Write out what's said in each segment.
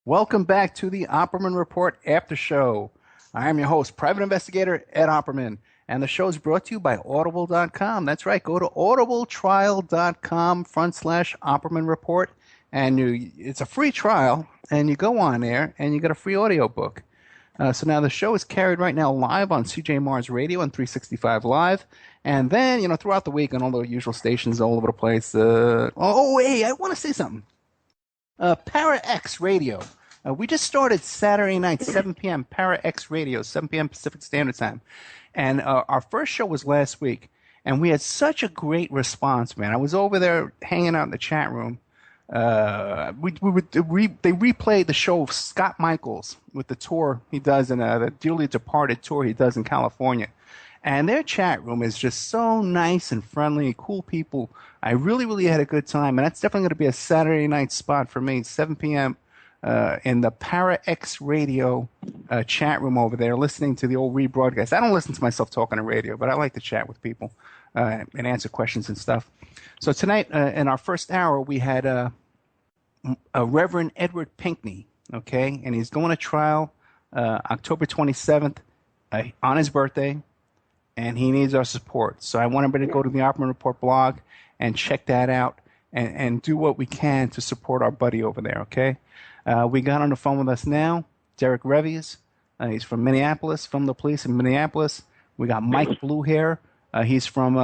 Welcome back to the Opperman Report After Show. I am your host, Private Investigator Ed Opperman, and the show is brought to you by Audible.com. That's right, go to audibletrial.com/Opperman Report, and it's a free trial, and you go on there, and you get a free audiobook. So now the show is carried right now live on CJ Mars Radio and 365 Live, and then, throughout the week on all the usual stations all over the place. Hey, I want to say something. Para X Radio. We just started Saturday night, 7 p.m., Para X Radio, 7 p.m. Pacific Standard Time. And our first show was last week, and we had such a great response, man. I was over there hanging out in the chat room. They replayed the show of Scott Michaels with the tour he does in the dearly departed tour he does in California. And their chat room is just so nice and friendly, cool people. I really, really had a good time, and that's definitely going to be a Saturday night spot for me, 7 p.m., in the Para X Radio chat room over there, listening to the old rebroadcast. I don't listen to myself talking on radio, but I like to chat with people and answer questions and stuff. So tonight, in our first hour, we had a Reverend Edward Pinkney, okay? And he's going to trial October 27th on his birthday, and he needs our support. So I want everybody to go to the Opperman Report blog and check that out and do what we can to support our buddy over there, okay? We got on the phone with us now, Derrick Revies. He's from Minneapolis, Film the Police in Minneapolis. We got Mike Bluehair. He's from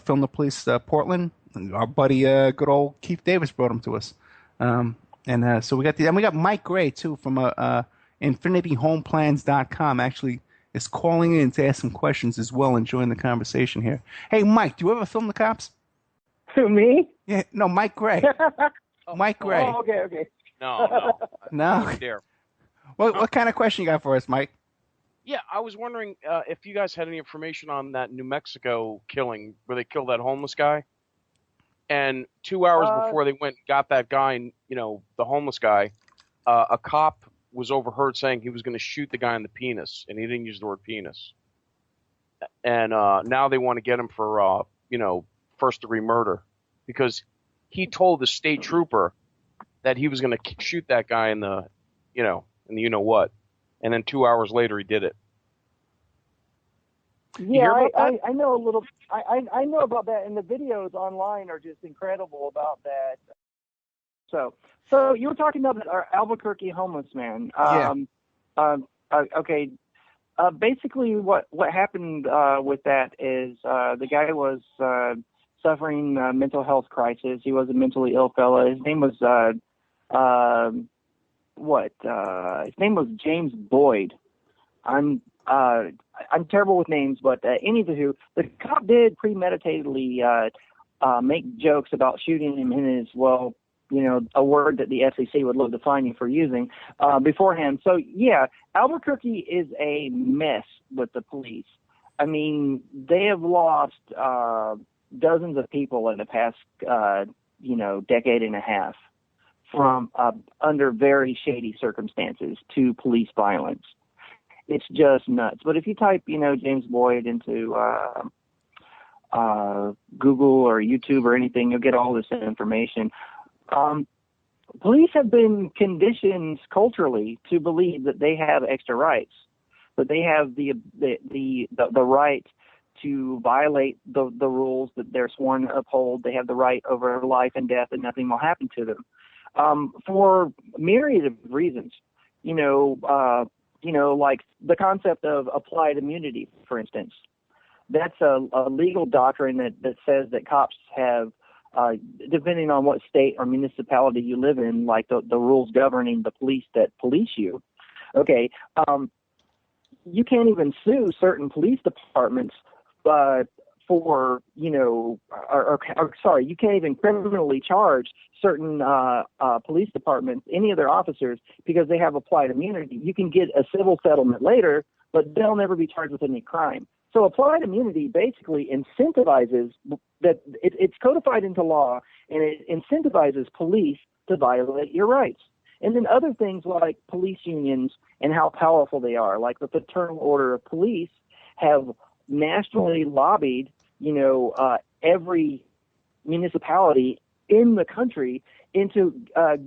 Film the Police Portland. Our buddy, good old Keith Davis, brought him to us. So we got Mike Gray too from InfinityHomePlans.com. Actually, is calling in to ask some questions as well and join the conversation here. Hey, Mike, do you ever film the cops? Who, me? Yeah, no, Mike Gray. Mike Gray. Oh, okay. No. No. Dare. What kind of question you got for us, Mike? Yeah, I was wondering if you guys had any information on that New Mexico killing where they killed that homeless guy. And 2 hours before they went and got that guy, the homeless guy, a cop was overheard saying he was going to shoot the guy in the penis, and he didn't use the word penis. And now they want to get him for, first-degree murder because he told the state trooper that he was going to shoot that guy in the, what. And then 2 hours later, he did it. Yeah, I know a little. I know about that, and the videos online are just incredible about that. So you were talking about our Albuquerque homeless man. Okay. Basically, what happened with that is the guy was suffering a mental health crisis. He was a mentally ill fella. His name was his name was James Boyd. I'm terrible with names, but anywho, the cop did premeditatedly make jokes about shooting him in his, a word that the FCC would love to fine you for using beforehand. So, yeah, Albuquerque is a mess with the police. I mean, they have lost dozens of people in the past, decade and a half from under very shady circumstances to police violence. It's just nuts. But if you type, James Boyd into Google or YouTube or anything, you'll get all this information. Police have been conditioned culturally to believe that they have extra rights, that they have the right to violate the rules that they're sworn to uphold. They have the right over life and death, and nothing will happen to them for myriad of reasons. Like the concept of applied immunity, for instance. That's a legal doctrine that says that cops have, depending on what state or municipality you live in, like the rules governing the police that police you. Okay, you can't even sue certain police departments for, you can't even criminally charge certain police departments, any of their officers, because they have applied immunity. You can get a civil settlement later, but they'll never be charged with any crime. So applied immunity basically incentivizes that it's codified into law, and it incentivizes police to violate your rights. And then other things like police unions and how powerful they are, like the Fraternal Order of Police, have nationally lobbied, every municipality in the country into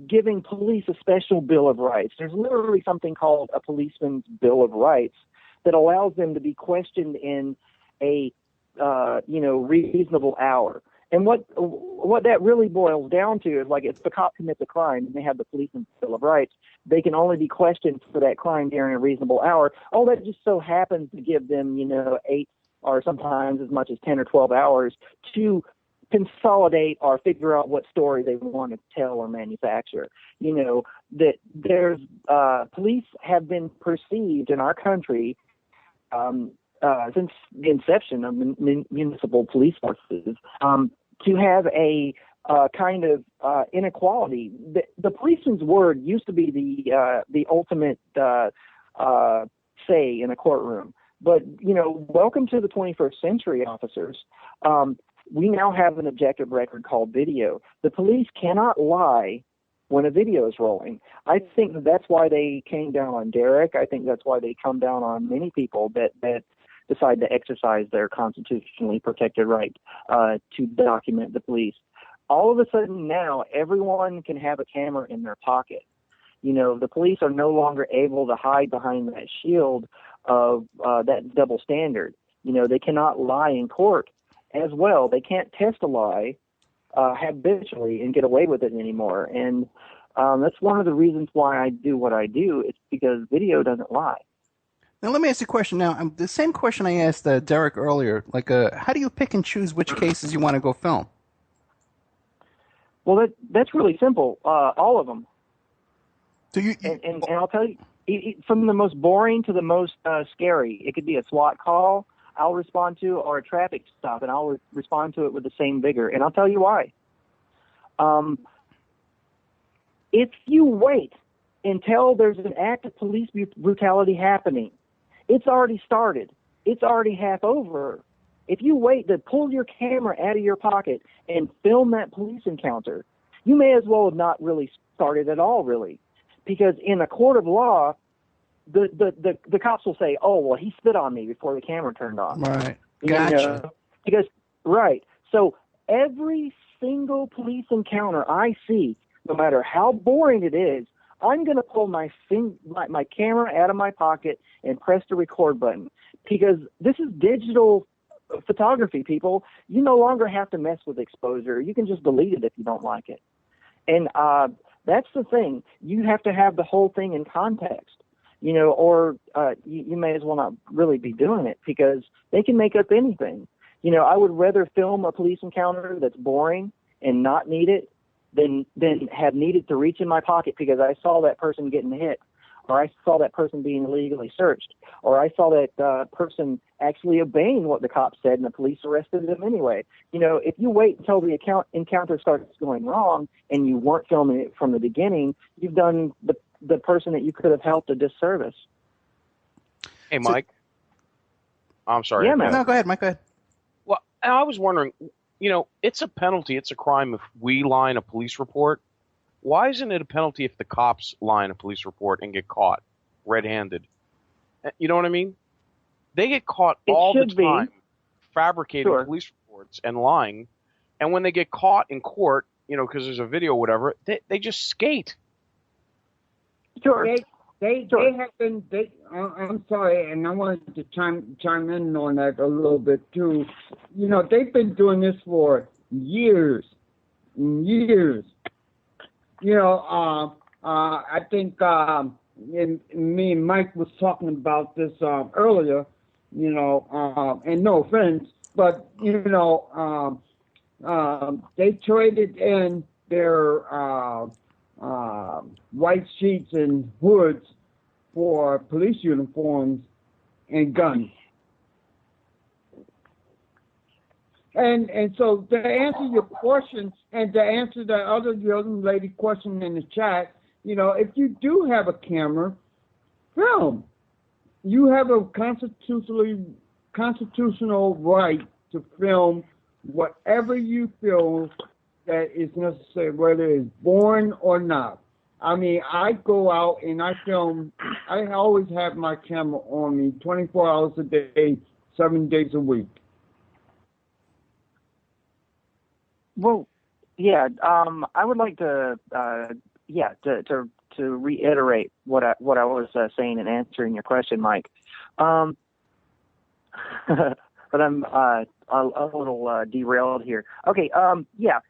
giving police a special Bill of Rights. There's literally something called a policeman's Bill of Rights that allows them to be questioned in a reasonable hour. And what that really boils down to is, like, if the cop commits a crime and they have the policeman's Bill of Rights, they can only be questioned for that crime during a reasonable hour. Oh, that just so happens to give them, 8 or sometimes as much as 10 or 12 hours to consolidate or figure out what story they want to tell or manufacture. That there's police have been perceived in our country since the inception of municipal police forces to have a kind of inequality. The policeman's word used to be the ultimate say in a courtroom. But, welcome to the 21st century, officers. We now have an objective record called video. The police cannot lie when a video is rolling. I think that's why they came down on Derrick. I think that's why they come down on many people that decide to exercise their constitutionally protected right to document the police. All of a sudden now, everyone can have a camera in their pocket. The police are no longer able to hide behind that shield of that double standard. They cannot lie in court as well. They can't test a lie habitually and get away with it anymore. And that's one of the reasons why I do what I do. It's because video doesn't lie. Now, let me ask you a question. Now, the same question I asked Derrick earlier. Like, how do you pick and choose which cases you want to go film? Well, that's really simple. All of them. So and I'll tell you, from the most boring to the most scary. It could be a SWAT call I'll respond to, or a traffic stop, and I'll respond to it with the same vigor. And I'll tell you why. If you wait until there's an act of police brutality happening, it's already started. It's already half over. If you wait to pull your camera out of your pocket and film that police encounter, you may as well have not really started at all, really. Because in a court of law, the cops will say, oh, well, he spit on me before the camera turned on. Right. Gotcha. Right. So every single police encounter I see, no matter how boring it is, I'm going to pull my camera out of my pocket and press the record button. Because this is digital photography, people. You no longer have to mess with exposure. You can just delete it if you don't like it. And that's the thing. You have to have the whole thing in context, or you may as well not really be doing it, because they can make up anything. I would rather film a police encounter that's boring and not need it than have needed to reach in my pocket because I saw that person getting hit, or I saw that person being illegally searched, or I saw that person actually obeying what the cops said and the police arrested them anyway. If you wait until the encounter starts going wrong and you weren't filming it from the beginning, you've done the person that you could have helped a disservice. Hey, Mike. I'm sorry. Yeah, man. No, go ahead, Mike. Go ahead. Well, I was wondering, it's a penalty. It's a crime if we lie in a police report. Why isn't it a penalty if the cops lie in a police report and get caught red-handed? You know what I mean? They get caught all the time fabricating police reports and lying. And when they get caught in court, because there's a video or whatever, they just skate. Sure. They have been. I'm sorry, and I wanted to chime in on that a little bit too. They've been doing this for years and years. I think me and Mike was talking about this earlier. And no offense, but they traded in their white sheets and hoods for police uniforms and guns. And so to answer your question and to answer the other young lady question in the chat, if you do have a camera, film. You have a constitutional right to film whatever you feel that is necessary, whether it's boring or not. I mean, I go out and I film. I always have my camera on me 24 hours a day, 7 days a week. Well, Yeah, I would like to, to reiterate what I was saying and answering your question, Mike. But I'm a little derailed here. Okay,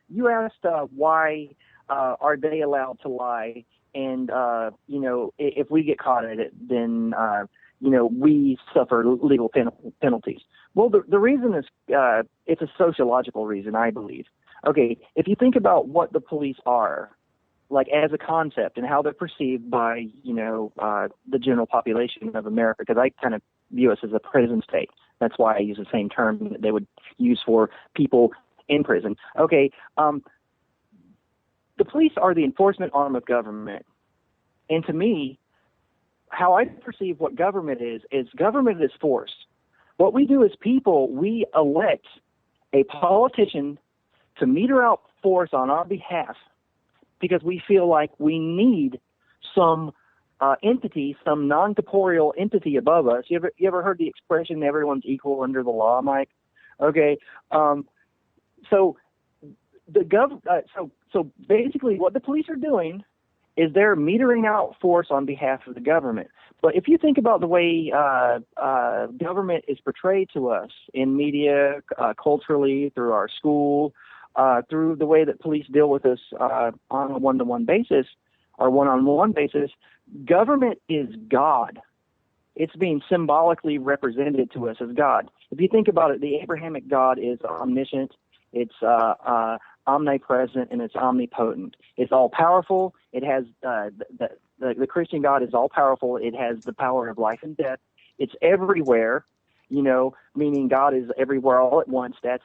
you asked why are they allowed to lie, and if we get caught at it, then we suffer legal penalties. Well, the reason is it's a sociological reason, I believe. Okay, if you think about what the police are, like as a concept and how they're perceived by, the general population of America, because I kind of view us as a prison state. That's why I use the same term that they would use for people in prison. Okay, the police are the enforcement arm of government. And to me, how I perceive what government is government is force. What we do as people, we elect a politician to meter out force on our behalf because we feel like we need some entity, some non-corporeal entity above us. You ever heard the expression "everyone's equal under the law," Mike? Okay, so so basically, what the police are doing is they're metering out force on behalf of the government. But if you think about the way government is portrayed to us in media, culturally, through our school, through the way that police deal with us on a one-to-one basis or one-on-one basis, government is God. It's being symbolically represented to us as God. If you think about it, the Abrahamic God is omniscient, it's omnipresent, and it's omnipotent. It's all-powerful. It has the Christian God is all-powerful. It has the power of life and death. It's everywhere, meaning God is everywhere all at once. That's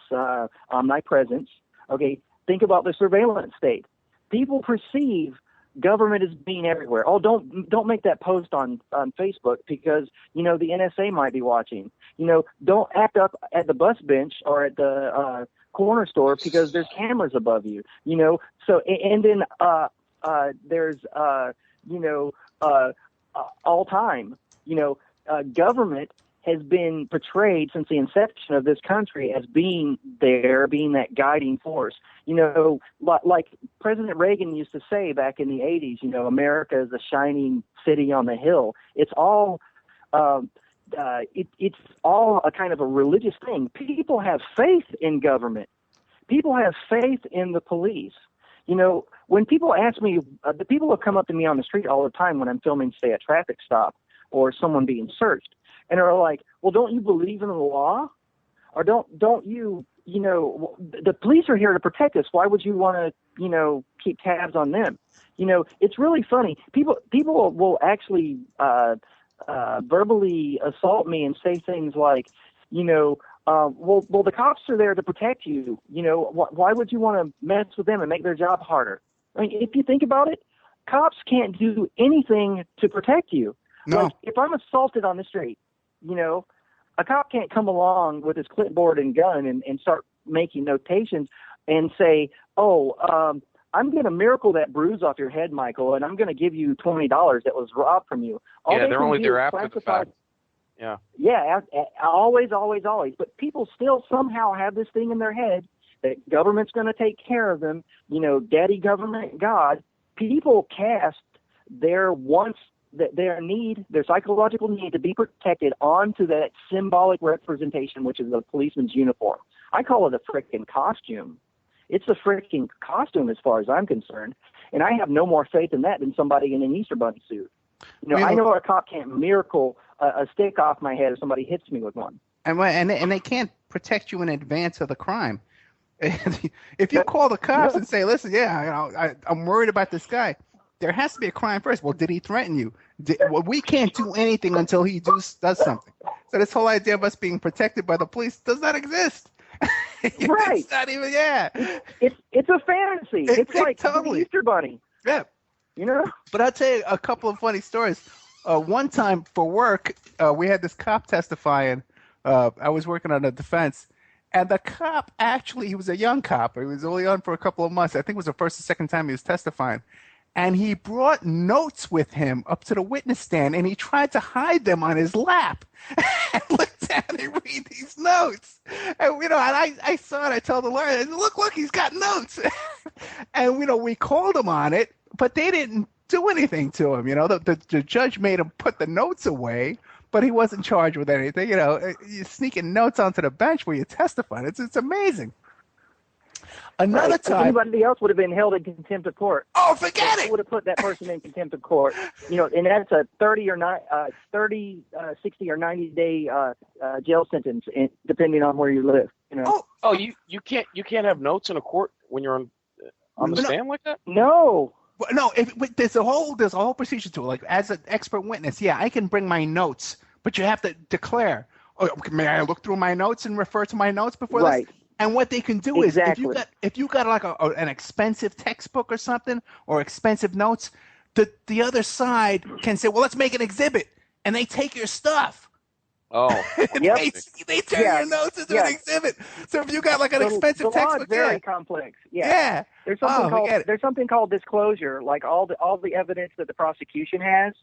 omnipresence. Okay, think about the surveillance state. People perceive government as being everywhere. Oh, don't make that post on Facebook because, the NSA might be watching. Don't act up at the bus bench or at the corner store because there's cameras above you. So, and then there's, all time, government has been portrayed since the inception of this country as being that guiding force. Like President Reagan used to say back in the 80s, America is a shining city on the hill. It's all it's all a kind of a religious thing. People have faith in government. People have faith in the police. When people ask me, the people have come up to me on the street all the time when I'm filming, say, a traffic stop or someone being searched. And are like, well, don't you believe in the law? Or don't you, the police are here to protect us. Why would you want to, keep tabs on them? It's really funny. People will actually verbally assault me and say things like, well, the cops are there to protect you. Why would you want to mess with them and make their job harder? I mean, if you think about it, cops can't do anything to protect you. No. Like, if I'm assaulted on the street, a cop can't come along with his clipboard and gun and start making notations and say, I'm going to miracle that bruise off your head, Michael, and I'm going to give you $20 that was robbed from you. They're only there after the fact. Yeah. Yeah, always. But people still somehow have this thing in their head that government's going to take care of them. Daddy government, God. People cast their wants, their need, their psychological need to be protected onto that symbolic representation, which is a policeman's uniform. I call it a frickin' costume. It's a frickin' costume as far as I'm concerned. And I have no more faith in that than somebody in an Easter Bunny suit. I know a cop can't miracle a stick off my head if somebody hits me with one. And they can't protect you in advance of the crime. If you call the cops and say, listen, I'm worried about this guy, there has to be a crime first. Well, did he threaten you? We can't do anything until he does something. So this whole idea of us being protected by the police does not exist. Right. It's not even, It's a fantasy. It's like totally. the Easter Bunny. Yeah. But I'll tell you a couple of funny stories. One time for work, we had this cop testifying. I was working on a defense. And the cop, actually, he was a young cop. He was only on for a couple of months. I think it was the first or second time he was testifying. And he brought notes with him up to the witness stand, and he tried to hide them on his lap. And looked down and read these notes. And, and I saw it. I told the lawyer, I said, look, he's got notes. And, we called him on it, but they didn't do anything to him. The judge made him put the notes away, but he wasn't charged with anything. You're sneaking notes onto the bench where you testify. It's amazing. Another time, anybody else would have been held in contempt of court. Oh, forget it! Would have put that person in contempt of court. And that's a 60 or 90 day jail sentence, depending on where you live. You can't have notes in a court when you're on the stand like that. No. No, there's a whole procedure to it. Like, as an expert witness, I can bring my notes, but you have to declare. Oh, may I look through my notes and refer to my notes before right. this? And what they can do exactly. is, if you got like an expensive textbook or something, or expensive notes, the other side can say, well, let's make an exhibit, and they take your stuff. Oh, yep. They turn your notes into an exhibit. So if you got like an expensive textbook, the law is very complex. Yeah. There's something called disclosure, like all the evidence that the prosecution has.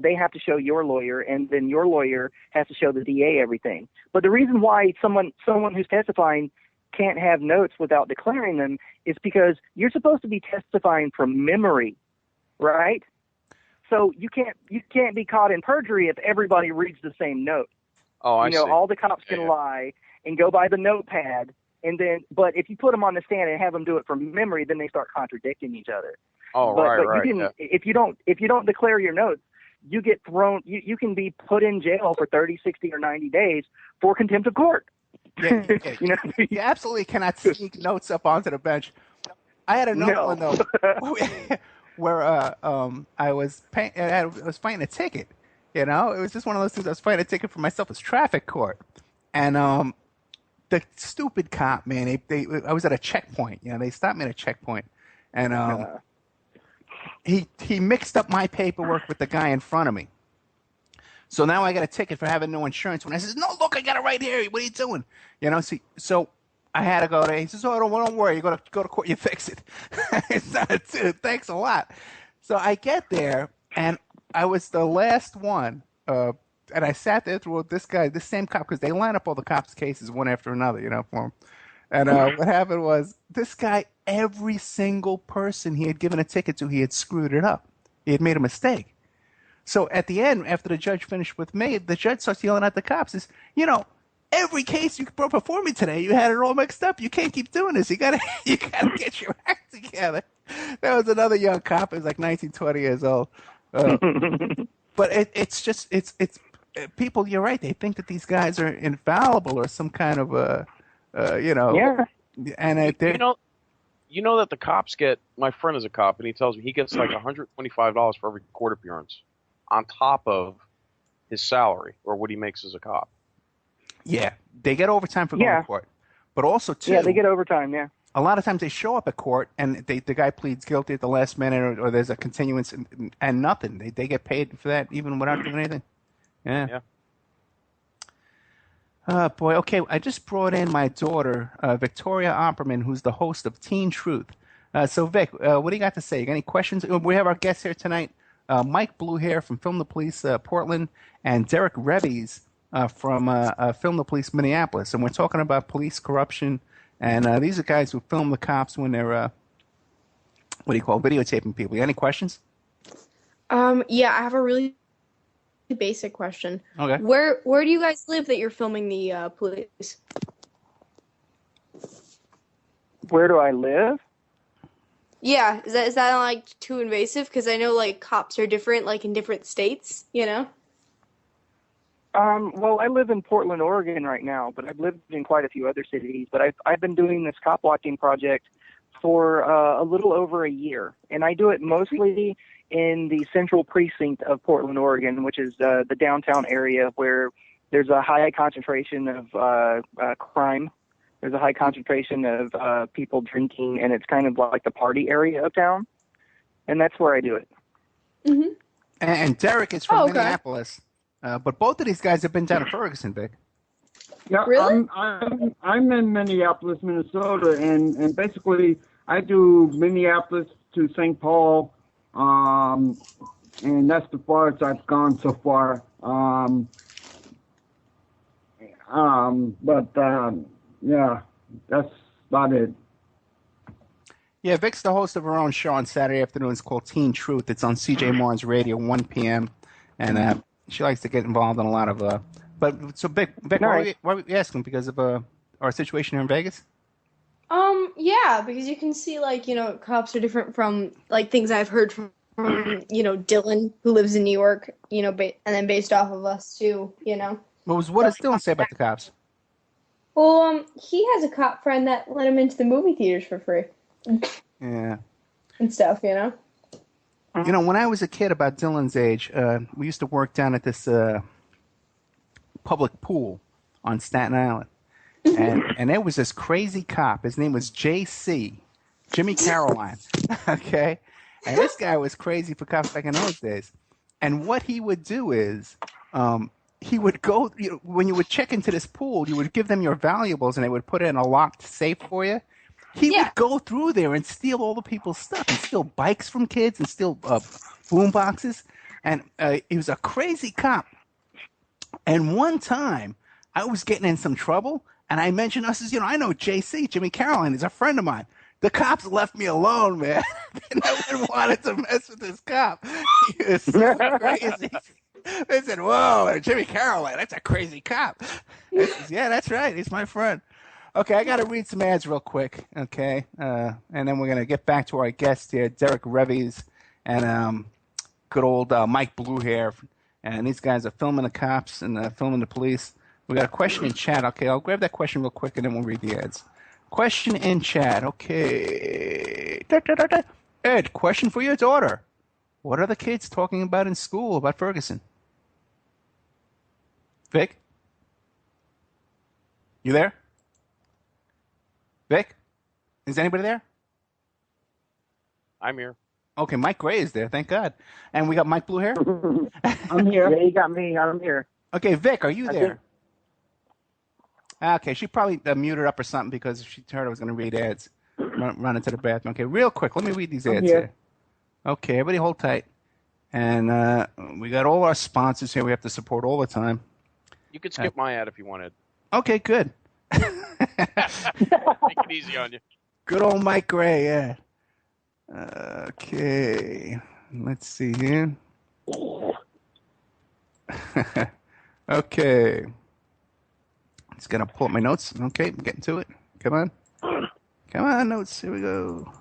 They have to show your lawyer, and then your lawyer has to show the DA everything. But the reason why someone who's testifying can't have notes without declaring them is because you're supposed to be testifying from memory, right? So you can't be caught in perjury if everybody reads the same note. Oh, I see. All the cops can lie and go by the notepad, but if you put them on the stand and have them do it from memory, then they start contradicting each other. Oh, but right. If you don't declare your notes, you get thrown. You can be put in jail for 30, 60, or 90 days for contempt of court. Yeah. You absolutely cannot sneak notes up onto the bench. I had another one though, where I was fighting a ticket. It was just one of those things. I was fighting a ticket for myself. It's traffic court, and the stupid cop, man. I was at a checkpoint. They stopped me at a checkpoint, and He mixed up my paperwork with the guy in front of me. So now I got a ticket for having no insurance. When I says, no, look, I got it right here. What are you doing? So I had to go there. He says, oh, don't worry. You go to court. You fix it. Thanks a lot. So I get there, and I was the last one. And I sat there through this same cop, because they line up all the cops' cases one after another, for him. And what happened was, this guy, every single person he had given a ticket to, he had screwed it up. He had made a mistake. So at the end, after the judge finished with me, the judge starts yelling at the cops, says, every case you brought before me today, you had it all mixed up. You can't keep doing this. You gotta get your act together. There was another young cop. He was like 19, 20 years old. But it's people, you're right. They think that these guys are infallible or some kind of Yeah. And that the cops get. My friend is a cop, and he tells me he gets like $125 for every court appearance, on top of his salary or what he makes as a cop. Yeah, they get overtime for going to court, but also too. Yeah, they get overtime. Yeah. A lot of times they show up at court and the guy pleads guilty at the last minute, or there's a continuance and nothing. They get paid for that even without doing anything. Yeah. Oh, boy. Okay, I just brought in my daughter, Victoria Opperman, who's the host of Teen Truth. So, Vic, what do you got to say? You got any questions? We have our guests here tonight, Mike Bluehair from Film the Police Portland, and Derrick Revies from Film the Police Minneapolis. And we're talking about police corruption. And these are guys who film the cops when they're, videotaping people. You got any questions? Yeah, I have a really basic question. Okay. Where do you guys live that you're filming the police? Where do I live? Yeah, is that like too invasive? Because I know like cops are different, like in different states. Well, I live in Portland, Oregon right now, but I've lived in quite a few other cities. But I've been doing this cop watching project for a little over a year, and I do it mostly in the central precinct of Portland, Oregon, which is the downtown area where there's a high concentration of crime. There's a high concentration of people drinking, and it's kind of like the party area of town, and that's where I do it. Mm-hmm. And Derrick is from Minneapolis. But both of these guys have been down to Ferguson, Vic. Yeah, really? I'm in Minneapolis, Minnesota, and basically I do Minneapolis to St. Paul, and that's the farthest I've gone so far. Yeah, that's about it. Yeah, Vic's the host of her own show on Saturday afternoons called Teen Truth. It's on CJ Martin's Radio, 1 p.m. And she likes to get involved in a lot of. But so Vic, why are we asking? Because of our situation here in Vegas? Yeah, because you can see like, cops are different from like things I've heard from Dylan, who lives in New York, and then based off of us too. What does Dylan say about the cops? Well, he has a cop friend that let him into the movie theaters for free. Yeah. And stuff, When I was a kid about Dylan's age, we used to work down at this public pool on Staten Island. And there was this crazy cop. His name was J.C., Jimmy Caroline. Okay? And this guy was crazy for cops back in those days. And what he would do is he would go, when you would check into this pool, you would give them your valuables and they would put it in a locked safe for you. He would go through there and steal all the people's stuff and steal bikes from kids and steal boom boxes. And he was a crazy cop. And one time, I was getting in some trouble, and I mentioned us as, I know JC, Jimmy Caroline, is a friend of mine. The cops left me alone, man. No one wanted to mess with this cop. He was so crazy. They said, whoa, Jimmy Caroline, that's a crazy cop. I said, yeah, that's right. He's my friend. Okay, I got to read some ads real quick, okay? And then we're going to get back to our guest here, Derrick Revies, and good old Mike Bluehair. And these guys are filming the cops and filming the police. We got a question in chat. Okay, I'll grab that question real quick, and then we'll read the ads. Question in chat. Okay. Ed, question for your daughter. What are the kids talking about in school about Ferguson? Vic? You there? Vic? Is anybody there? I'm here. Okay, Mike Gray is there, thank God. And we got Mike Blue Hair? I'm here. Yeah, you got me. I'm here. Okay, Vic, are you there? Okay, she probably muted up or something because she heard I was going to read ads. Run into the bathroom. Okay, real quick, let me read these ads here. Okay, everybody hold tight. And we got all our sponsors here we have to support all the time. You could skip my ad if you wanted. Okay, good. Make it easy on you. Good old Mike Gray, yeah. Okay, let's see here. Okay. Just going to pull up my notes. Okay, I'm getting to it. Come on. Come on, notes. Here we go.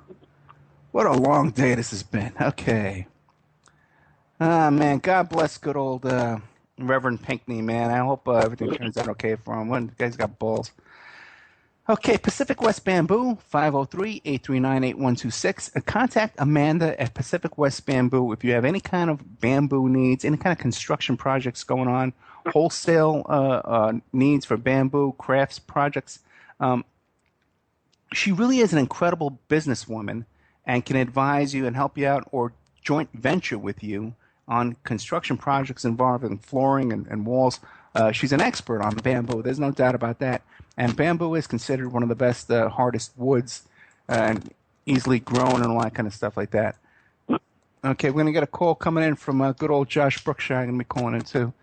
What a long day this has been. Okay. Ah, man, God bless good old Reverend Pinckney, man. I hope everything turns out okay for him. One guy's got balls. Okay, Pacific West Bamboo, 503-839-8126. Contact Amanda at Pacific West Bamboo if you have any kind of bamboo needs, any kind of construction projects going on, wholesale needs for bamboo, crafts, projects. She really is an incredible businesswoman and can advise you and help you out or joint venture with you on construction projects involving flooring and walls. She's an expert on bamboo. There's no doubt about that. And bamboo is considered one of the best, hardest woods, and easily grown and all that kind of stuff like that. Okay, we're going to get a call coming in from good old Josh Brookshire. I'm going to be calling in too.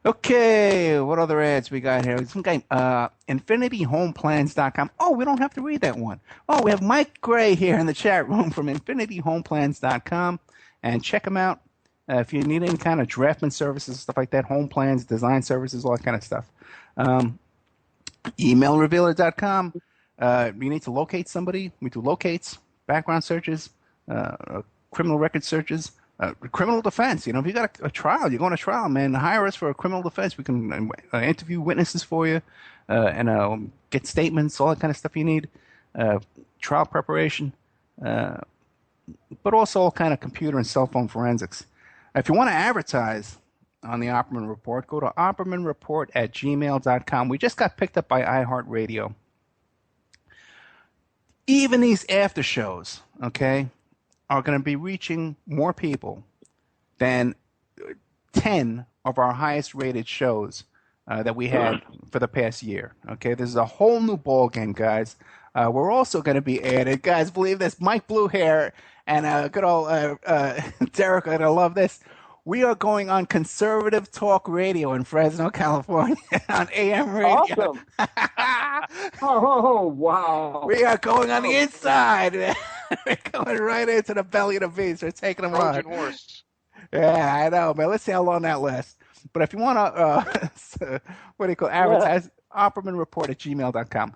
Okay, what other ads we got here? Some guy, infinityhomeplans.com. Oh, we don't have to read that one. Oh, we have Mike Gray here in the chat room from infinityhomeplans.com. And check him out if you need any kind of draftsman services, stuff like that, home plans, design services, all that kind of stuff. Emailrevealer.com. You need to locate somebody. We do locates, background searches, criminal record searches, criminal defense. If you got a trial, you're going to trial, man, hire us for a criminal defense. We can interview witnesses for you and get statements, all that kind of stuff you need. Trial preparation, but also all kind of computer and cell phone forensics. If you want to advertise on the Opperman Report, go to oppermanreport@gmail.com. We just got picked up by iHeartRadio. Even these after shows, okay, are going to be reaching more people than 10 of our highest rated shows that we had for the past year. Okay, this is a whole new ball game, guys. We're also going to be added, guys, believe this, Mike Bluehair and good old Derrick are going to love this. We are going on conservative talk radio in Fresno, California, on AM radio. Awesome. Oh, wow. We are going on the inside. We're going right into the belly of the beast. We're taking them on. Trojan horse. Yeah, I know, man. Let's see how long that lasts. But if you want to, what do you call it? Advertise, OppermanReport@gmail.com.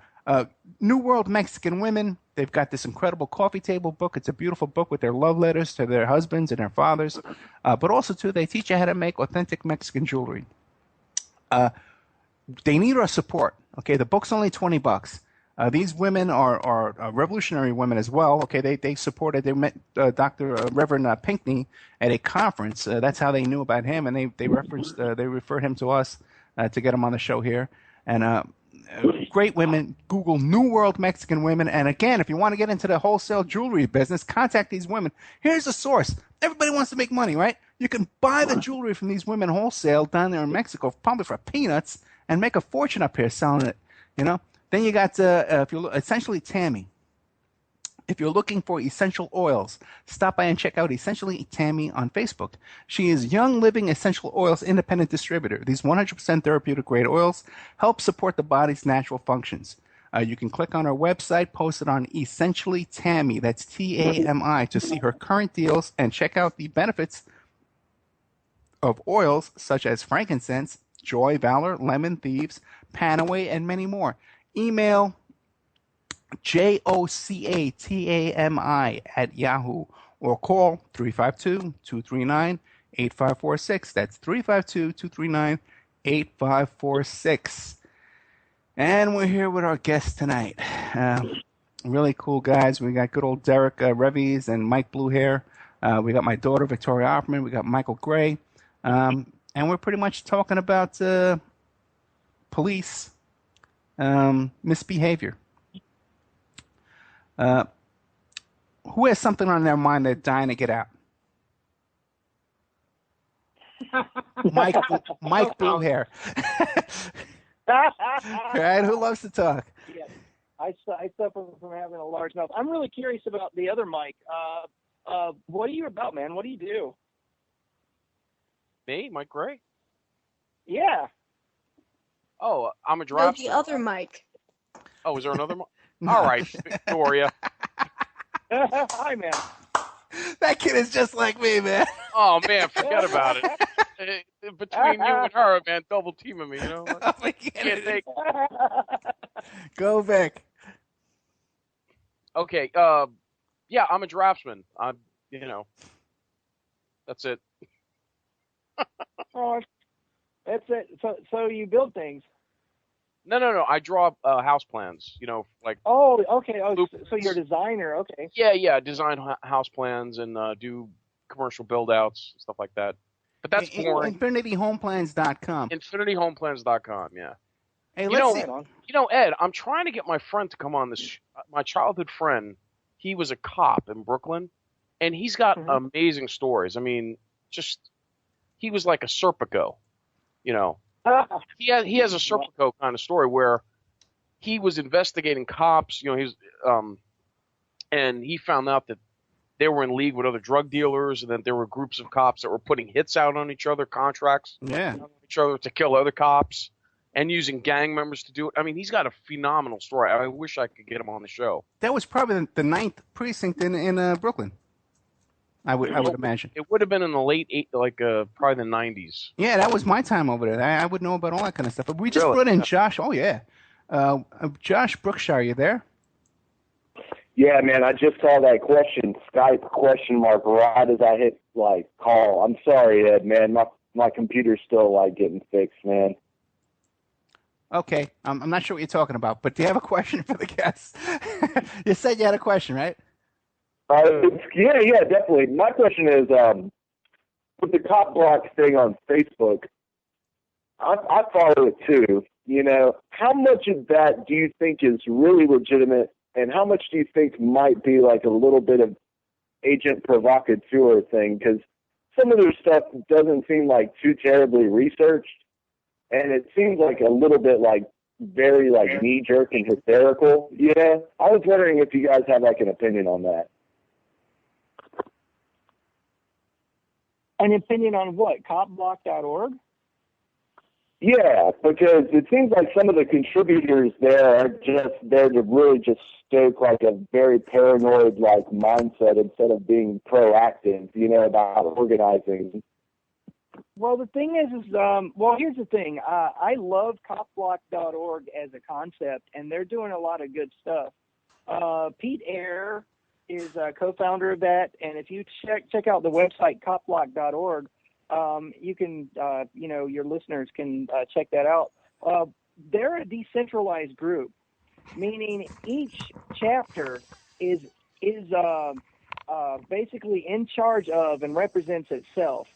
New World Mexican Women. They've got this incredible coffee table book. It's a beautiful book with their love letters to their husbands and their fathers. But also, too, they teach you how to make authentic Mexican jewelry. They need our support. Okay, the book's only $20. These women are revolutionary women as well. Okay, they supported. They met Dr. Reverend Pinckney at a conference. That's how they knew about him, and they referred him to us to get him on the show here. And great women. Google New World Mexican Women. And again, if you want to get into the wholesale jewelry business, contact these women. Here's the source. Everybody wants to make money, right? You can buy the jewelry from these women wholesale down there in Mexico, probably for peanuts, and make a fortune up here selling it. You know. Then you got essentially Tammy. If you're looking for essential oils, stop by and check out Essentially Tammy on Facebook. She is Young Living Essential Oils independent distributor. These 100% therapeutic grade oils help support the body's natural functions. You can click on her website, posted on Essentially Tammy, that's TAMI, to see her current deals and check out the benefits of oils such as frankincense, joy, valor, lemon, thieves, panaway, and many more. Email jocatami@yahoo or call 352-239-8546. That's 352-239-8546. And we're here with our guest tonight. Really cool guys. We got good old Derrick Revies and Mike Bluehair. We got my daughter, Victoria Opperman. We got Michael Gray. And we're pretty much talking about police misbehavior. Who has something on their mind they're dying to get out? Mike Bluehair. Right? Who loves to talk? Yeah, I suffer from having a large mouth. I'm really curious about the other Mike. What are you about, man? What do you do? Me, Mike Gray? Yeah. Oh, I'm a No, draftsman. the other Mike. Oh, is there another Mike? All right, Victoria. Hi, man. That kid is just like me, man. Oh, man, forget about it. Between you and her, man, double teaming me, you know? Can't take... Go, Vic. Okay, yeah, I'm a draftsman. That's it. Oh, that's it. So you build things. No. I draw house plans. Like. Oh, okay. Oh, so you're a designer. Okay. Yeah. Design house plans and do commercial build outs, stuff like that. But that's boring. InfinityHomeplans.com. InfinityHomeplans.com. Yeah. Hey, let's see. Ed, I'm trying to get my friend to come on this. My childhood friend, he was a cop in Brooklyn, and he's got amazing stories. I mean, he was like a Serpico, He has a Serpico kind of story where he was investigating cops. And he found out that they were in league with other drug dealers, and that there were groups of cops that were putting hits out on each other, contracts on each other to kill other cops, and using gang members to do it. I mean, he's got a phenomenal story. I wish I could get him on the show. That was probably the 9th precinct in Brooklyn. I would imagine. It would have been in the late probably the 90s. Yeah, that was my time over there. I would know about all that kind of stuff. But we just brought in Josh. Oh yeah, Josh Brookshire, you there? Yeah, man. I just saw that Skype question mark right as I hit call. I'm sorry, Ed, man. My computer's still getting fixed, man. Okay, I'm not sure what you're talking about, but do you have a question for the guests? You said you had a question, right? Yeah, definitely. My question is, with the cop block thing on Facebook, I follow it too. How much of that do you think is really legitimate, and how much do you think might be a little bit of agent provocateur thing? Because some of their stuff doesn't seem too terribly researched, and it seems a little bit very knee-jerk and hysterical. I was wondering if you guys have an opinion on that. An opinion on what? Copblock.org? Yeah, because it seems like some of the contributors there are just there to really just stoke like a very paranoid like mindset instead of being proactive, about organizing. Well, the thing is well, here's the thing. I love copblock.org as a concept, and they're doing a lot of good stuff. Pete Eyre is a co-founder of that, and if you check out the website copblock.org, you can, your listeners can check that out. They're a decentralized group, meaning each chapter is basically in charge of and represents itself.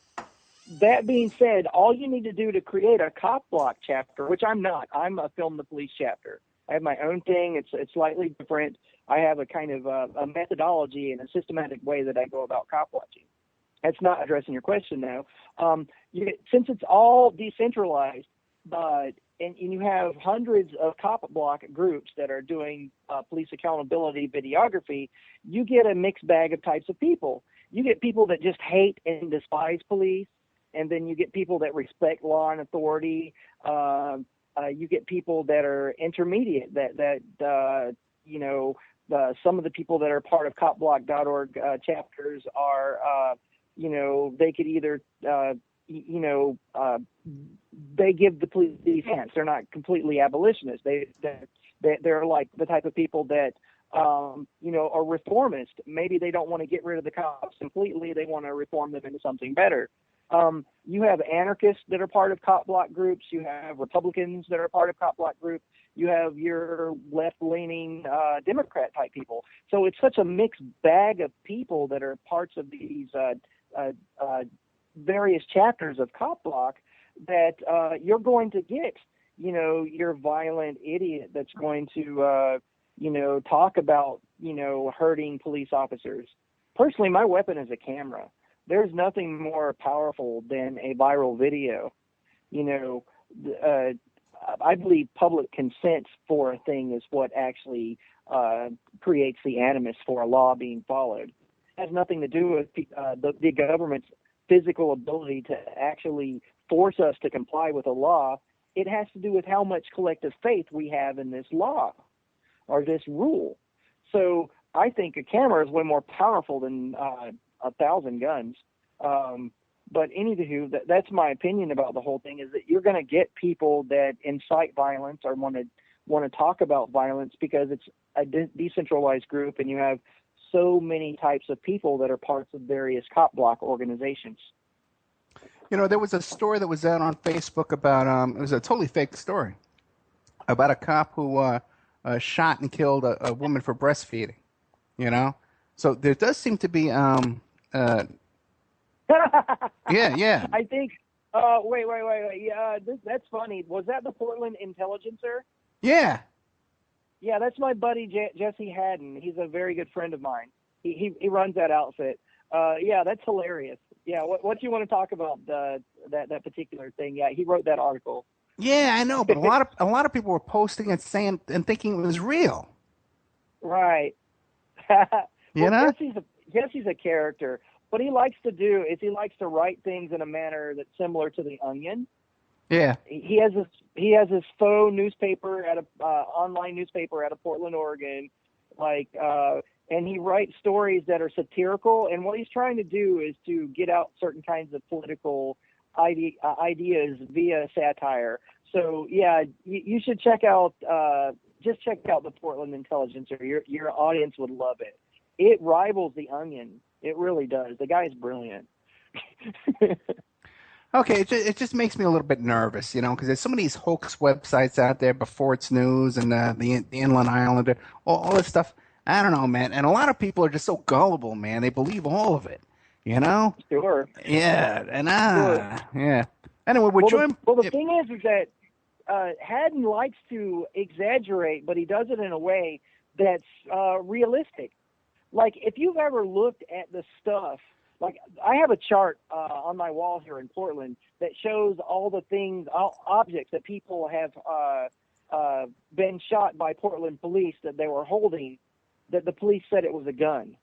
That being said, all you need to do to create a cop block chapter, which I'm not, I'm a Film the Police chapter. I have my own thing. It's slightly different. I have a kind of a methodology and a systematic way that I go about cop watching. That's not addressing your question, though. Since it's all decentralized, and you have hundreds of cop block groups that are doing police accountability videography, you get a mixed bag of types of people. You get people that just hate and despise police, and then you get people that respect law and authority. You get people that are intermediate, some of the people that are part of copblock.org chapters are, they could either, they give the police hands. They're not completely abolitionists. They're like the type of people that, are reformist. Maybe they don't want to get rid of the cops completely. They want to reform them into something better. You have anarchists that are part of cop block groups. You have Republicans that are part of cop block groups. You have your left-leaning Democrat type people. So it's such a mixed bag of people that are parts of these various chapters of cop block that you're going to get, your violent idiot that's going to, talk about, hurting police officers. Personally, my weapon is a camera. There's nothing more powerful than a viral video. I believe public consent for a thing is what actually creates the animus for a law being followed. It has nothing to do with the government's physical ability to actually force us to comply with a law. It has to do with how much collective faith we have in this law or this rule. So I think a camera is way more powerful than 1,000 guns. But anywho, that's my opinion about the whole thing, is that you're going to get people that incite violence or want to talk about violence because it's a decentralized group, and you have so many types of people that are parts of various cop block organizations. There was a story that was out on Facebook about it was a totally fake story about a cop who shot and killed a woman for breastfeeding. So there does seem to be yeah. I think. Wait. Yeah, that's funny. Was that the Portland Intelligencer? Yeah. Yeah, that's my buddy Jesse Haddon. He's a very good friend of mine. He runs that outfit. Yeah, that's hilarious. Yeah, what do you want to talk about that particular thing? Yeah, he wrote that article. Yeah, I know, but a lot of people were posting and saying and thinking it was real. Right. Jesse's a character. What he likes to do is he likes to write things in a manner that's similar to The Onion. Yeah. He has this faux newspaper at a online newspaper out of Portland, Oregon, and he writes stories that are satirical. And what he's trying to do is to get out certain kinds of political ideas via satire. So yeah, you should check out the Portland Intelligencer. Your audience would love it. It rivals The Onion. It really does. The guy's brilliant. Okay, it just makes me a little bit nervous, because there's some of these hoax websites out there, Before It's News and the Inland Islander, all this stuff. I don't know, man. And a lot of people are just so gullible, man. They believe all of it, Sure. Yeah, and Sure. yeah. Anyway, the thing is that Haddon likes to exaggerate, but he does it in a way that's realistic. Like, if you've ever looked at the stuff, like I have a chart on my wall here in Portland that shows all the things, all objects that people have been shot by Portland police that they were holding, that the police said it was a gun.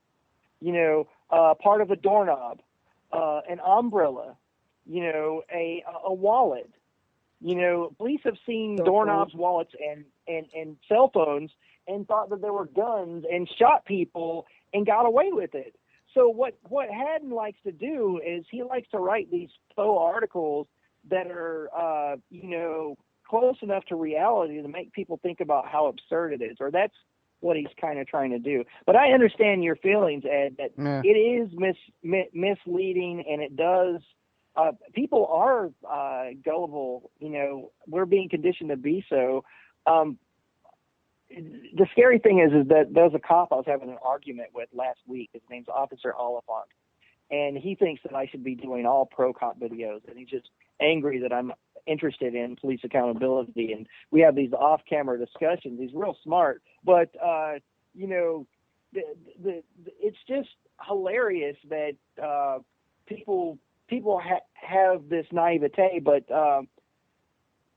Part of a doorknob, an umbrella, a wallet. Police have seen doorknobs, wallets, and cell phones and thought that there were guns and shot people and got away with it. So what Haddon likes to do is he likes to write these faux articles that are, close enough to reality to make people think about how absurd it is, or that's what he's kind of trying to do. But I understand your feelings, Ed, that it is misleading, and it does. People are gullible. We're being conditioned to be so. The scary thing is that there's a cop I was having an argument with last week. His name's Officer Oliphant, and he thinks that I should be doing all pro-cop videos, and he's just angry that I'm interested in police accountability. And we have these off-camera discussions. He's real smart, but it's just hilarious that people have this naivete, but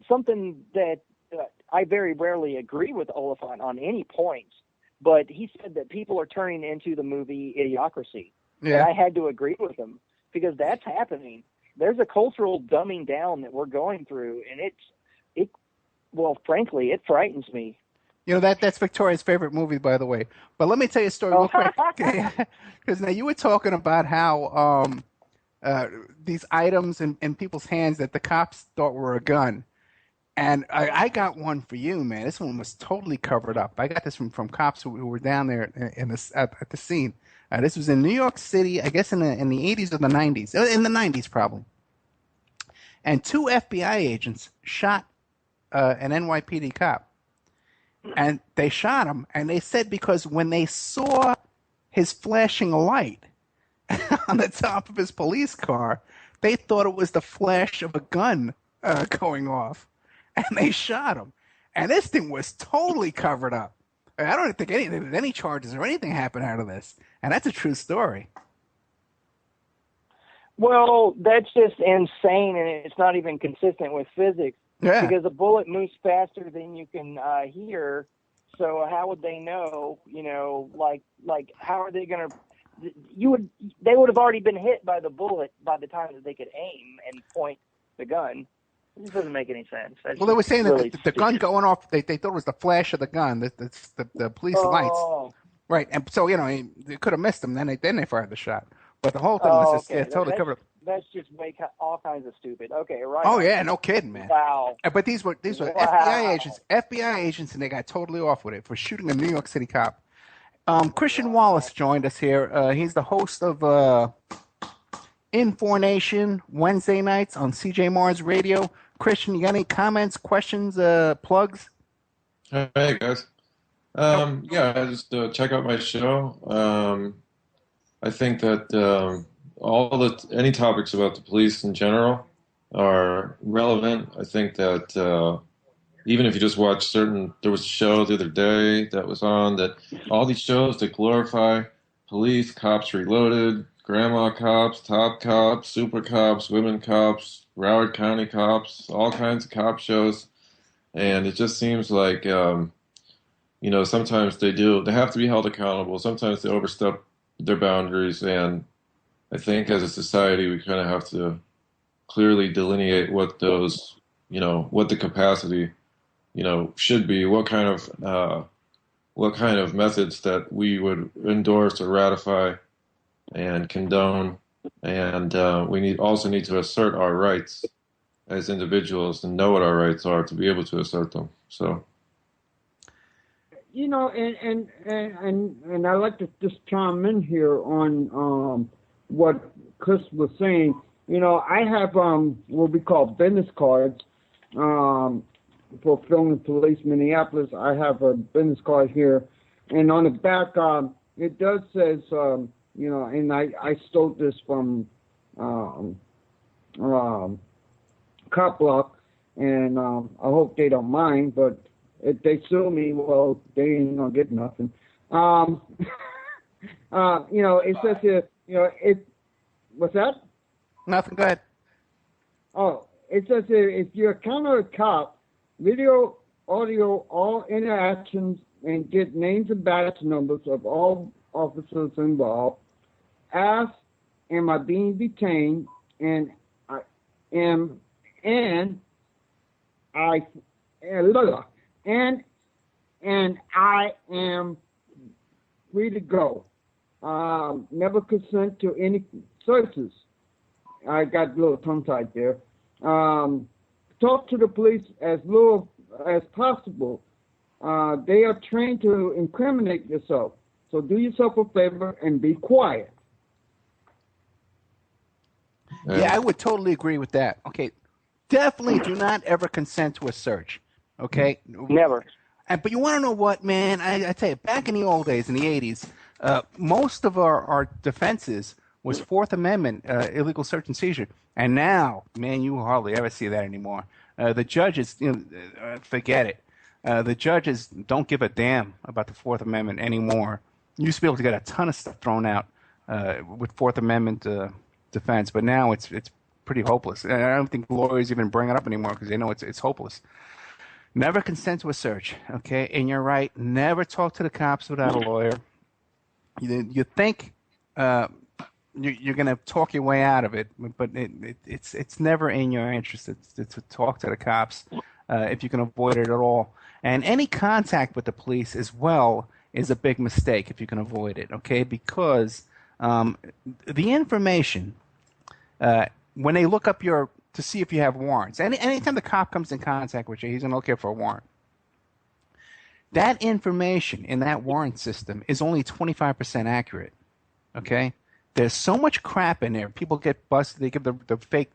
something that I very rarely agree with Oliphant on any points, but he said that people are turning into the movie Idiocracy. Yeah. And I had to agree with him because that's happening. There's a cultural dumbing down that we're going through, and frankly, it frightens me. That's Victoria's favorite movie, by the way. But let me tell you a story real quick. Because now you were talking about how these items in people's hands that the cops thought were a gun. And I got one for you, man. This one was totally covered up. I got this from cops who were down there at the scene. This was in New York City, I guess in the 80s or the 90s. In the 90s, probably. And 2 FBI agents shot an NYPD cop. And they shot him, and they said because when they saw his flashing light on the top of his police car, they thought it was the flash of a gun going off. And they shot him. And this thing was totally covered up. I don't think any charges or anything happened out of this. And that's a true story. Well, that's just insane, and it's not even consistent with physics. Yeah. Because a bullet moves faster than you can hear. So how would they know? Like how are they going to? They would have already been hit by the bullet by the time that they could aim and point the gun. This doesn't make any sense. That's they were saying really that the gun going off, they thought it was the flash of the gun, the police lights. Right, and so, they could have missed him, then they fired the shot. But the whole thing was just totally covered up. That's just all kinds of stupid. Okay, right. Oh, yeah, no kidding, man. Wow. But these were FBI agents, and they got totally off with it for shooting a New York City cop. Christian Wallace joined us here. He's the host of Infornation Wednesday nights on CJ Mars Radio. Christian, you got any comments, questions, plugs? Hey, guys. Just check out my show. I think that any topics about the police in general are relevant. I think that even if you just watch there was a show the other day that was on that all these shows that glorify police, Cops Reloaded, Grandma Cops, Top Cops, Super Cops, Women Cops, Broward County Cops, all kinds of cop shows. And it just seems like, sometimes they have to be held accountable. Sometimes they overstep their boundaries. And I think as a society, we kind of have to clearly delineate what those, what the capacity, should be, what kind of methods that we would endorse or ratify and condone, and we also need to assert our rights as individuals and know what our rights are to be able to assert them. So, and I like to just chime in here on what Chris was saying. I have what we call business cards for Filming Police Minneapolis. I have a business card here, and on the back it does says. And I stole this from Cop Block, and I hope they don't mind, but if they sue me, well, they ain't gonna get nothing. It says here, what's that? Nothing, go ahead. Oh, it says here, if you encounter a cop, video, audio, all interactions, and get names and badge numbers of all officers involved, ask am I being detained, and I am and I and I am free to go. Never consent to any searches. I got a little tongue-tied there. Talk to the police as little as possible. They are trained to incriminate yourself. So do yourself a favor and be quiet. Yeah, I would totally agree with that. Okay, definitely do not ever consent to a search. Okay? Never. But you want to know what, man? I tell you, back in the old days, in the 80s, most of our defenses was Fourth Amendment, illegal search and seizure. And now, man, you hardly ever see that anymore. The judges, forget it. The judges don't give a damn about the Fourth Amendment anymore. You used to be able to get a ton of stuff thrown out with Fourth Amendment defense, but now it's pretty hopeless. And I don't think lawyers even bring it up anymore because they know it's hopeless. Never consent to a search, okay? And you're right. Never talk to the cops without a lawyer. You think you're going to talk your way out of it, but it's never in your interest to talk to the cops if you can avoid it at all. And any contact with the police as well is a big mistake if you can avoid it, okay? Because the information, when they look up to see if you have warrants, anytime the cop comes in contact with you, he's going to look here for a warrant. That information in that warrant system is only 25% accurate, okay? There's so much crap in there. People get busted. They give the fake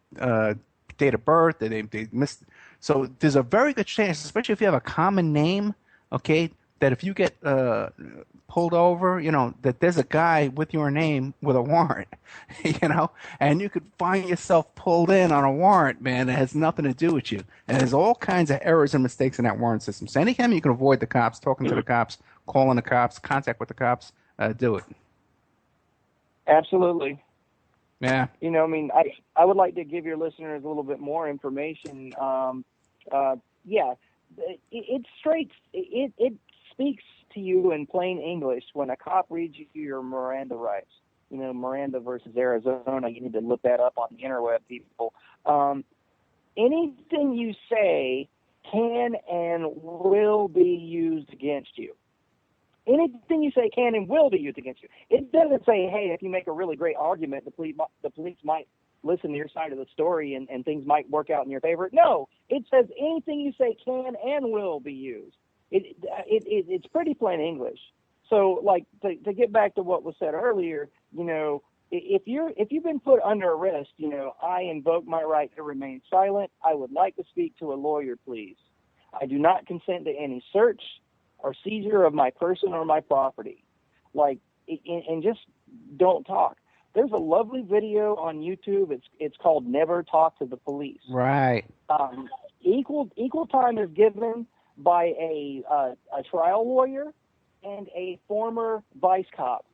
date of birth. They miss. So there's a very good chance, especially if you have a common name, okay, that if you get pulled over, that there's a guy with your name with a warrant, and you could find yourself pulled in on a warrant, man, that has nothing to do with you. And there's all kinds of errors and mistakes in that warrant system. So anytime you can avoid the cops, talking to the cops, calling the cops, contact with the cops, do it. Absolutely. Yeah. I would like to give your listeners a little bit more information. It speaks to you in plain English when a cop reads you your Miranda rights. Miranda versus Arizona. You need to look that up on the interweb, people. Anything you say can and will be used against you. Anything you say can and will be used against you. It doesn't say, hey, if you make a really great argument, the police might listen to your side of the story and things might work out in your favor. No, it says anything you say can and will be used. It's pretty plain English. So, like, to get back to what was said earlier, if you've been put under arrest, I invoke my right to remain silent. I would like to speak to a lawyer, please. I do not consent to any search or seizure of my person or my property. And just don't talk. There's a lovely video on YouTube. It's called "Never Talk to the Police." Right. Equal time is given by a trial lawyer and a former vice cop,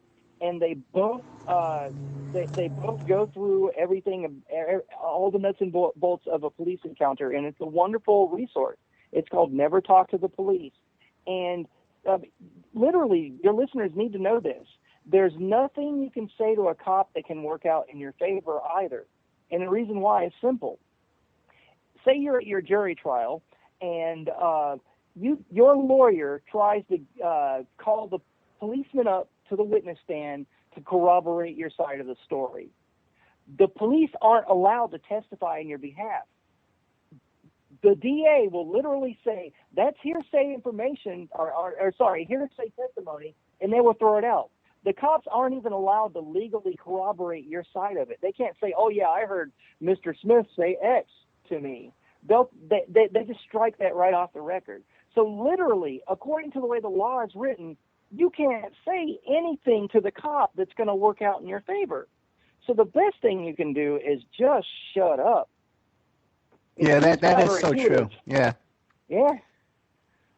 and they both go through everything, all the nuts and bolts of a police encounter, and it's a wonderful resource. It's called "Never Talk to the Police." And literally, your listeners need to know this. There's nothing you can say to a cop that can work out in your favor either. And the reason why is simple. Say you're at your jury trial, and your lawyer tries to call the policeman up to the witness stand to corroborate your side of the story. The police aren't allowed to testify on your behalf. The DA will literally say, that's hearsay information, hearsay testimony, and they will throw it out. The cops aren't even allowed to legally corroborate your side of it. They can't say, oh, yeah, I heard Mr. Smith say X to me. They just strike that right off the record. So literally, according to the way the law is written, you can't say anything to the cop that's going to work out in your favor. So the best thing you can do is just shut up. Yeah, that is so true. Yeah. Yeah.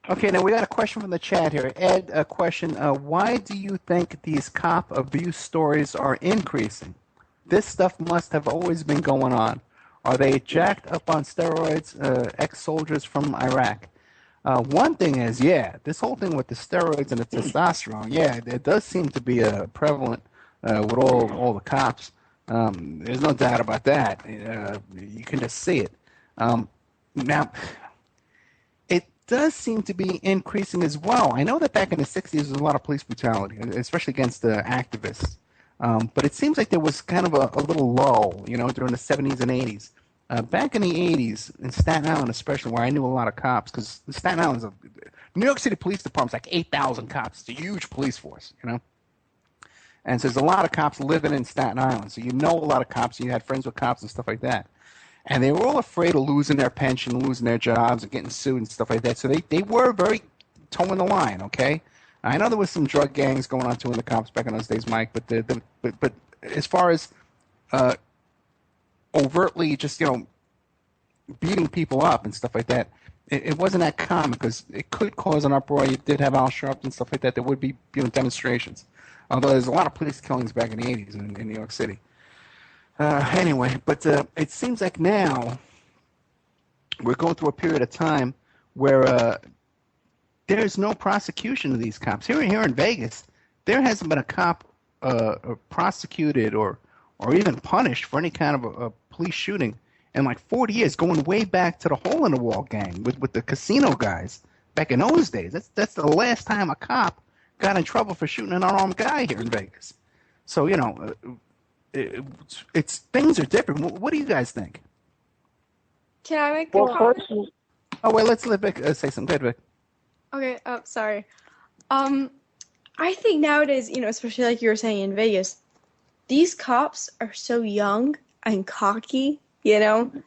Okay, now we got a question from the chat here. Ed, a question. Why do you think these cop abuse stories are increasing? This stuff must have always been going on. Are they jacked up on steroids, ex-soldiers from Iraq? One thing is, this whole thing with the steroids and the testosterone, it does seem to be prevalent with all the cops. There's no doubt about that. You can just see it. Now, it does seem to be increasing as well. I know that back in the 60s, there was a lot of police brutality, especially against the activists. But it seems like there was kind of a little lull, during the 70s and 80s. Back in the 80s, in Staten Island especially, where I knew a lot of cops, because Staten Island's New York City Police Department's like 8,000 cops. It's a huge police force, And so there's a lot of cops living in Staten Island. So you know a lot of cops, and you had friends with cops and stuff like that. And they were all afraid of losing their pension, losing their jobs, and getting sued and stuff like that. So they were very towing the line, okay? I know there was some drug gangs going on too in the cops back in those days, Mike, but as far as overtly just, beating people up and stuff like that, it wasn't that common because it could cause an uproar. You did have Al Sharpton and stuff like that. There would be demonstrations. Although there's a lot of police killings back in the 80s in New York City. Anyway, but it seems like now we're going through a period of time where there's no prosecution of these cops. Here in Vegas, there hasn't been a cop prosecuted or even punished for any kind of a police shooting in like 40 years, going way back to the Hole in the Wall gang with the casino guys back in those days. That's the last time a cop got in trouble for shooting an unarmed guy here in Vegas. So, it's things are different. What do you guys think? Can I make a comment? Oh, wait, let's let Vic say something. Go ahead, Vic. Okay, sorry. I think nowadays, especially like you were saying in Vegas, these cops are so young and cocky, and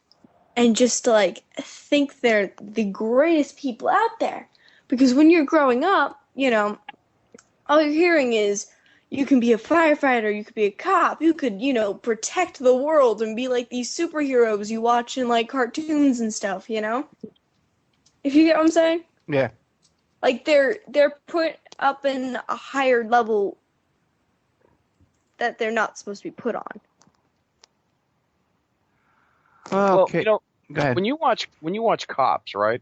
just like think they're the greatest people out there. Because when you're growing up, all you're hearing is you can be a firefighter, you could be a cop, you could, protect the world and be like these superheroes you watch in like cartoons and stuff, If you get what I'm saying? Yeah. Like they're put up in a higher level that they're not supposed to be put on. Okay. Well, go ahead. when you watch cops, right?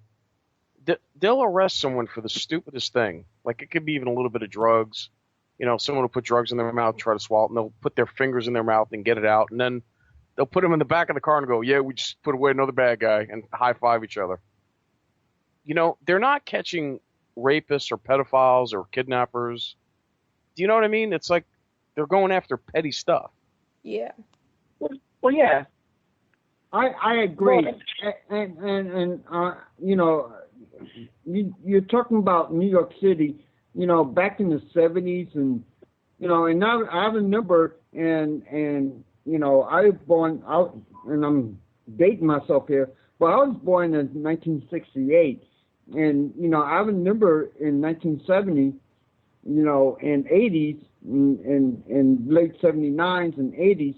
They'll arrest someone for the stupidest thing. Like it could be even a little bit of drugs. Someone will put drugs in their mouth, try to swallow it, and they'll put their fingers in their mouth and get it out, and then they'll put them in the back of the car and go, "Yeah, we just put away another bad guy," and high five each other. They're not catching rapists or pedophiles or kidnappers. Do you know what I mean? It's like they're going after petty stuff. Yeah. Well, yeah. I agree, and you're talking about New York City, back in the 70s, and and I remember, and I was born out, and I'm dating myself here, but I was born in 1968, and I remember in 1970, in 80s, and late 79s and 80s.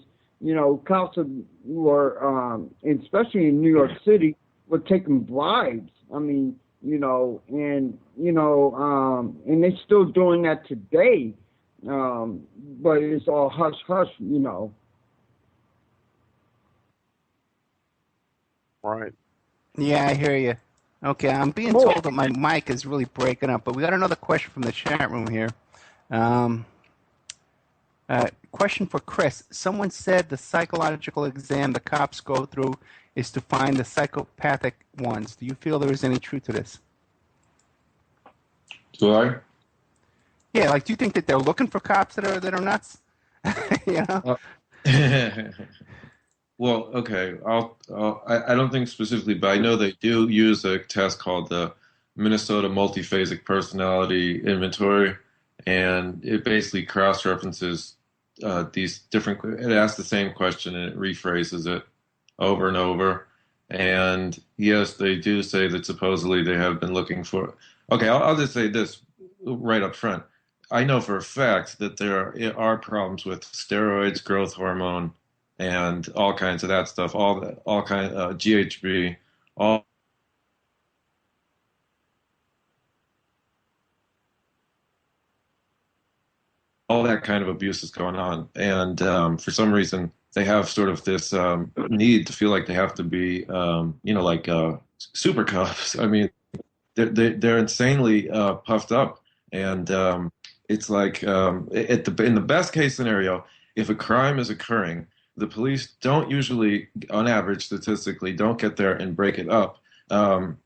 Cops were, especially in New York City, were taking bribes. I mean, and they're still doing that today. But it's all hush hush, Right. Yeah, I hear you. Okay, I'm being told that my mic is really breaking up, but we got another question from the chat room here. Question for Chris. Someone said the psychological exam the cops go through is to find the psychopathic ones. Do you feel there is any truth to this? Do I? Yeah, like, do you think that they're looking for cops that are nuts? Well, okay. I don't think specifically, but I know they do use a test called the Minnesota Multiphasic Personality Inventory, and it basically cross-references these different. It asks the same question and it rephrases it over and over. And yes, they do say that supposedly they have been looking for. Okay, I'll just say this right up front. I know for a fact that there are problems with steroids, growth hormone, and all kinds of that stuff. All kind of GHB, all that kind of abuse is going on. And for some reason, they have sort of this need to feel like they have to be, like super cops. I mean, they're insanely puffed up, and it's like in the best case scenario, if a crime is occurring, the police don't usually, on average, statistically, don't get there and break it up.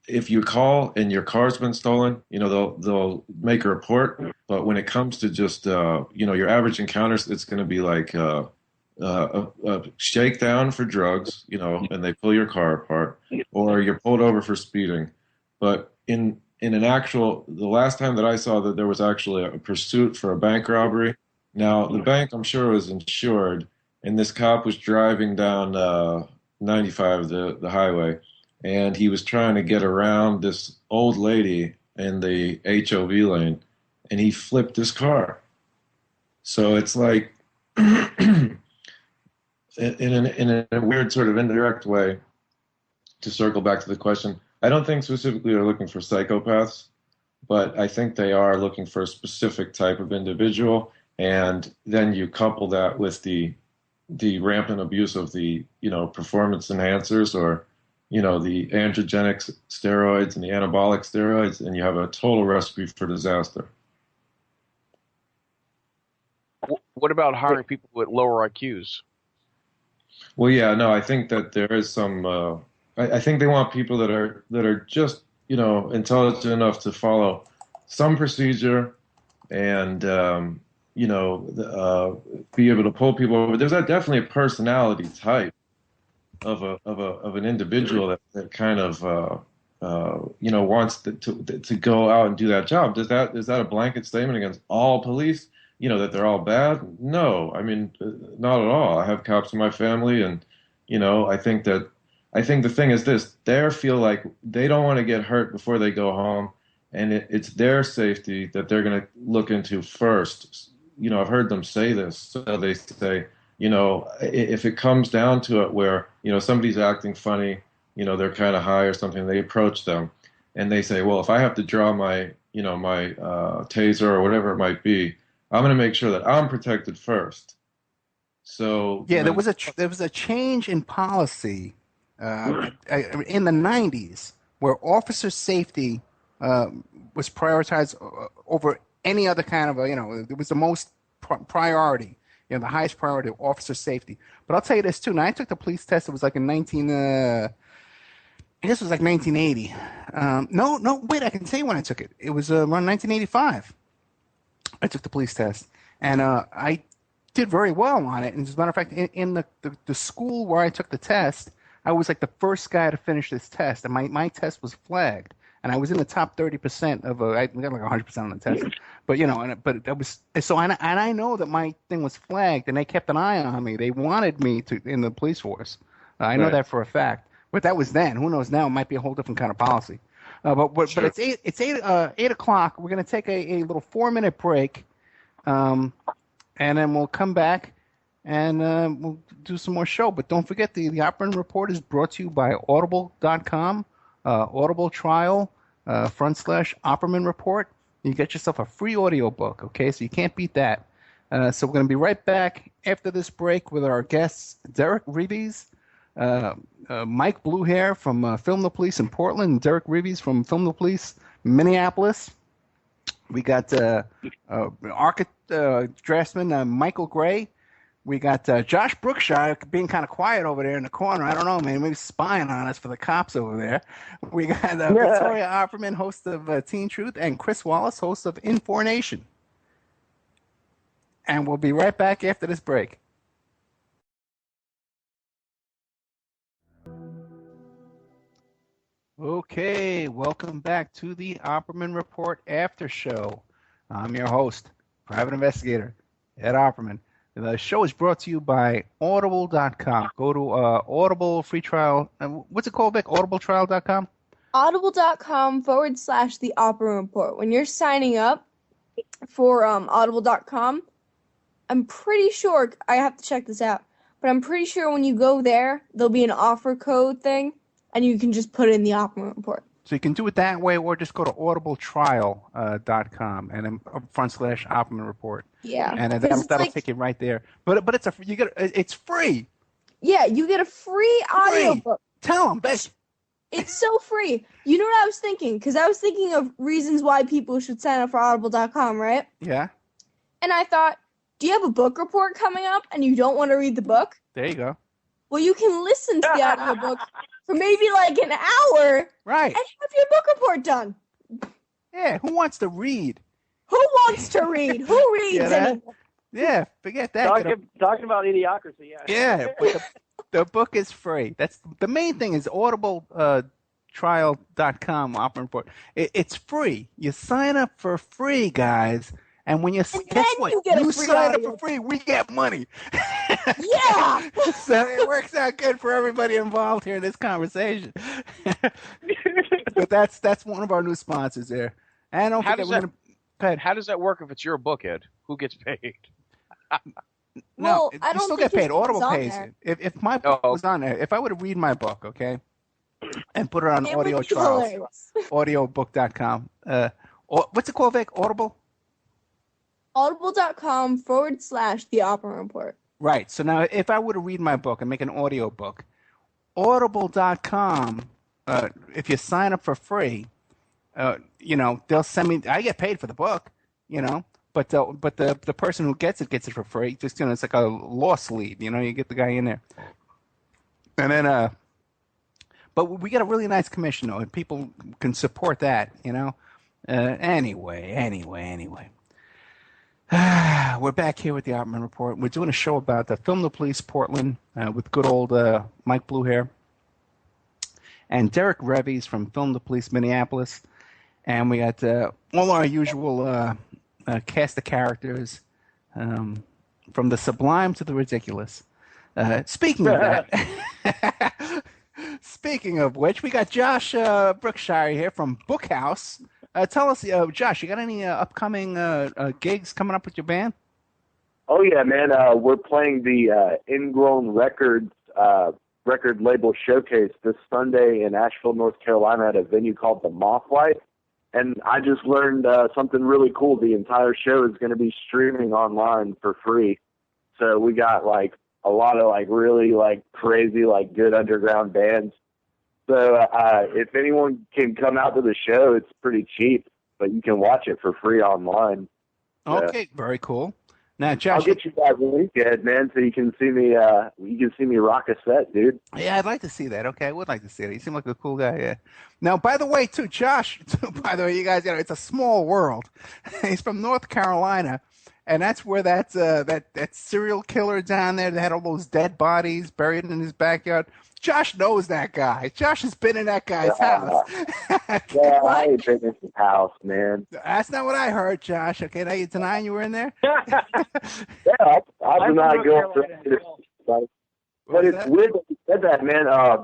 If you call and your car's been stolen, they'll make a report. But when it comes to just your average encounters, it's going to be like a shakedown for drugs, and they pull your car apart, or you're pulled over for speeding. But in the last time that I saw that there was actually a pursuit for a bank robbery. Now the bank, I'm sure, was insured, and this cop was driving down 95, the highway, and he was trying to get around this old lady in the HOV lane, and he flipped his car. So it's like, in a weird sort of indirect way, to circle back to the question, I don't think specifically they're looking for psychopaths, but I think they are looking for a specific type of individual, and then you couple that with the rampant abuse of the performance enhancers, or the androgenic steroids and the anabolic steroids, and you have a total recipe for disaster. What about hiring people with lower IQs? Well, yeah, no, I think that there is some. I think they want people that are just intelligent enough to follow some procedure, and be able to pull people over. There's definitely a personality type of an individual that kind of wants to go out and do that job. Is that a blanket statement against all police? That they're all bad? No, I mean, not at all. I have cops in my family, and I think the thing is this: they feel like they don't want to get hurt before they go home, and it's their safety that they're going to look into first. I've heard them say this. So they say, if it comes down to it where, somebody's acting funny, they're kind of high or something, they approach them and they say, well, if I have to draw my taser or whatever it might be, I'm going to make sure that I'm protected first. So yeah, there was a change in policy in the 90s where officer safety was prioritized over any other kind of it was the most priority, the highest priority of officer safety. But I'll tell you this too. Now I took the police test. It was like in 1980. No, wait, I can tell you when I took it. It was around 1985. I took the police test, and I did very well on it. And as a matter of fact, in the school where I took the test, I was like the first guy to finish this test, and my test was flagged. And I was in the top 30% of I got like 100% on the test, but but that was so. And I know that my thing was flagged, and they kept an eye on me. They wanted me in the police force. I know that for a fact. But that was then. Who knows now? It might be a whole different kind of policy. But it's 8 o'clock. We're gonna take a little 4-minute break, and then we'll come back and we'll do some more show. But don't forget the Opperman Report is brought to you by Audible.com. Audible trial / Opperman Report. You get yourself a free audio book, okay? So you can't beat that. So we're going to be right back after this break with our guests, Derrick Revies, Mike Bluehair from Film the Police in Portland, and Derrick Revies from Film the Police Minneapolis. We got draftsman Michael Gray. We got Josh Brookshire being kind of quiet over there in the corner. I don't know, man. Maybe spying on us for the cops over there. We got Victoria Opperman, host of Teen Truth, and Chris Wallace, host of Infornation. And we'll be right back after this break. Okay, welcome back to the Opperman Report After Show. I'm your host, private investigator Ed Opperman. The show is brought to you by Audible.com. Go to Audible free trial. What's it called, Vic? Audibletrial.com? Audible.com / the Opperman Report. When you're signing up for Audible.com, I'm pretty sure, I have to check this out, but I'm pretty sure when you go there, there'll be an offer code thing, and you can just put in the Opperman Report. So you can do it that way, or just go to audibletrial.com and then / Opperman Report. Yeah, and that'll take you right there. But it's free. Yeah, you get a free audiobook. Tell them, bitch. It's so free. You know what I was thinking? Because I was thinking of reasons why people should sign up for Audible.com, right? Yeah. And I thought, do you have a book report coming up and you don't want to read the book? There you go. Well, you can listen to the audiobook for maybe like an hour Right. and have your book report done. Yeah, who wants to read? Who wants to read? Who reads Yeah, that- anymore? Yeah, forget that. Talking about idiocracy, yeah. Yeah, but the book is free. That's the main thing is Audible trial.com Opperman report. It's free. You sign up for free, guys. And when guess what? you get a You free sign audio. up for free, we get money. Yeah. So it works out good for everybody involved here in this conversation. But that's one of our new sponsors there. And don't forget, we're gonna go ahead. How does that work if it's your book, Ed? Who gets paid? Well, No, I you don't still think get paid. his book Audible is on pays there. it. If my book was on there, if I were to read my book, okay, and put it on It would audio be trials, hilarious. audiobook.com. What's it called, Vic? Audible? Audible.com/The Opperman Report. Right. So now if I were to read my book and make an audio book, audible.com, if you sign up for free, they'll send me, I get paid for the book, but the person who gets it for free. Just, it's like a loss lead, you get the guy in there. And then, but we get a really nice commission though, and people can support that, Anyway. We're back here with the Opperman Report. We're doing a show about Film the Police Portland with good old Mike Bluehair and Derrick Revies from Film the Police Minneapolis. And we got all our usual cast of characters from the sublime to the ridiculous. Speaking of that, speaking of which, we got Josh Brookshire here from Bookhouse. Tell us, Josh, you got any upcoming gigs coming up with your band? Oh, yeah, man. We're playing the Ingrown Records record label showcase this Sunday in Asheville, North Carolina at a venue called the Mothlight. And I just learned something really cool. The entire show is going to be streaming online for free. So we got, a lot of, really, crazy, good underground bands. So if anyone can come out to the show, it's pretty cheap, but you can watch it for free online. Okay, very cool. Now, Josh, I'll get you guys a link, Ed, man, so you can see me. You can see me rock a set, dude. Yeah, I'd like to see that. Okay, I would like to see it. You seem like a cool guy. Yeah. Now, by the way, too, Josh. By the way, you guys, it's a small world. He's from North Carolina, and that's where that serial killer down there that had all those dead bodies buried in his backyard. Josh knows that guy. Josh has been in that guy's house. Yeah, I ain't been in his house, man. That's not what I heard, Josh. Okay, now you're denying you were in there? Yeah, I deny going for it. But it's weird that you said that, man. I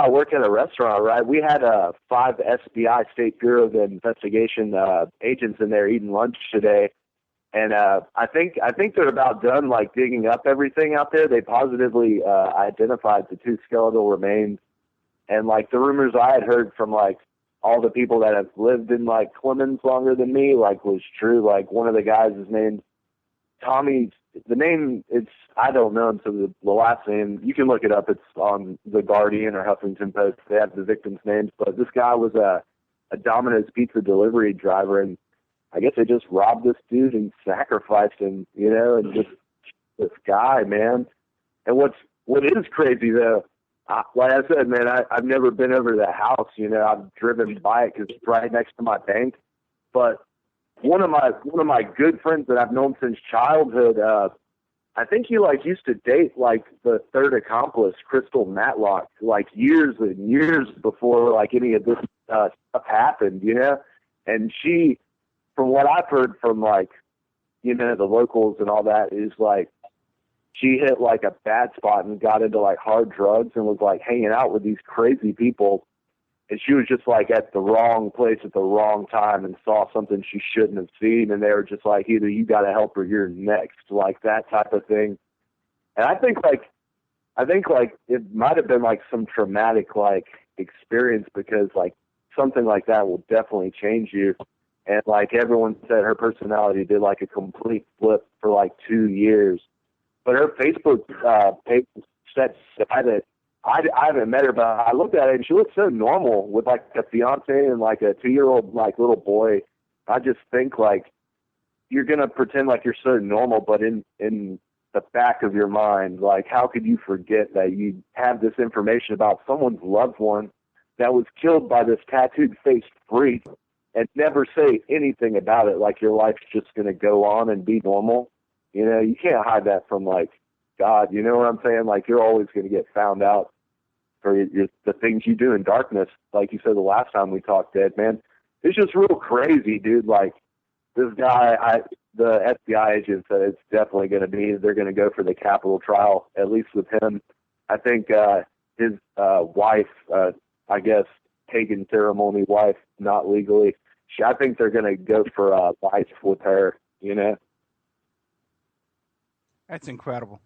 work at a restaurant, right? We had 5 SBI, State Bureau of Investigation agents in there eating lunch today. And I think they're about done, digging up everything out there. They positively identified the 2 skeletal remains. And, the rumors I had heard from, all the people that have lived in, Clemens longer than me, was true. One of the guys is named Tommy. The name, I don't know him, so the last name, you can look it up. It's on The Guardian or Huffington Post. They have the victims' names. But this guy was a Domino's pizza delivery driver, and I guess they just robbed this dude and sacrificed him, and just this guy, man. And what is crazy though, like I said, man, I've never been over to that house. I've driven by it because it's right next to my bank. But one of my good friends that I've known since childhood, I think he used to date the third accomplice, Crystal Matlock, years and years before any of this stuff happened, And she, from what I've heard from the locals and all that, is she hit a bad spot and got into hard drugs and was hanging out with these crazy people, and she was just at the wrong place at the wrong time and saw something she shouldn't have seen, and they were just either you got to help her, you're next, that type of thing. And I think it might have been some traumatic experience, because something like that will definitely change you. And everyone said, her personality did a complete flip for 2 years. But her Facebook page set that I haven't met her, but I looked at it and she looks so normal with a fiance and a 2-year-old little boy. I just think you're going to pretend like you're so normal, but in the back of your mind, like, how could you forget that you have this information about someone's loved one that was killed by this tattooed-faced freak and never say anything about it, like your life's just going to go on and be normal? You know, you can't hide that from, like, God. You know what I'm saying? Like, you're always going to get found out for the things you do in darkness. Like you said the last time we talked, Ed, man. It's just real crazy, dude. Like, this guy, the FBI agent said it's definitely going to be, they're going to go for the capital trial, at least with him. I think his wife, I guess, pagan ceremony wife, not legally, I think they're going to go for life with her, you know? That's incredible.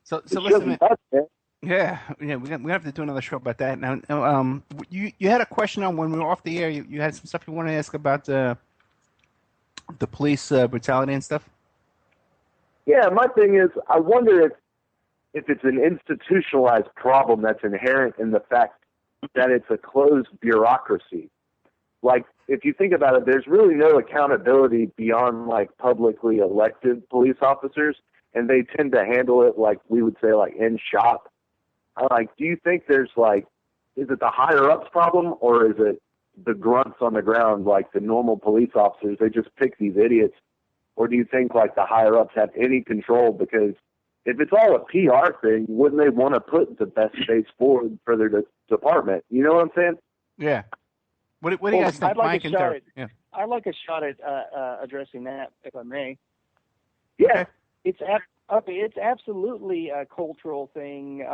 So listen, man. Yeah, we have to do another show about that. Now, you had a question on when we were off the air. You had some stuff you wanted to ask about the police brutality and stuff. Yeah, my thing is, I wonder if it's an institutionalized problem that's inherent in the fact that it's a closed bureaucracy. Like, if you think about it, there's really no accountability beyond, like, publicly elected police officers, and they tend to handle it, like we would say, like, in shop. Like, do you think there's, like, is it the higher-ups problem, or is it the grunts on the ground, like the normal police officers, they just pick these idiots? Or do you think, like, the higher-ups have any control? Because if it's all a PR thing, wouldn't they want to put the best face forward for their department? You know what I'm saying? Yeah. What do you guys think, Mike and Derrick? Yeah. I'd like a shot at addressing that, if I may. Yeah. It's absolutely a cultural thing.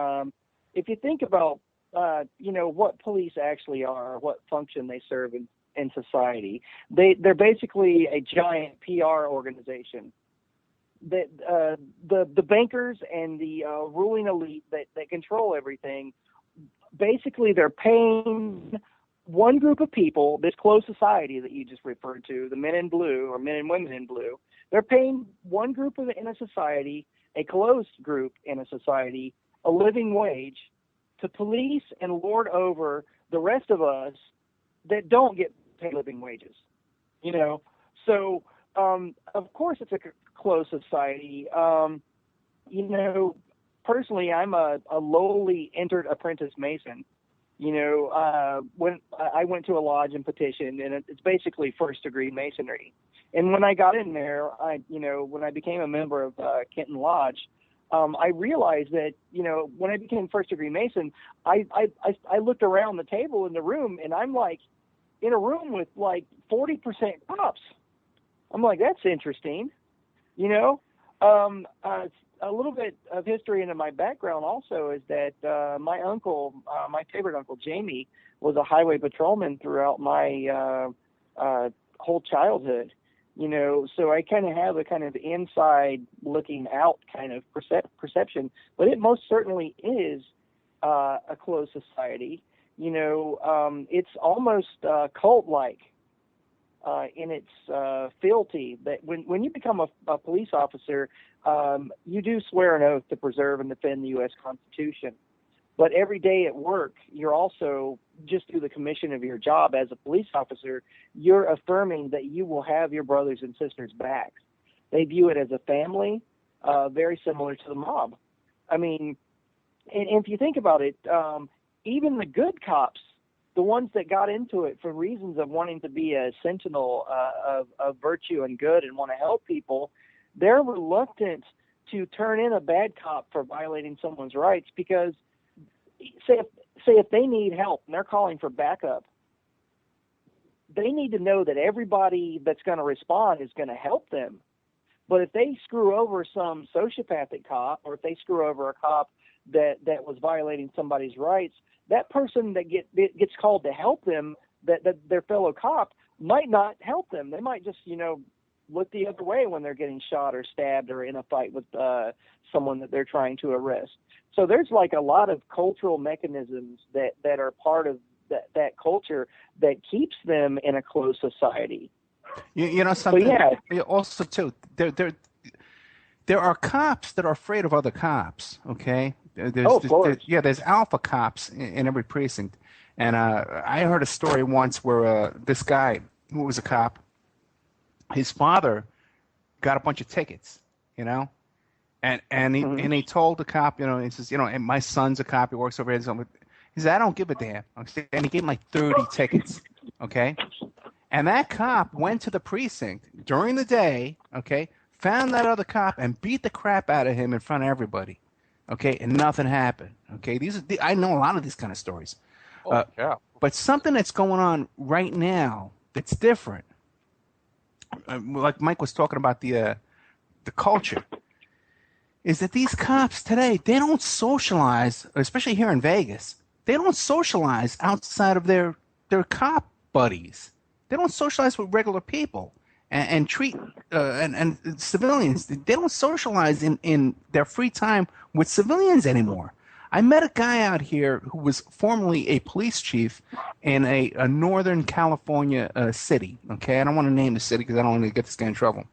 If you think about, what police actually are, what function they serve in society, they're basically a giant PR organization. The bankers and the ruling elite that control everything, basically they're paying one group of people, this closed society that you just referred to, the men in blue or men and women in blue, they're paying one group in a society, a closed group in a society, a living wage to police and lord over the rest of us that don't get paid living wages. You know, so of course it's a closed society. Personally, I'm a lowly entered apprentice mason. When I went to a lodge and petitioned, and it's basically first-degree masonry. And when I got in there, when I became a member of Kenton Lodge, I realized that, when I became first-degree mason, I looked around the table in the room, and I'm like in a room with like 40% cops. I'm like, that's interesting, A little bit of history into my background also is that my uncle, my favorite uncle, Jamie, was a highway patrolman throughout my whole childhood. So I kind of have a kind of inside looking out kind of perception, but it most certainly is a closed society. It's almost cult-like in its fealty. That when you become a police officer, you do swear an oath to preserve and defend the U.S. Constitution. But every day at work, you're also, just through the commission of your job as a police officer, you're affirming that you will have your brothers and sisters back. They view it as a family, very similar to the mob. I mean, and if you think about it, even the good cops, the ones that got into it for reasons of wanting to be a sentinel of virtue and good and want to help people, they're reluctant to turn in a bad cop for violating someone's rights because, say if they need help and they're calling for backup, they need to know that everybody that's going to respond is going to help them. But if they screw over some sociopathic cop, or if they screw over a cop that was violating somebody's rights, that person that gets called to help them, that their fellow cop, might not help them. They might just, look the other way when they're getting shot or stabbed or in a fight with someone that they're trying to arrest. So there's like a lot of cultural mechanisms that are part of that culture that keeps them in a closed society. Something. So, yeah. Also, too, there are cops that are afraid of other cops. Okay. There's alpha cops in every precinct, and I heard a story once where this guy who was a cop, his father got a bunch of tickets, you know, and he told the cop, you know, he says, you know, and my son's a cop, he works over here. He said, I don't give a damn. And he gave him like 30 tickets, okay? And that cop went to the precinct during the day, okay, found that other cop and beat the crap out of him in front of everybody, okay, and nothing happened, okay? I know a lot of these kind of stories. Yeah. But something that's going on right now that's different, like Mike was talking about the culture, is that these cops today, they don't socialize, especially here in Vegas. They don't socialize outside of their cop buddies. They don't socialize with regular people and treat and civilians. They don't socialize in their free time with civilians anymore. I met a guy out here who was formerly a police chief in a Northern California city. Okay, I don't want to name the city because I don't want to get this guy in trouble.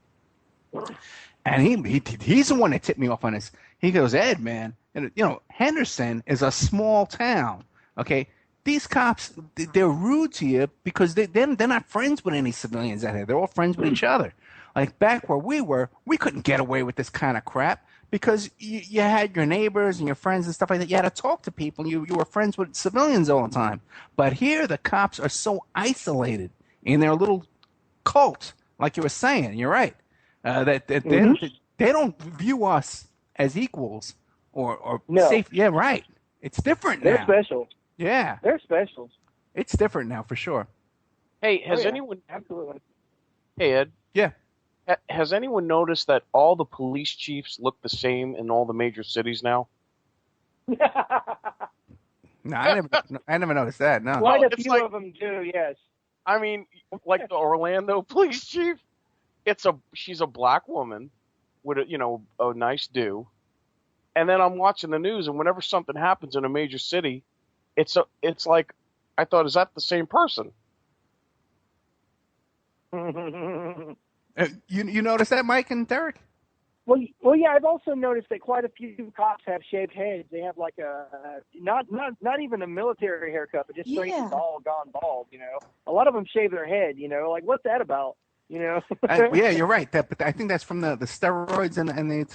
And he's the one that tipped me off on this. He goes, Ed, man, and, you know, Henderson is a small town. Okay, these cops, they're rude to you because they're not friends with any civilians out here. They're all friends with each other. Like back where we were, we couldn't get away with this kind of crap because you had your neighbors and your friends and stuff like that. You had to talk to people. You were friends with civilians all the time. But here, the cops are so isolated in their little cult, like you were saying. You're right. They don't view us as equals or safe. Yeah, right. It's different now. They're special. Yeah. They're special. It's different now for sure. Hey, has anyone? Absolutely. Hey, Ed. Yeah. Has anyone noticed that all the police chiefs look the same in all the major cities now? No, I never noticed that. No. Quite a few of them do. Yes. I mean, like the Orlando police chief. She's a black woman with a nice do, and then I'm watching the news, and whenever something happens in a major city, it's like I thought, is that the same person? You notice that, Mike and Derrick? Well, yeah. I've also noticed that quite a few cops have shaved heads. They have like a not even a military haircut, but just straight bald, gone bald. You know, a lot of them shave their head. You know, like what's that about? You know. Yeah, you're right. But I think that's from the steroids and the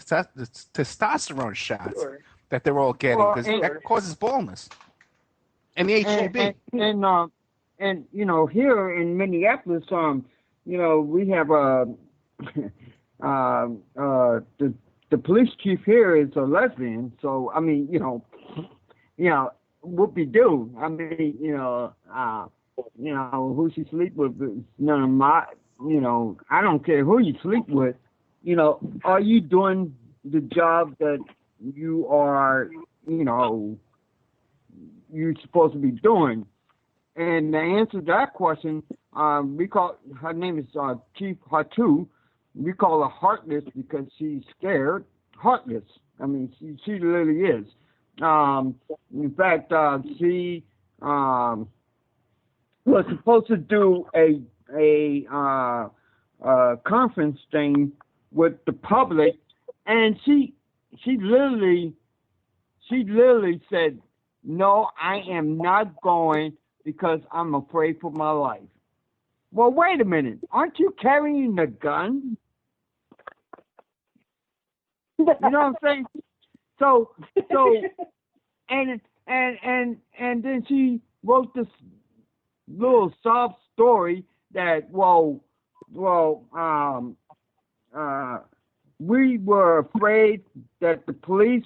testosterone shots that they're all getting because that causes baldness. And the HGB. And you know, here in Minneapolis, you know, we have the police chief here is a lesbian. So I mean, you know, whoop-de-doo. I mean, you know, who she sleep with is none of my. You know, I don't care who you sleep with. You know, are you doing the job that you are, you know, you're supposed to be doing? And the answer to that question, we call her name is Chief Hatu. We call her Heartless because she's scared. Heartless. I mean, she literally is. In fact, she was supposed to do a conference thing with the public, and she literally said, "No, I am not going because I'm afraid for my life." Well, wait a minute, aren't you carrying the gun? You know what I'm saying? So, and then she wrote this little sob story that we were afraid that the police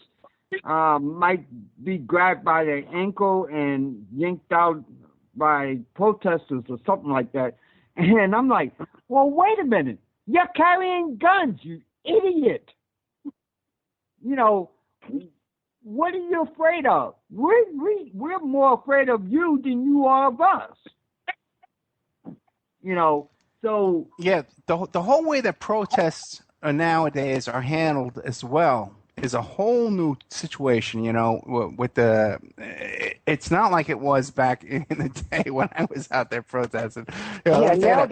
might be grabbed by their ankle and yanked out by protesters or something like that. And I'm like, well, wait a minute. You're carrying guns, you idiot. You know, what are you afraid of? We're more afraid of you than you are of us. You know, so yeah, the whole way that protests nowadays are handled as well is a whole new situation. You know, with it's not like it was back in the day when I was out there protesting. You know,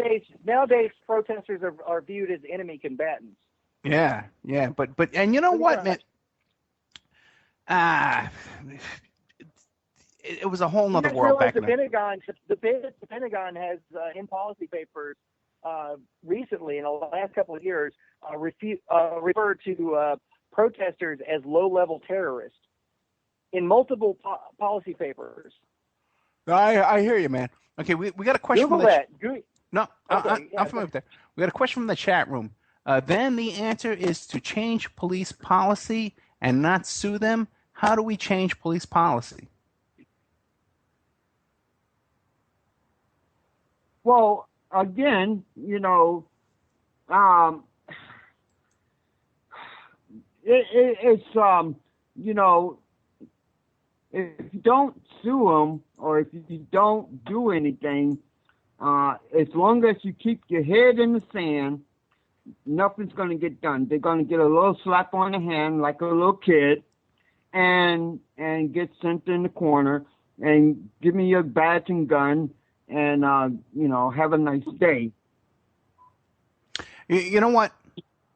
nowadays protesters are viewed as enemy combatants. Yeah, but and you know what, man? It was a whole nother world back then. then. The Pentagon has in policy papers recently, in the last couple of years, referred to protesters as low-level terrorists in multiple policy papers. I hear you, man. Okay, we got a question Google from the that. No, Okay, I'm familiar with that. We got a question from the chat room. Then the answer is to change police policy and not sue them. How do we change police policy? Well, again, it's if you don't sue them or if you don't do anything, as long as you keep your head in the sand, nothing's going to get done. They're going to get a little slap on the hand like a little kid and get sent in the corner and give me your badge and gun and, have a nice day. You know what?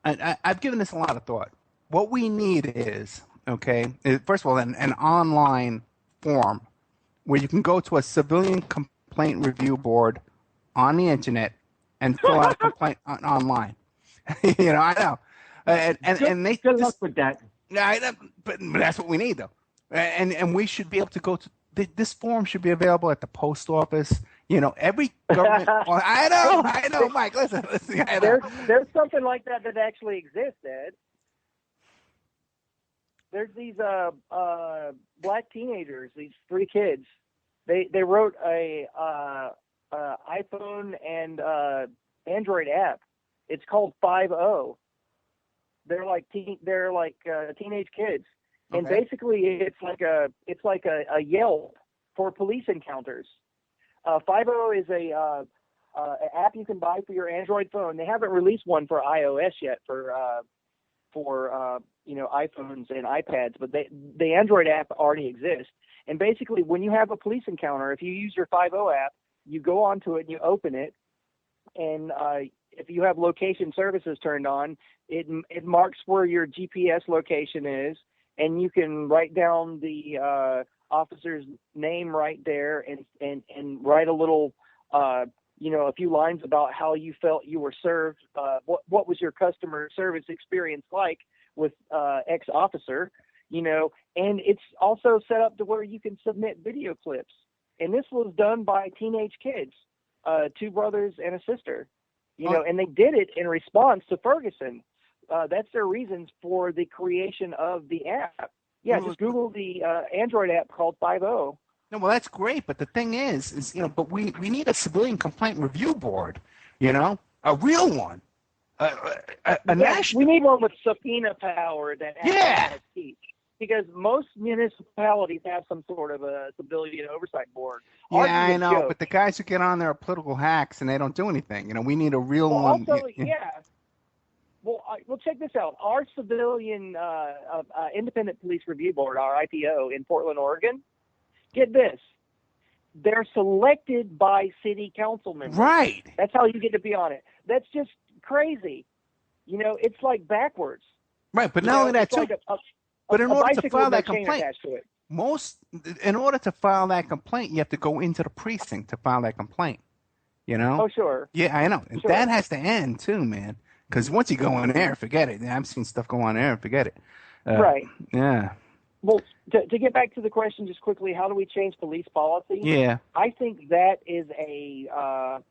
I've given this a lot of thought. What we need is, first of all, an online form where you can go to a civilian complaint review board on the internet and fill out a complaint online. I know. And they good luck with that. But that's what we need, though. And we should be able to go to this form should be available at the post office. Every government. I know, Mike. Listen. I know. There's something like that actually exists, Ed. There's these black teenagers, these 3 kids. They wrote a iPhone and Android app. It's called 5.0. They're like teenage kids, and basically it's like a Yelp for police encounters. 5.0 is a app you can buy for your Android phone. They haven't released one for iOS yet for iPhones and iPads, but the Android app already exists. And basically, when you have a police encounter, if you use your 5.0 app, you go onto it and you open it, and if you have location services turned on, it marks where your GPS location is, and you can write down the officer's name right there and write a little, a few lines about how you felt you were served. What was your customer service experience like with X officer? And it's also set up to where you can submit video clips. And this was done by teenage kids, 2 brothers and a sister. And they did it in response to Ferguson. That's their reasons for the creation of the app. Yeah, just Google the Android app called 5.0. No, well, that's great, but the thing is, but we need a civilian complaint review board, a real one. We need one with subpoena power that has teeth. Because most municipalities have some sort of a civilian oversight board. Yeah, I know, but the guys who get on there are political hacks, and they don't do anything. We need a real one. Also, Well, check this out. Our civilian independent police review board, our IPO in Portland, Oregon, get this. They're selected by city council members. Right. That's how you get to be on it. That's just crazy. It's like backwards. Right, but not only that, too. But in order to file that complaint, in order to file that complaint, you have to go into the precinct to file that complaint. Oh, sure. Yeah, I know. And that has to end, too, man. Because once you go in there, forget it. I've seen stuff go on there and forget it. Right. Yeah. Well, to get back to the question just quickly, how do we change police policy? Yeah. I think that is a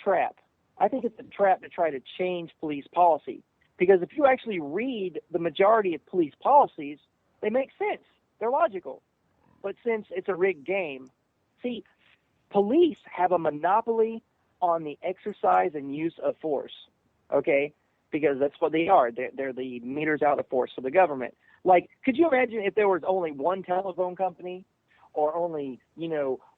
trap. I think it's a trap to try to change police policy. Because if you actually read the majority of police policies, they make sense. They're logical. But since it's a rigged game, see, police have a monopoly on the exercise and use of force, okay? Because that's what they are. They're the meters out of force for the government. Like, could you imagine if there was only one telephone company or only,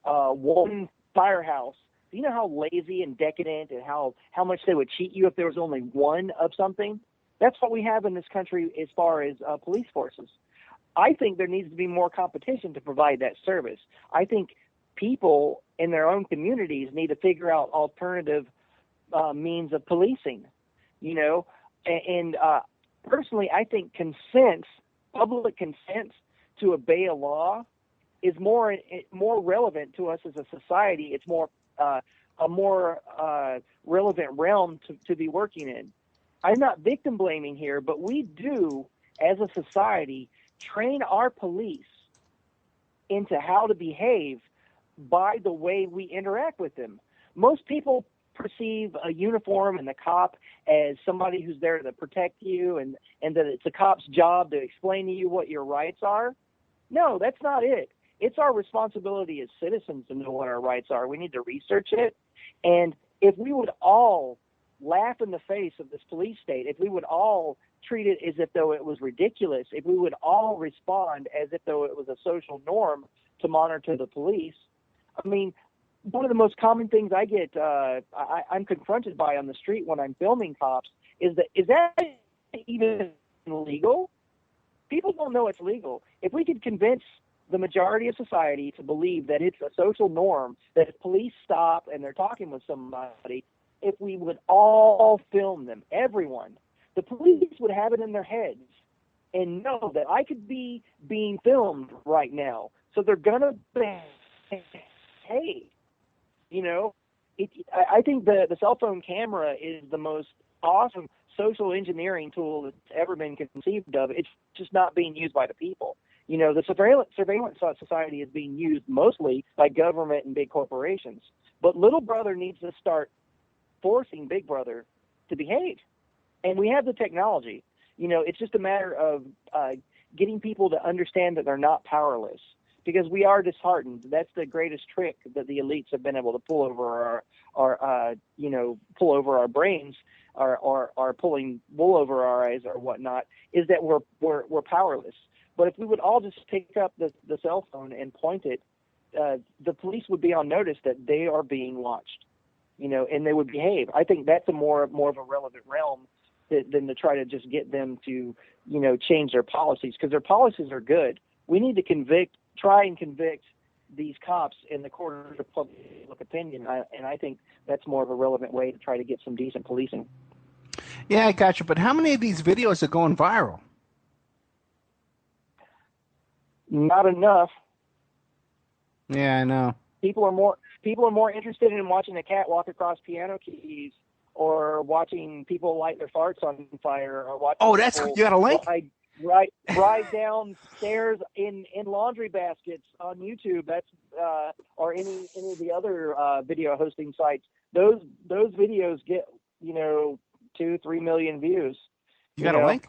one firehouse? Do you know how lazy and decadent and how much they would cheat you if there was only one of something? That's what we have in this country as far as police forces. I think there needs to be more competition to provide that service. I think people in their own communities need to figure out alternative means of policing, and personally, I think public consent to obey a law is more relevant to us as a society. It's more a more relevant realm to be working in. I'm not victim blaming here, but we do, as a society, train our police into how to behave by the way we interact with them. Most people perceive a uniform and the cop as somebody who's there to protect you, and that it's a cop's job to explain to you what your rights are. No, that's not it. It's our responsibility as citizens to know what our rights are. We need to research it. And if we would all laugh in the face of this police state, if we would all treat it as if though it was ridiculous, if we would all respond as if though it was a social norm to monitor the police, I mean, one of the most common things I get, I'm confronted by on the street when I'm filming cops is that even legal? People don't know it's legal. If we could convince the majority of society to believe that it's a social norm, that if police stop and they're talking with somebody, if we would all film them, everyone, the police would have it in their heads and know that I could be being filmed right now. So they're going to behave. You know, I think the cell phone camera is the most awesome social engineering tool that's ever been conceived of. It's just not being used by the people. You know, the surveillance society is being used mostly by government and big corporations. But little brother needs to start forcing big brother to behave. And we have the technology. You know, it's just a matter of getting people to understand that they're not powerless. Because we are disheartened. That's the greatest trick that the elites have been able to pull over pull over our brains, or pulling wool over our eyes or whatnot, is that we're powerless. But if we would all just pick up the cell phone and point it, the police would be on notice that they are being watched, you know, and they would behave. I think that's a more of a relevant realm than to try to just get them to, you know, change their policies, because their policies are good. We need to try and convict these cops in the court of public opinion, and I think that's more of a relevant way to try to get some decent policing. Yeah, I got you. But how many of these videos are going viral? Not enough. Yeah, I know. People are more interested in watching a cat walk across piano keys, or watching people light their farts on fire, or watching. Oh, that's you got a link. Ride down stairs in laundry baskets on YouTube. That's or any of the other video hosting sites. Those videos get, you know, 2-3 million views. You got a link?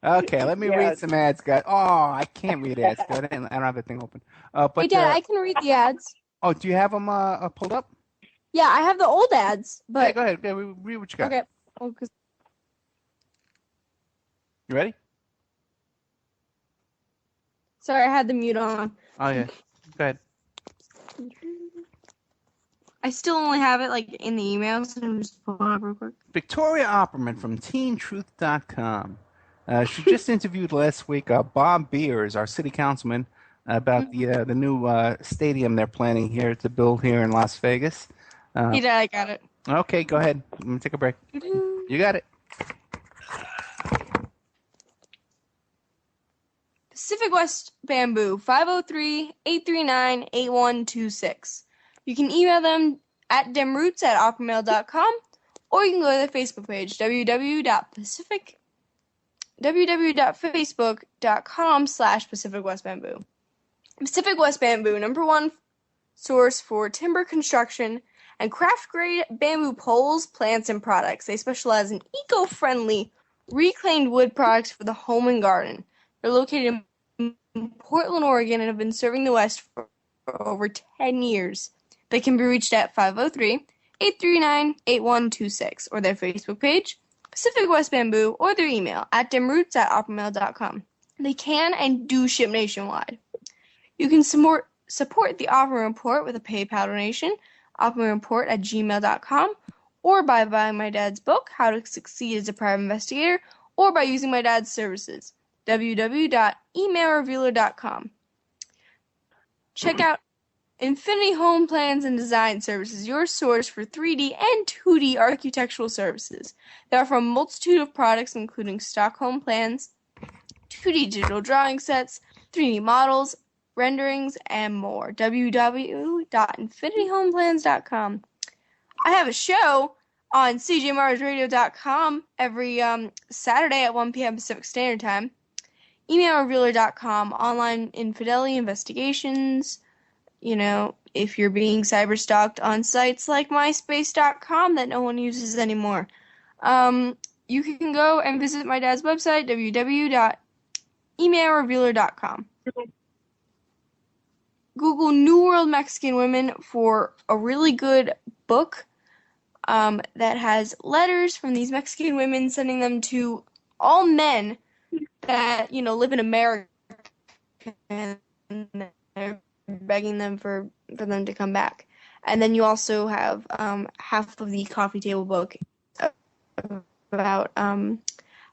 Okay, let me read some ads, guys. Oh, I can't read ads. I don't have the thing open. But, hey, Dad, I can read the ads. Oh, do you have them pulled up? Yeah, I have the old ads. But hey, go ahead. Read what you got. Okay. You ready? Sorry, I had the mute on. Oh, yeah. Go ahead. I still only have it like in the emails, so I'm just pulling it up real quick. Victoria Opperman from TeenTruth.com. She just interviewed last week Bob Beers, our city councilman, about the new stadium they're planning here to build here in Las Vegas. Hey, Dad, I got it. Okay, go ahead. Let me take a break. You got it. Pacific West Bamboo, 503-839-8126. You can email them at demroots@oppermail.com, or you can go to their Facebook page, www.facebook.com/Pacific West Bamboo. Pacific West Bamboo, #1 source for timber construction and craft-grade bamboo poles, plants, and products. They specialize in eco-friendly, reclaimed wood products for the home and garden. They're located in Portland, Oregon, and have been serving the West for over 10 years. They can be reached at 503-839-8126, or their Facebook page, Pacific West Bamboo, or their email at demroots@oppermail.com. They can and do ship nationwide. You can support the Opperman Report with a PayPal donation, oppermanreport@gmail.com, or by buying my dad's book, How to Succeed as a Private Investigator, or by using my dad's services, www.emailrevealer.com. Check out Infinity Home Plans and Design Services, your source for 3D and 2D architectural services. They offer a multitude of products including stock home plans, 2D digital drawing sets, 3D models, renderings, and more. www.infinityhomeplans.com. I have a show on cjmarsradio.com every Saturday at 1 p.m. Pacific Standard Time. Emailrevealer.com, online infidelity investigations. You know, if you're being cyberstalked on sites like myspace.com that no one uses anymore. You can go and visit my dad's website, www.emailrevealer.com. Google New World Mexican Women for a really good book that has letters from these Mexican women sending them to all men that, you know, live in America, and they're begging them for them to come back. And then you also have half of the coffee table book about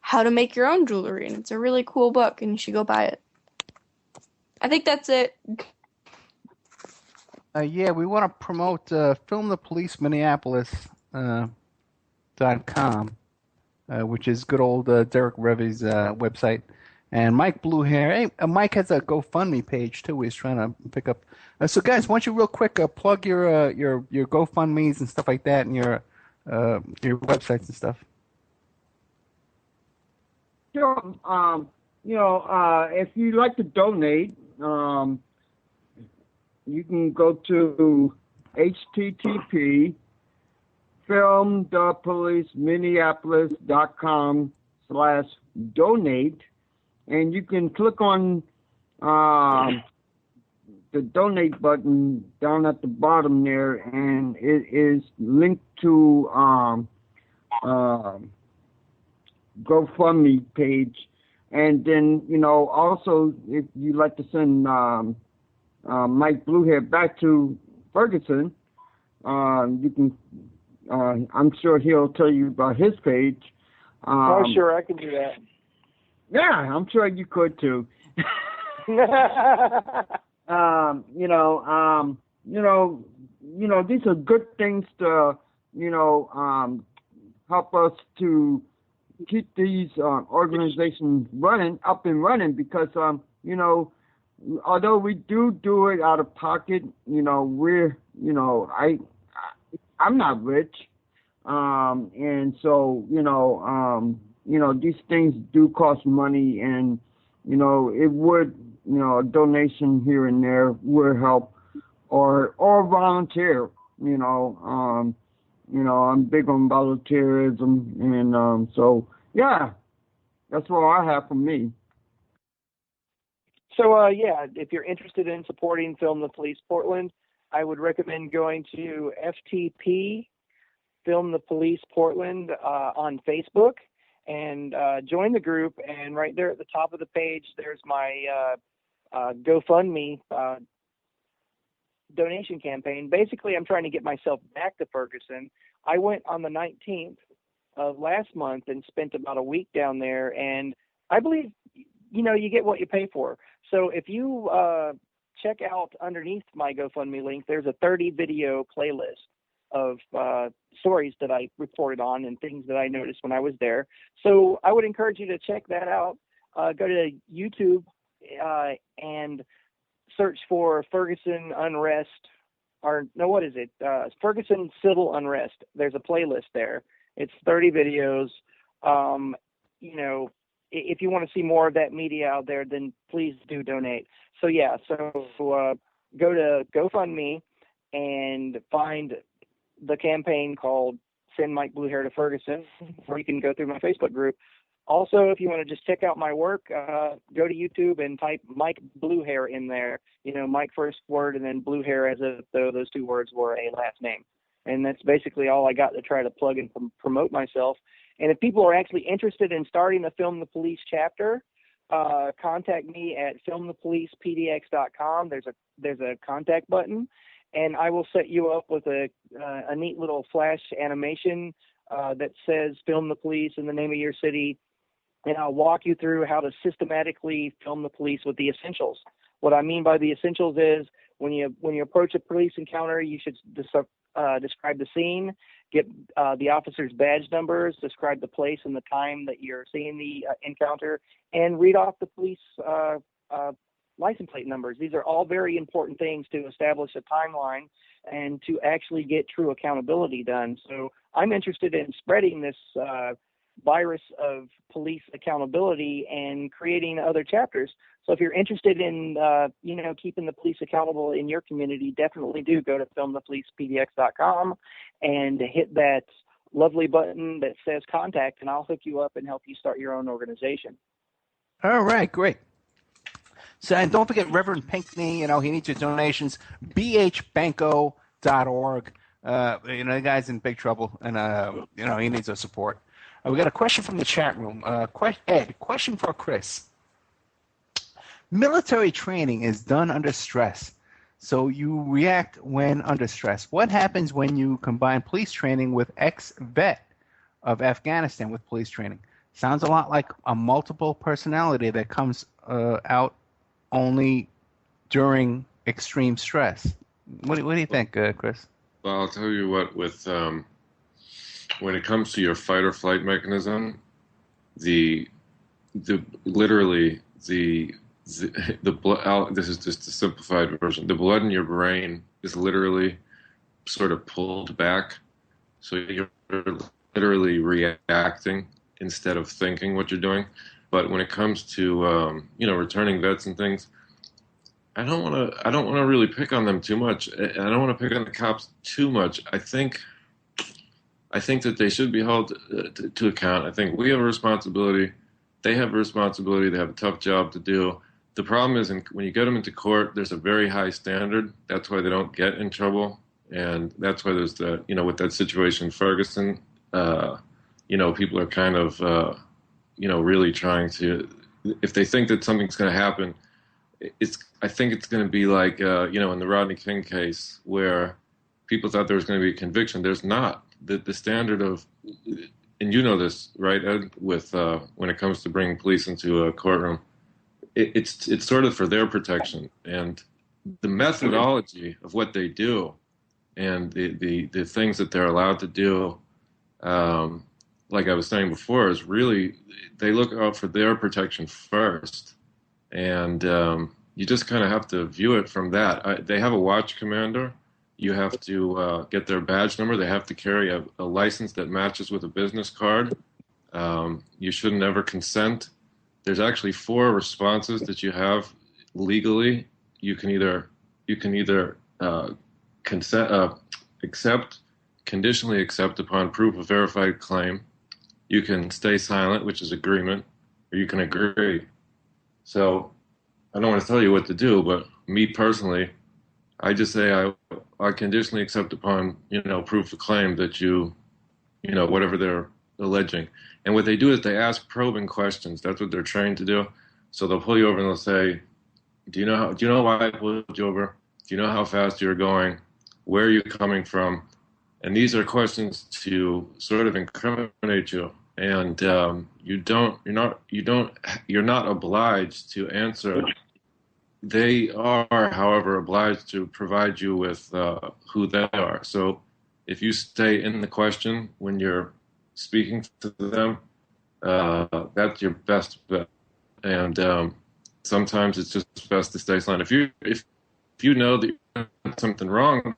how to make your own jewelry, and it's a really cool book, and you should go buy it. I think that's it. Yeah, we want to promote Film the Police Minneapolis.com, which is good old Derrick Revies' website. And Mike Blue Hair. Hey, Mike has a GoFundMe page too. He's trying to pick up. So guys, why don't you real quick plug your GoFundMe's and stuff like that, and your websites and stuff. Sure. If you'd like to donate, you can go to http filmthepoliceminneapolis.com/donate, and you can click on the donate button down at the bottom there, and it is linked to GoFundMe page. And then, also, if you'd like to send Mike Bluehair back to Ferguson, you can, I'm sure he'll tell you about his page. Sure, I can do that. Yeah, I'm sure you could too. These are good things to, help us to keep these organizations up and running, because, although we do it out of pocket, I'm not rich. And so, these things do cost money, and, it would, a donation here and there would help, or volunteer, I'm big on volunteerism, and so, yeah, that's all I have from me. So, if you're interested in supporting Film the Police Portland, I would recommend going to FTP, Film the Police Portland, on Facebook, and join the group. And right there at the top of the page, there's my GoFundMe donation campaign. Basically, I'm trying to get myself back to Ferguson. I went on the 19th of last month and spent about a week down there, and I believe, you get what you pay for. So if you check out underneath my GoFundMe link, there's a 30-video playlist of stories that I reported on and things that I noticed when I was there. So I would encourage you to check that out. Go to YouTube and search for Ferguson Unrest, Ferguson Civil Unrest. There's a playlist there. It's 30 videos. If you want to see more of that media out there, then please do donate. So go to GoFundMe and find the campaign called Send Mike Bluehair to Ferguson, or you can go through my Facebook group. Also, if you want to just check out my work, go to YouTube and type Mike Bluehair in there. Mike first word and then Bluehair as if though those two words were a last name. And that's basically all I got to try to plug and promote myself. And if people are actually interested in starting the Film the Police chapter, contact me at filmthepolicepdx.com. There's a contact button, and I will set you up with a neat little flash animation that says "Film the Police" in the name of your city, and I'll walk you through how to systematically film the police with the essentials. What I mean by the essentials is when you approach a police encounter, you should describe the scene, get the officer's badge numbers, describe the place and the time that you're seeing the encounter, and read off the police license plate numbers. These are all very important things to establish a timeline and to actually get true accountability done. So I'm interested in spreading this virus of police accountability and creating other chapters. So if you're interested in, keeping the police accountable in your community, definitely do go to filmthepolicepdx.com and hit that lovely button that says contact, and I'll hook you up and help you start your own organization. All right, great. So, and don't forget Reverend Pinkney, he needs your donations, bhbanco.org. The guy's in big trouble, and, he needs our support. We got a question from the chat room. Ed, question for Chris. Military training is done under stress, so you react when under stress. What happens when you combine police training with ex-vet of Afghanistan with police training? Sounds a lot like a multiple personality that comes out only during extreme stress. What do you think, Chris? Well, I'll tell you what, with when it comes to your fight or flight mechanism, the blood, this is just a simplified version. The blood in your brain is literally sort of pulled back, so you're literally reacting instead of thinking what you're doing. But when it comes to returning vets and things, I don't want to really pick on them too much. I don't want to pick on the cops too much. I think that they should be held to account. I think we have a responsibility. They have a responsibility. They have a tough job to do. The problem is when you get them into court, there's a very high standard. That's why they don't get in trouble. And that's why there's with that situation in Ferguson, people are kind of, really trying to, if they think that something's going to happen, I think it's going to be like, in the Rodney King case where people thought there was going to be a conviction. There's not. The standard of, and you know this, right, Ed, with when it comes to bringing police into a courtroom, it's sort of for their protection. And the methodology of what they do and the things that they're allowed to do, like I was saying before, is really, they look out for their protection first. And you just kind of have to view it from that. They have a watch commander. You have to get their badge number. They have to carry a license that matches with a business card. You should never consent. There's actually 4 responses that you have legally. You can either accept, conditionally accept upon proof of verified claim. You can stay silent, which is agreement, or you can agree. So I don't want to tell you what to do, but me personally, I just say I conditionally accept upon, proof of claim that whatever they're alleging. And what they do is they ask probing questions. That's what they're trained to do. So they'll pull you over and they'll say, do you know why I pulled you over? Do you know how fast you're going? Where are you coming from? And these are questions to sort of incriminate you. And you're not obliged to answer. They are, however, obliged to provide you with who they are. So if you stay in the question when you're speaking to them, that's your best bet. And sometimes it's just best to stay silent. If you know that you're doing something wrong,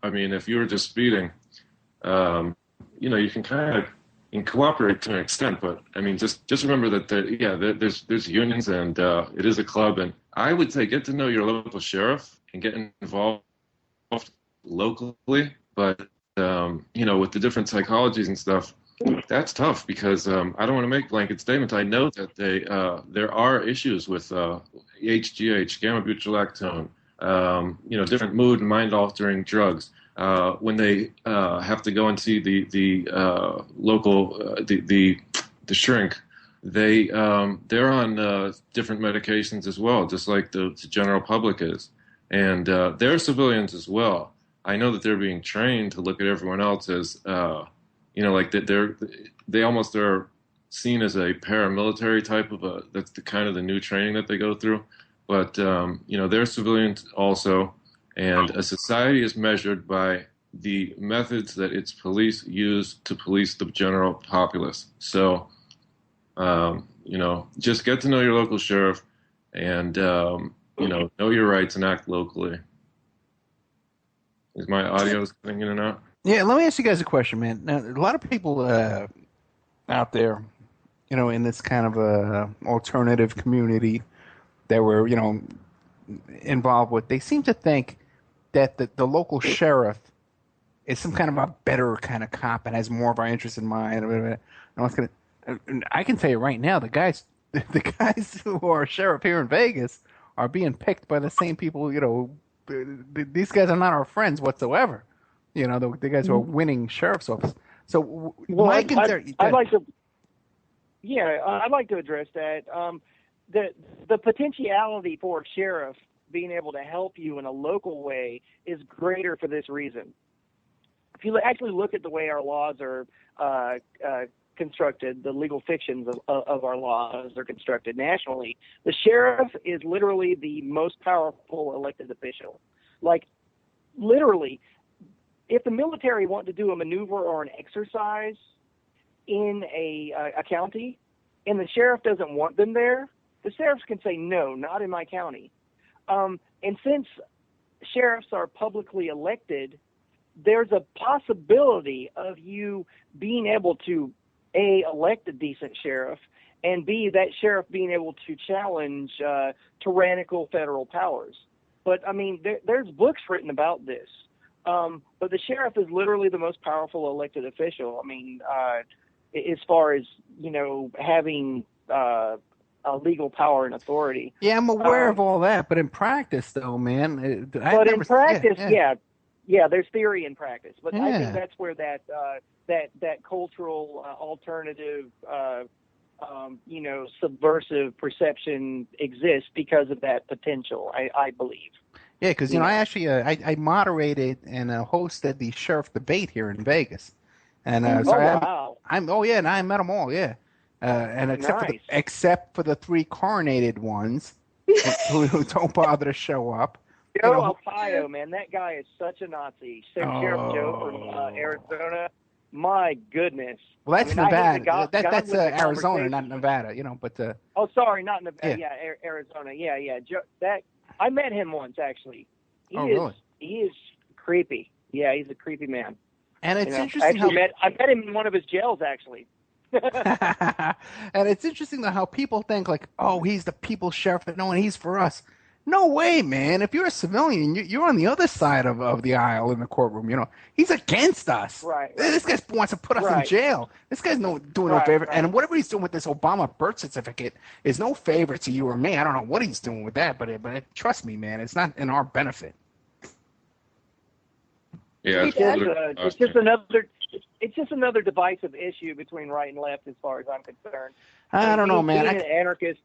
if you were just speeding, you can kind of cooperate to an extent, but just remember that there's unions and it is a club, and I would say get to know your local sheriff and get involved locally. But with the different psychologies and stuff, that's tough because I don't want to make blanket statements. I know that there are issues with HGH, gamma butyrolactone, different mood and mind altering drugs. When they have to go and see the local the shrink, they're on different medications as well, just like the general public is, and they're civilians as well. I know that they're being trained to look at everyone else as like that they almost are seen as a paramilitary type of that's the kind of the new training that they go through, but they're civilians also. And a society is measured by the methods that its police use to police the general populace. So just get to know your local sheriff and, know your rights and act locally. Is my audio cutting in and out? Yeah, let me ask you guys a question, man. Now, a lot of people out there, in this kind of alternative community that we're, involved with, they seem to think that the local sheriff is some kind of a better kind of cop and has more of our interests in mind. I can tell you right now, the guys who are sheriff here in Vegas are being picked by the same people. These guys are not our friends whatsoever. The guys who are winning sheriff's office. So, I'd like to address that. The potentiality for a sheriff being able to help you in a local way is greater for this reason. If you actually look at the way our laws are constructed, the legal fictions of our laws are constructed nationally, the sheriff is literally the most powerful elected official. Like, literally, if the military want to do a maneuver or an exercise in a county and the sheriff doesn't want them there, the sheriffs can say, no, not in my county. And since sheriffs are publicly elected, there's a possibility of you being able to, A, elect a decent sheriff, and B, that sheriff being able to challenge tyrannical federal powers. But, I mean, there's books written about this. But the sheriff is literally the most powerful elected official. I mean, as far as, having a legal power and authority. Yeah, I'm aware of all that, but in practice, though, man. In practice, there's theory in practice. But I think that's where that cultural alternative, subversive perception exists because of that potential, I believe. Yeah, because, I actually I moderated and hosted the sheriff debate here in Vegas. And wow. And I met them all, yeah. And except for the 3 coronated ones who don't bother to show up. Joe Arpaio, man, that guy is such a Nazi. Sheriff Joe from Arizona. My goodness. Well, that's Nevada. That's Arizona, not Nevada. But. Sorry, not Nevada. Yeah, Arizona. Yeah. Joe, I met him once actually. Really? He is creepy. Yeah, he's a creepy man. And it's interesting. I met him in one of his jails actually. And it's interesting though how people think like, oh, he's the people's sheriff, and he's for us. No way, man. If you're a civilian, you're on the other side of the aisle in the courtroom. He's against us. Right. This guy wants to put us in jail. This guy's doing no favor. Right. And whatever he's doing with this Obama birth certificate is no favor to you or me. I don't know what he's doing with that, but trust me, man, it's not in our benefit. Yeah, it's just another divisive issue between right and left, as far as I'm concerned. I don't know, man. Being an anarchist,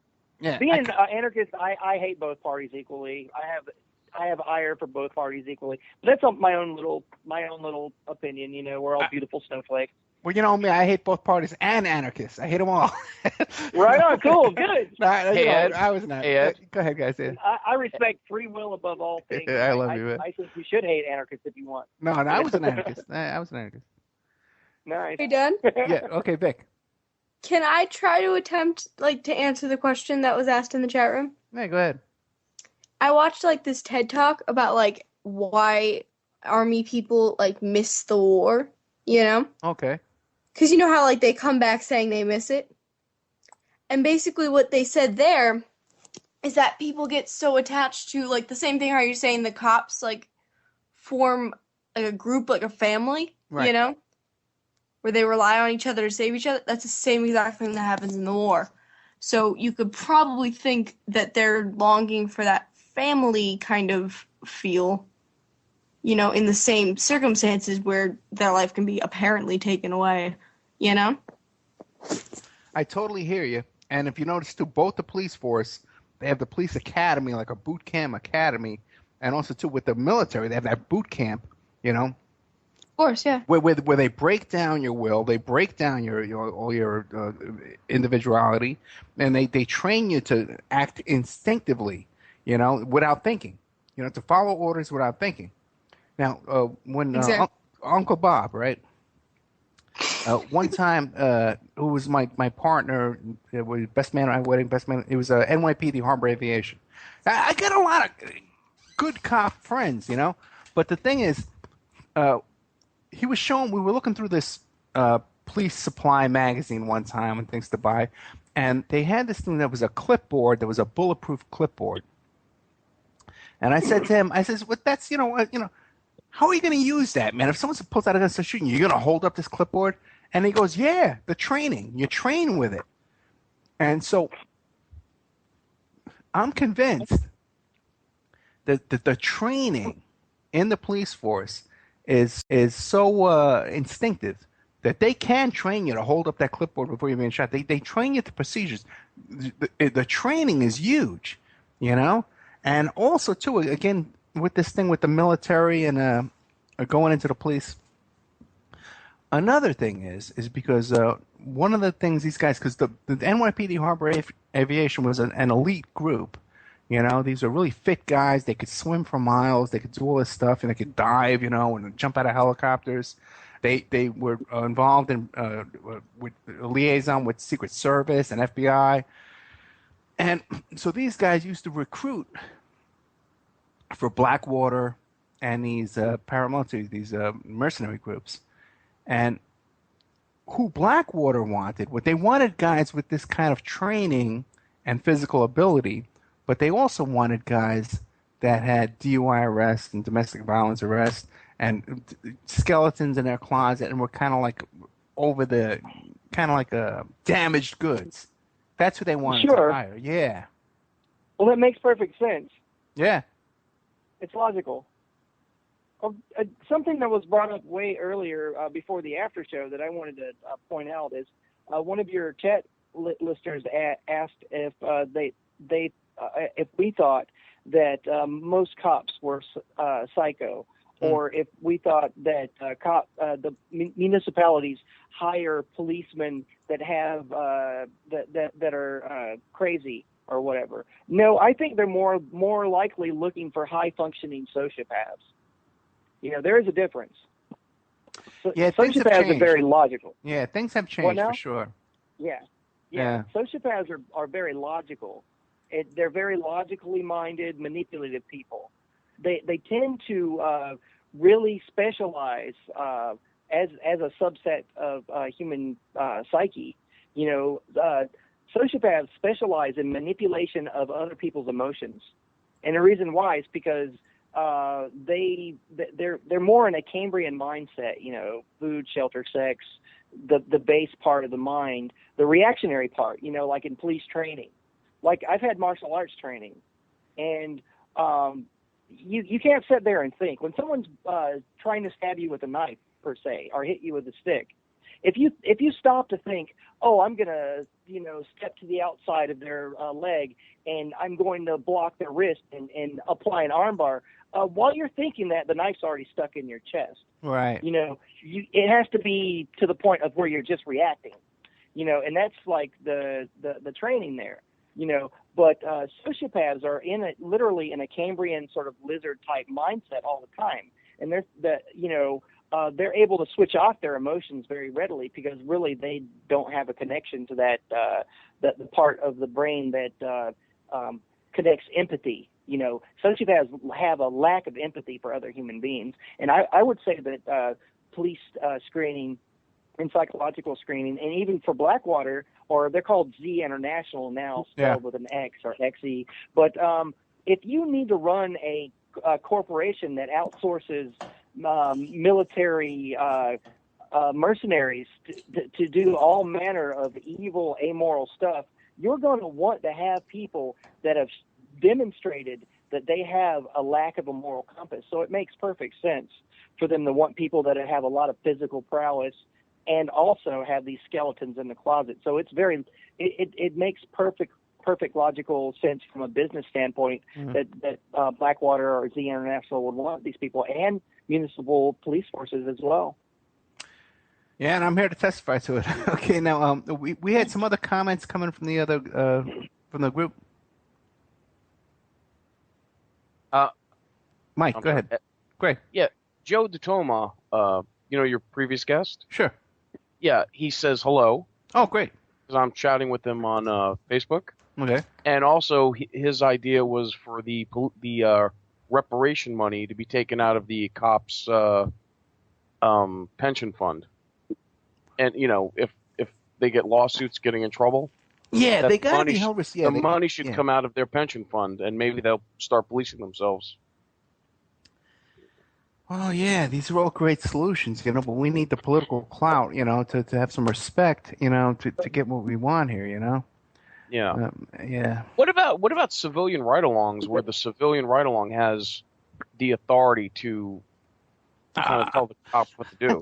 I hate both parties equally. I have ire for both parties equally. But that's my own little opinion. We're all beautiful snowflakes. Well, me, I hate both parties and anarchists. I hate them all. Right on, cool, good. I was not. Go ahead, guys. Yeah. I respect free will above all things. I love you, man. I think you should hate anarchists if you want. No, I was an anarchist. I was an anarchist. Nice. Are you done? Yeah. Okay, Vic. Can I try to attempt to answer the question that was asked in the chat room? Yeah, go ahead. I watched this TED Talk about why Army people miss the war. Okay. Because how they come back saying they miss it, and basically what they said there is that people get so attached to the same thing. How you're saying the cops form a group, a family, right. Where they rely on each other to save each other. That's the same exact thing that happens in the war. So you could probably think that they're longing for that family kind of feel, in the same circumstances where their life can be apparently taken away, I totally hear you. And if you notice, too, both the police force, they have the police academy, like a boot camp academy, and also, too, with the military, they have that boot camp, Of course, yeah. Where they break down your will, they break down your individuality, and they train you to act instinctively, without thinking, to follow orders without thinking. Now, when exactly. Uncle Bob, right? One time, who was my partner, was best man at my wedding, best man. It was NYPD Harbor Aviation. I got a lot of good cop friends, But the thing is, he was showing. We were looking through this police supply magazine one time and things to buy, and they had this thing that was a clipboard. That was a bulletproof clipboard. And I said to him, I says, "Well, that's how are you going to use that, man? If someone pulls out a gun and starts shooting you, you're going to hold up this clipboard?" And he goes, "Yeah, the training. You train with it." And so I'm convinced that the training in the police force is so instinctive that they can train you to hold up that clipboard before you're being shot. They train you to procedures. The training is huge, And also, too, again, with this thing with the military and going into the police, another thing is because one of the things these guys, because the NYPD Harbor Aviation was an elite group, these are really fit guys. They could swim for miles. They could do all this stuff, and they could dive, and jump out of helicopters. They were involved in with liaison with Secret Service and FBI, and so these guys used to recruit for Blackwater and these paramilitary, these mercenary groups. And who Blackwater wanted, what they wanted guys with this kind of training and physical ability, but they also wanted guys that had DUI arrest and domestic violence arrest and skeletons in their closet and were kind of like damaged goods. That's who they wanted to hire. Yeah. Well, that makes perfect sense. Yeah. It's logical. Something that was brought up way earlier before the after show that I wanted to point out is one of your chat listeners asked if if we thought that most cops were psycho, or if we thought that the municipalities hire policemen that have that are crazy or whatever. No, I think they're more likely looking for high functioning sociopaths. There is a difference. Yeah, sociopaths are very logical. Yeah, things have changed for sure. Yeah. Sociopaths are very logical. They're very logically minded, manipulative people. They tend to really specialize as a subset of human psyche. Sociopaths specialize in manipulation of other people's emotions, and the reason why is because they're more in a Cambrian mindset. Food, shelter, sex, the base part of the mind, the reactionary part. Like in police training. Like I've had martial arts training, and you can't sit there and think when someone's trying to stab you with a knife per se or hit you with a stick. If you stop to think, oh, I'm gonna step to the outside of their leg and I'm going to block their wrist and apply an armbar, while you're thinking that, the knife's already stuck in your chest. Right. It has to be to the point of where you're just reacting. And that's like the training there. But sociopaths are literally in a Cambrian sort of lizard type mindset all the time, and they're able to switch off their emotions very readily because really they don't have a connection to that the part of the brain that connects empathy. Sociopaths have a lack of empathy for other human beings, and I would say that police screening and psychological screening, and even for Blackwater, or they're called Z International now, spelled with an X or XE. But if you need to run a corporation that outsources military mercenaries to do all manner of evil, amoral stuff, you're going to want to have people that have demonstrated that they have a lack of a moral compass. So it makes perfect sense for them to want people that have a lot of physical prowess and also have these skeletons in the closet. So it's it makes perfect logical sense from a business standpoint that Blackwater or Z International would want these people, and municipal police forces as well. Yeah, and I'm here to testify to it. Okay, now we had some other comments coming from the other from the group. Mike, go ahead. Great. Yeah, Joe DeToma, your previous guest. Sure. Yeah, he says hello Oh, great. because I'm chatting with him on Facebook. Okay. And also, his idea was for the reparation money to be taken out of the cops' pension fund. And if they get lawsuits, getting in trouble, Yeah, that they the got to money be sh- held. the money should come out of their pension fund, and maybe they'll start policing themselves. Oh yeah, these are all great solutions, but we need the political clout, to have some respect, to get what we want here, Yeah. Yeah. What about civilian ride-alongs, where the civilian ride-along has the authority to kind of tell the cops what to do?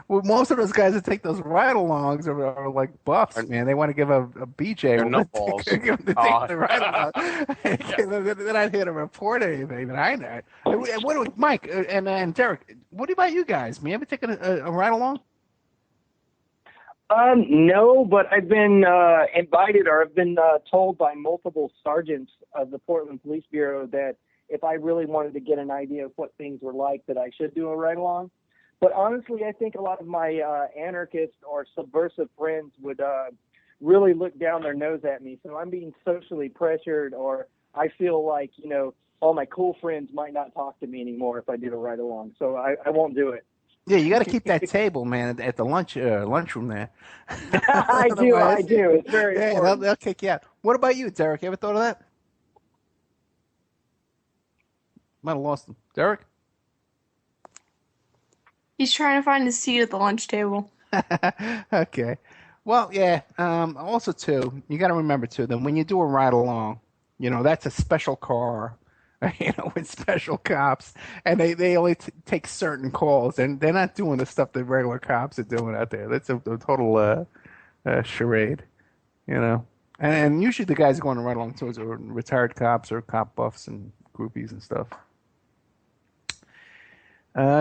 Well, most of those guys that take those ride-alongs are like buffs, man. They want to give a BJ They're over nutballs. to give them to take the ride-along. They're not here to report anything that I know. Mike and Derek, what about you guys? You ever taken a ride-along? No, but I've been invited, or I've been told by multiple sergeants of the Portland Police Bureau that if I really wanted to get an idea of what things were like, that I should do a ride-along. But honestly, I think a lot of my anarchist or subversive friends would really look down their nose at me. So I'm being socially pressured, or I feel like, all my cool friends might not talk to me anymore if I did a ride-along. So I won't do it. Yeah, you got to keep that table, man, at the lunchroom there. I do. It's very important. They'll kick you out. What about you, Derek? You ever thought of that? Might have lost him. Derek? He's trying to find his seat at the lunch table. Okay. Well, yeah. Also, too, you got to remember, too, that when you do a ride-along, that's a special car, with special cops, and they only take certain calls, and they're not doing the stuff that regular cops are doing out there. That's a total charade, And usually the guys going to ride-along tours are retired cops or cop buffs and groupies and stuff.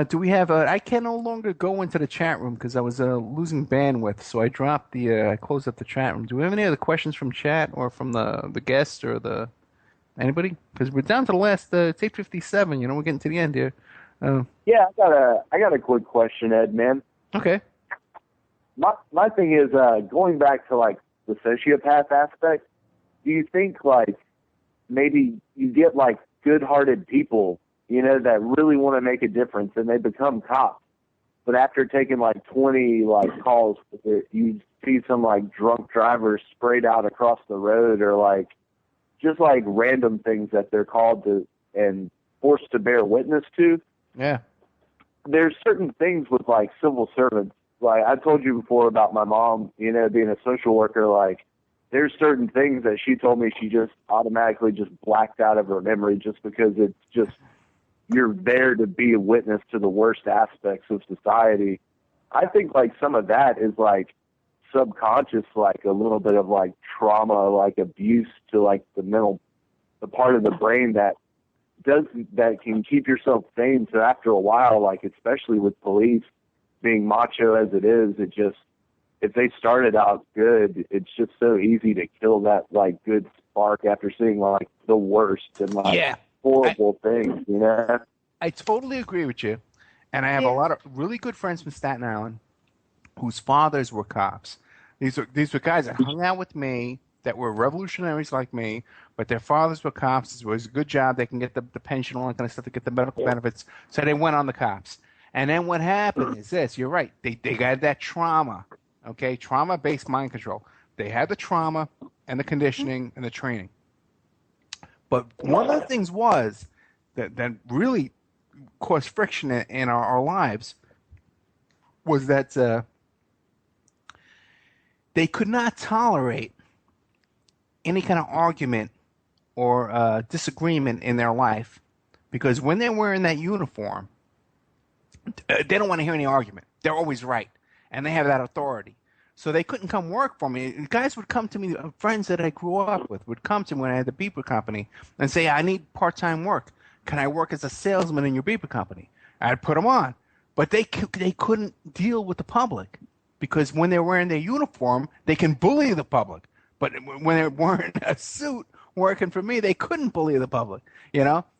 Do we have I can no longer go into the chat room because I was losing bandwidth, so I dropped I closed up the chat room. Do we have any other questions from chat or from the guests or anybody? Because we're down to the last, it's 8:57, we're getting to the end here. Yeah, I got a quick question, Ed, man. Okay. My thing is, going back to, like, the sociopath aspect, do you think, like, maybe you get, like, good-hearted people, that really want to make a difference, and they become cops. But after taking, like, 20, like, calls, you see some, like, drunk drivers sprayed out across the road, or, like, just, like, random things that they're called to and forced to bear witness to. Yeah. There's certain things with, like, civil servants. Like, I told you before about my mom, being a social worker, like, there's certain things that she told me she just automatically just blacked out of her memory just because it's just, you're there to be a witness to the worst aspects of society. I think, like, some of that is, like, subconscious, like, a little bit of, like, trauma, like, abuse to, like, the part of the brain that can keep yourself sane. So after a while, like, especially with police being macho as it is, it just, if they started out good, it's just so easy to kill that, like, good spark after seeing, like, the worst and, like, horrible things, I totally agree with you. And I have a lot of really good friends from Staten Island whose fathers were cops. These were guys that hung out with me, that were revolutionaries like me, but their fathers were cops. It was a good job. They can get the pension, all that kind of stuff, to get the medical benefits. So they went on the cops. And then what happened is this. You're right. They got that trauma, okay? Trauma-based mind control. They had the trauma and the conditioning and the training. But one of the things was that really caused friction in our lives was that they could not tolerate any kind of argument or disagreement in their life, because when they're wearing that uniform, they don't want to hear any argument. They're always right, and they have that authority. So they couldn't come work for me. Guys would come to me, friends that I grew up with would come to me when I had the beeper company and say, I need part-time work. Can I work as a salesman in your beeper company? I'd put them on. But they couldn't deal with the public, because when they're wearing their uniform, they can bully the public. But when they're wearing a suit working for me, they couldn't bully the public,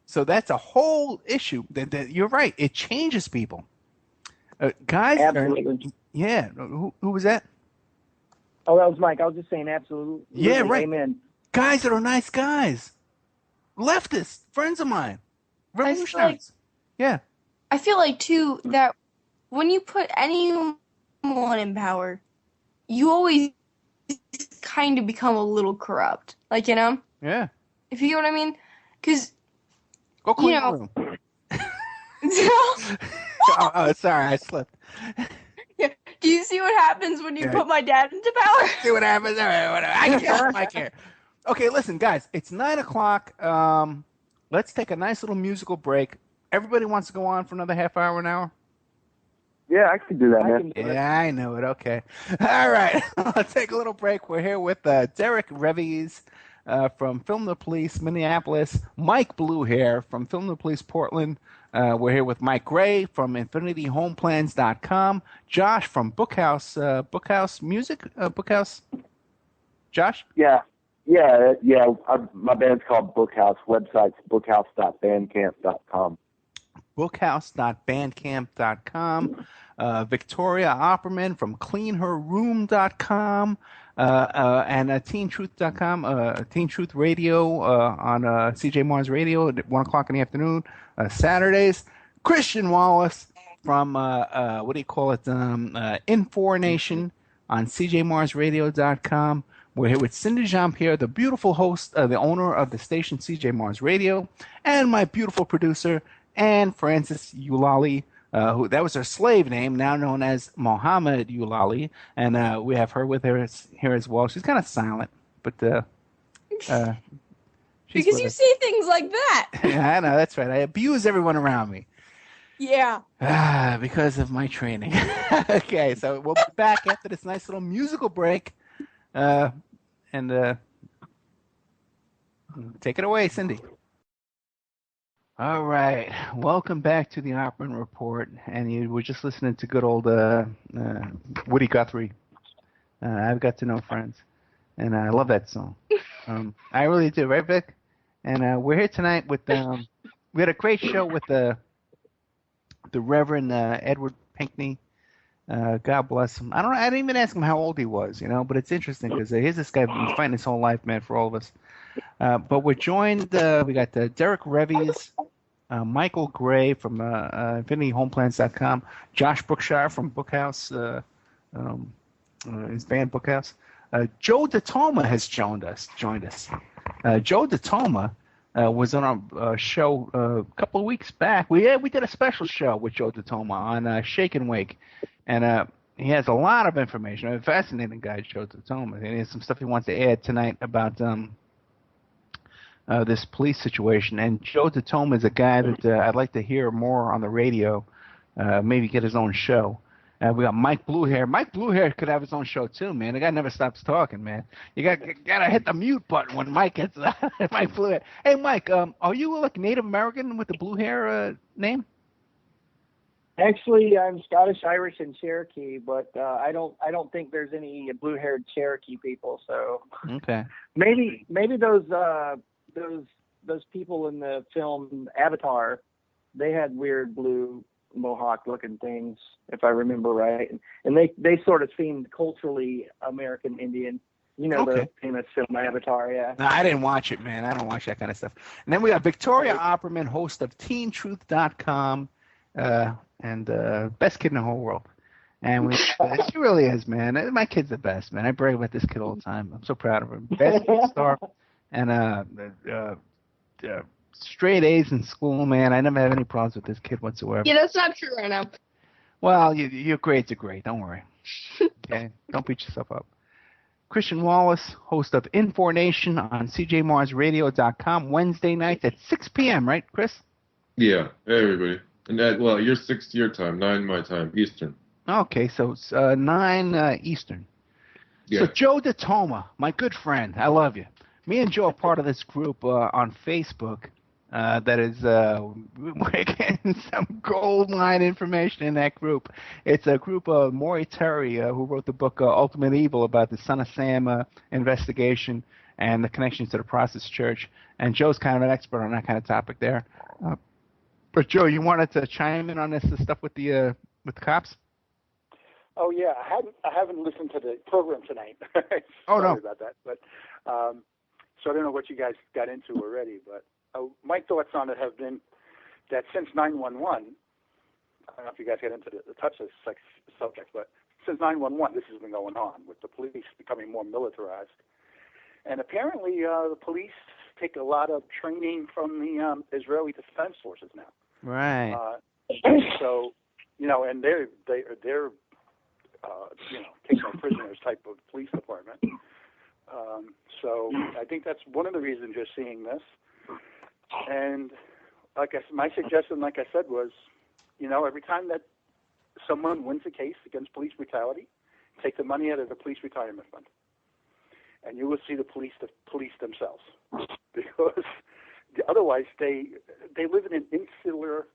So that's a whole issue. That you're right. It changes people. Guys, absolutely. Yeah. Who was that? Oh, that was Mike. I was just saying absolutely. Yeah, right. Amen. Guys that are nice guys. Leftists, friends of mine. Revolutionaries. Yeah. I feel like, too, that when you put anyone in power, you always kind of become a little corrupt. Like, you know? Yeah. If you get what I mean? Because, Go clean you your know... room. Sorry, I slipped. Do you see what happens when you put my dad into power? See what happens? All right, whatever. I care. Okay, listen, guys. It's 9:00. Let's take a nice little musical break. Everybody wants to go on for another half hour, an hour? Yeah, I can do that, man. Yeah, I know it. Okay. All right. Let's take a little break. We're here with Derrick Revies from Film the Police, Minneapolis. Mike Bluehair from Film the Police, Portland. We're here with Mike Gray from InfinityHomeplans.com. Josh from Bookhouse Music. Bookhouse. Josh? Yeah. My band's called Bookhouse. Website's bookhouse.bandcamp.com. Bookhouse.bandcamp.com. Victoria Opperman from cleanherroom.com. And teentruth.com, Teen Truth Radio on CJ Mars Radio at 1 o'clock in the afternoon, Saturdays. Christian Wallace from, Infornation on CJMarsRadio.com. We're here with Cindy Jean-Pierre, the beautiful host, the owner of the station CJ Mars Radio, and my beautiful producer, Anne Francis Eulalie, who that was her slave name, now known as Mohammed Eulalie, and we have her with her here as well. She's kind of silent, but because you say things like that. Yeah, I know, that's right. I abuse everyone around me. Yeah. Because of my training. Okay, so we'll be back after this nice little musical break. And take it away, Cindy. All right, welcome back to the Opperman Report, and you were just listening to good old Woody Guthrie. I've got to know friends, and I love that song. I really do, right, Vic? And we're here tonight with we had a great show with the Reverend Edward Pinkney. God bless him. I didn't even ask him how old he was, but it's interesting because here's this guy been fighting his whole life, man, for all of us. But we're joined, we got Derrick Revies, Michael Gray from InfinityHomeplans.com, Josh Brookshire from Bookhouse, his band Bookhouse. Joe DeToma has joined us. Joe DeToma was on a show a couple of weeks back. We did a special show with Joe DeToma on Shake and Wake. And he has a lot of information. A fascinating guy, Joe DeToma. And he has some stuff he wants to add tonight about this police situation. And Joe DeToma is a guy that I'd like to hear more on the radio, maybe get his own show. We got Mike Bluehair. Mike Bluehair could have his own show too, man. The guy never stops talking, man. You gotta hit the mute button when Mike gets Mike Bluehair. Hey, Mike, are you like Native American with the blue hair name? Actually, I'm Scottish, Irish, and Cherokee, but I don't think there's any blue-haired Cherokee people. So okay, maybe those people in the film Avatar, they had weird blue mohawk-looking things, if I remember right, and they sort of seemed culturally American Indian. Okay. The famous film Avatar, yeah. No, I didn't watch it, man. I don't watch that kind of stuff. And then we got Victoria Opperman, host of TeenTruth.com. And best kid in the whole world. And she really is, man. My kid's the best, man. I brag about this kid all the time. I'm so proud of her. Best kid star. And straight A's in school, man. I never have any problems with this kid whatsoever. Yeah, that's not true right now. Well, your grades are great. Don't worry. Okay? Don't beat yourself up. Christian Wallace, host of Infornation on CJMarsRadio.com, Wednesday nights at 6 p.m., right, Chris? Yeah, everybody. And you're 6 your time, 9 my time, Eastern. Okay, so it's 9 Eastern. Yeah. So Joe DeToma, my good friend, I love you. Me and Joe are part of this group on Facebook that is we're getting some gold mine information in that group. It's a group of Maury Terry, who wrote the book Ultimate Evil about the Son of Sam investigation and the connections to the Process Church. And Joe's kind of an expert on that kind of topic there. But Joe, you wanted to chime in on this stuff with the cops? Oh yeah, I haven't listened to the program tonight. Oh, Sorry no. about that. But so I don't know what you guys got into already. But my thoughts on it have been that since 911, I don't know if you guys get into the touch this subject, but since 911, this has been going on with the police becoming more militarized. And apparently, the police take a lot of training from the Israeli Defense Forces now. Right. So, and they're taking no prisoners type of police department. So I think that's one of the reasons you're seeing this. And my suggestion, like I said, was, every time that someone wins a case against police brutality, take the money out of the police retirement fund, and you will see the police themselves, because otherwise they live in an insular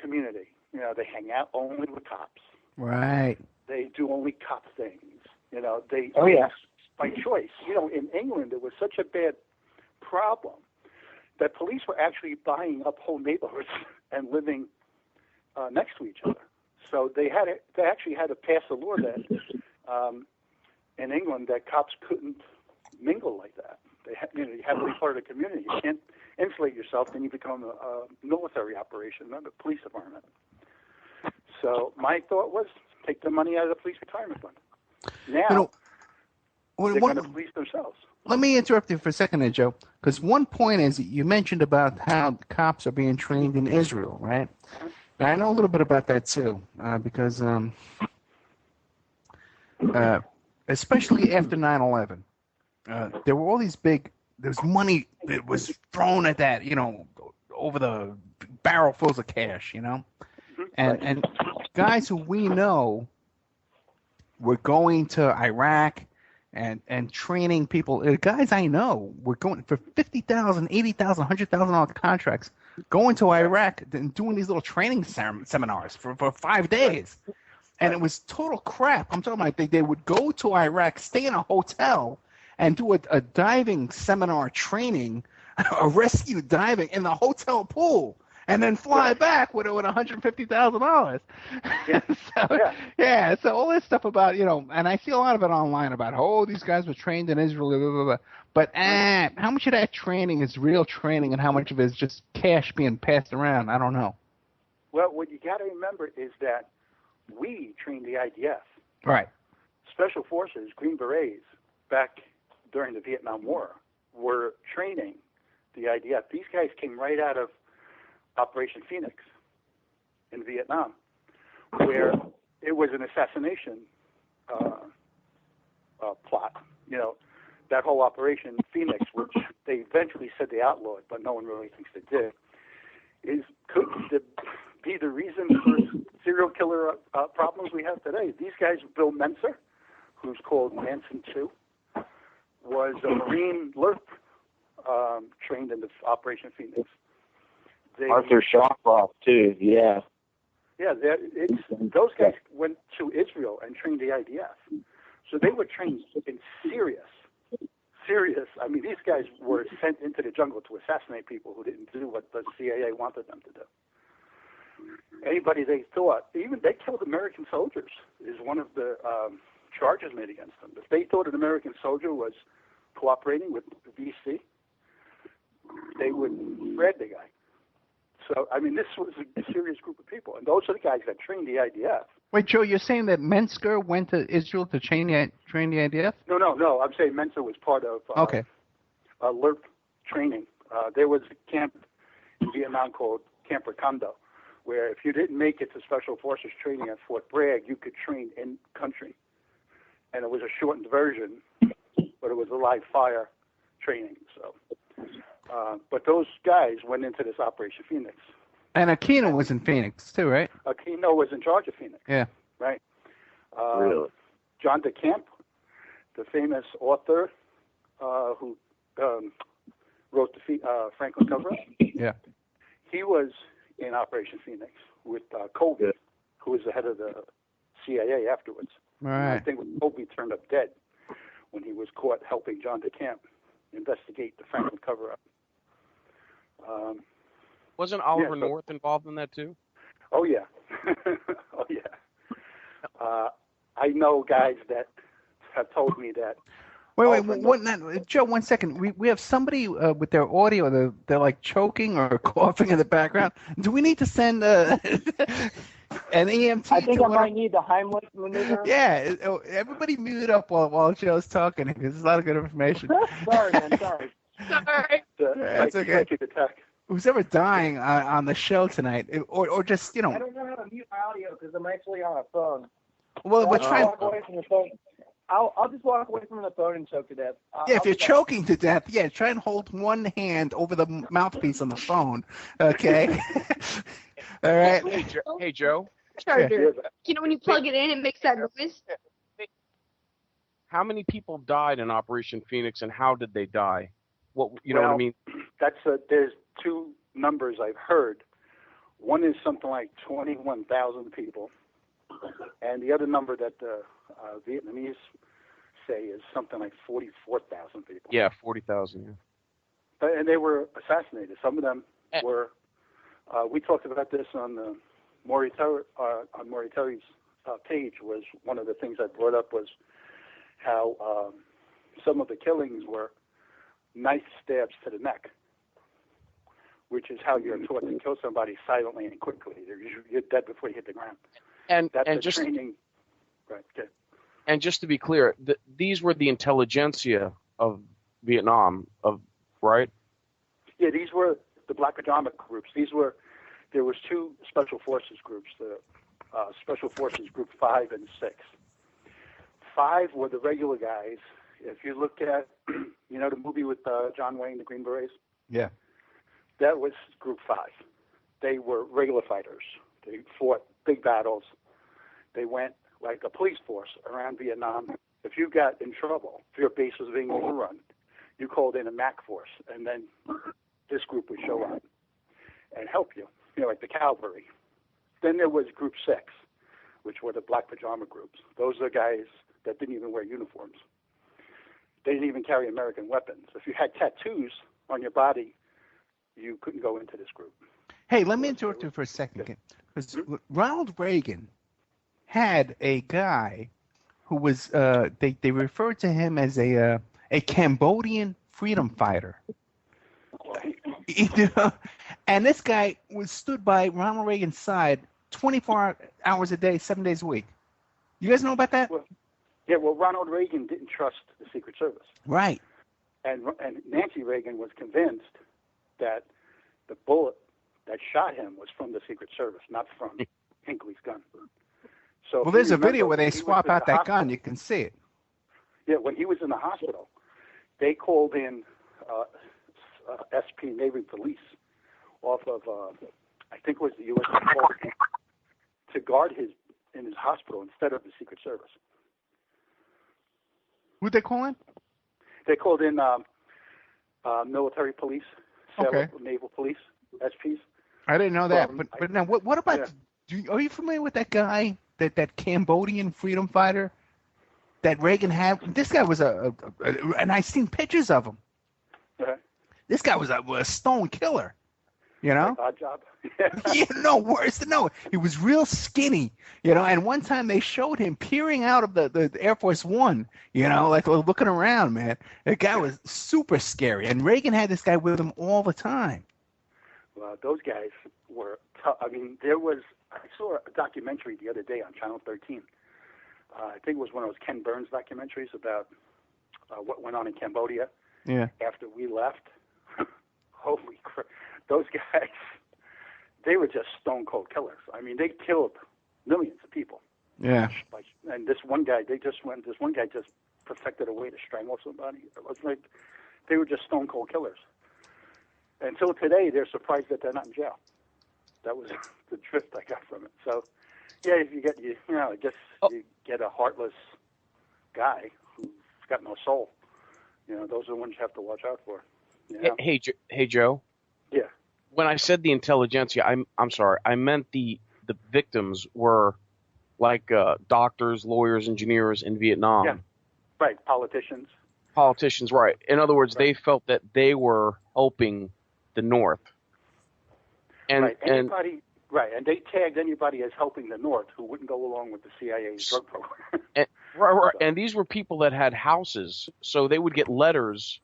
community. They hang out only with cops. Right. They do only cop things. They by choice. In England it was such a bad problem that police were actually buying up whole neighborhoods and living next to each other. So they actually had to pass a law that in England that cops couldn't mingle like that. They had, you have to be part of the community. You can't insulate yourself, then you become a military operation, not a police department. So my thought was take the money out of the police retirement fund. Now they're going to police themselves. Let me interrupt you for a second there, Joe, because one point is you mentioned about how cops are being trained in Israel, right? And I know a little bit about that too, because especially after 9/11, there were all these there's money that was thrown at that, over the barrel fulls of cash, and guys who we know were going to Iraq and training people. Guys I know were going for $50,000, $80,000, $100,000 contracts, going to Iraq and doing these little training seminars for 5 days. And it was total crap. I'm talking about they would go to Iraq, stay in a hotel, and do a diving seminar training, a rescue diving in the hotel pool, and then fly back with $150,000. So all this stuff about, and I see a lot of it online about, these guys were trained in Israel, blah, blah, blah. But how much of that training is real training and how much of it is just cash being passed around? I don't know. Well, what you got to remember is that we trained the IDF. Right. Special Forces, Green Berets, back during the Vietnam War, were training the IDF. These guys came right out of Operation Phoenix in Vietnam, where it was an assassination plot. That whole Operation Phoenix, which they eventually said they outlawed, but no one really thinks they did, could be the reason for serial killer problems we have today. These guys, Bill Menser, who's called Manson 2, was a Marine LRP trained in the Operation Phoenix. Arthur Shawcroft too, yeah. Yeah, those guys went to Israel and trained the IDF. So they were trained in serious. I mean, these guys were sent into the jungle to assassinate people who didn't do what the CIA wanted them to do. Anybody they thought, even they killed American soldiers, is one of the charges made against them. If they thought an American soldier was cooperating with the VC, they would shred the guy. So, I mean, this was a serious group of people, and those are the guys that trained the IDF. Wait, Joe, you're saying that Mensker went to Israel to train the IDF? No. I'm saying Menser was part of LRP training. There was a camp in Vietnam called Camp Recondo, where if you didn't make it to Special Forces training at Fort Bragg, you could train in country. And it was a shortened version, but it was a live fire training. So, but those guys went into this Operation Phoenix. And Aquino was in Phoenix too, right? Aquino was in charge of Phoenix. Yeah. Right. Really? John DeCamp, the famous author who wrote the Franklin cover-up. Yeah. He was in Operation Phoenix with Colby, who was the head of the CIA afterwards. Right. I think Colby turned up dead when he was caught helping John DeCamp investigate the Franklin cover-up. Wasn't Oliver North involved in that too? Oh yeah, oh yeah. I know guys that have told me that. Joe, 1 second. We have somebody with their audio. They're like choking or coughing in the background. Do we need to send an EMT? I think I might need the Heimlich maneuver. Yeah, everybody mute up while Joe's talking because there's a lot of good information. Sorry, man. Sorry. That's okay. Who's ever dying on the show tonight, or just I don't know how to mute my audio because I'm actually on a phone. Well, we're trying. Walk away from the phone. I'll just walk away from the phone and choke to death. If you're choking to death, try and hold one hand over the mouthpiece on the phone. Okay. All right. Hey, Joe. Charger. You know when you plug it in, it makes that noise. How many people died in Operation Phoenix, and how did they die? What know what I mean? There's two numbers I've heard. One is something like 21,000 people, and the other number that the Vietnamese say is something like 44,000 people. Yeah, 40,000. Yeah. And they were assassinated. Some of them were. We talked about this on the Mauritari's page. Was one of the things I brought up was how some of the killings were knife stabs to the neck, which is how you're taught to kill somebody silently and quickly. You're dead before you hit the ground. And that's just training. Right. Okay. And just to be clear, these were the intelligentsia of Vietnam, right? Yeah, these were the Black Pajama groups. There was two Special Forces groups, the Special Forces Group 5 and 6. 5 were the regular guys. If you look at, the movie with John Wayne, the Green Berets? Yeah. That was Group 5. They were regular fighters. They fought big battles. They went like a police force around Vietnam. If you got in trouble, if your base was being overrun, you called in a MAC force, and then this group would show up and help you, like the cavalry. Then there was Group 6, which were the Black Pajama groups. Those are guys that didn't even wear uniforms. They didn't even carry American weapons. If you had tattoos on your body, you couldn't go into this group. Hey, let me interrupt you for a second. Because Ronald Reagan had a guy who was, they referred to him as a Cambodian freedom fighter. And this guy stood by Ronald Reagan's side 24 hours a day, 7 days a week. You guys know about that? Well, Ronald Reagan didn't trust the Secret Service. Right. And Nancy Reagan was convinced that the bullet that shot him was from the Secret Service, not from Hinckley's gun. So there's a video where they swap out that gun. You can see it. Yeah, when he was in the hospital, they called in SP Navy Police off of, I think it was the U.S. Embassy, to guard in his hospital instead of the Secret Service. Who'd they call in? They called in military police, naval police, SPs. I didn't know that. But now, what about? Yeah. Are you familiar with that guy, that Cambodian freedom fighter that Reagan had? This guy was and I've seen pictures of him. Okay. This guy was a stone killer. Odd job. Worse than no. He was real skinny, and one time they showed him peering out of the Air Force One, like looking around, man. That guy was super scary, and Reagan had this guy with him all the time. Well, those guys were tough. I mean, I saw a documentary the other day on Channel 13. I think it was one of those Ken Burns documentaries about what went on in Cambodia after we left. Holy crap. Those guys, they were just stone cold killers. I mean, they killed millions of people. Yeah. And this one guy just perfected a way to strangle somebody. It was like they were just stone cold killers. Until today, they're surprised that they're not in jail. That was the drift I got from it. So, yeah, if you get a heartless guy who's got no soul, those are the ones you have to watch out for. Hey, Joe. Yeah. When I said the intelligentsia, I'm sorry. I meant the victims were like doctors, lawyers, engineers in Vietnam. Yeah. Right. Politicians. Politicians, right. In other words, they felt that they were helping the North. And right. Anybody Right, and they tagged anybody as helping the North who wouldn't go along with the CIA's drug program. Right. And these were people that had houses, so they would get letters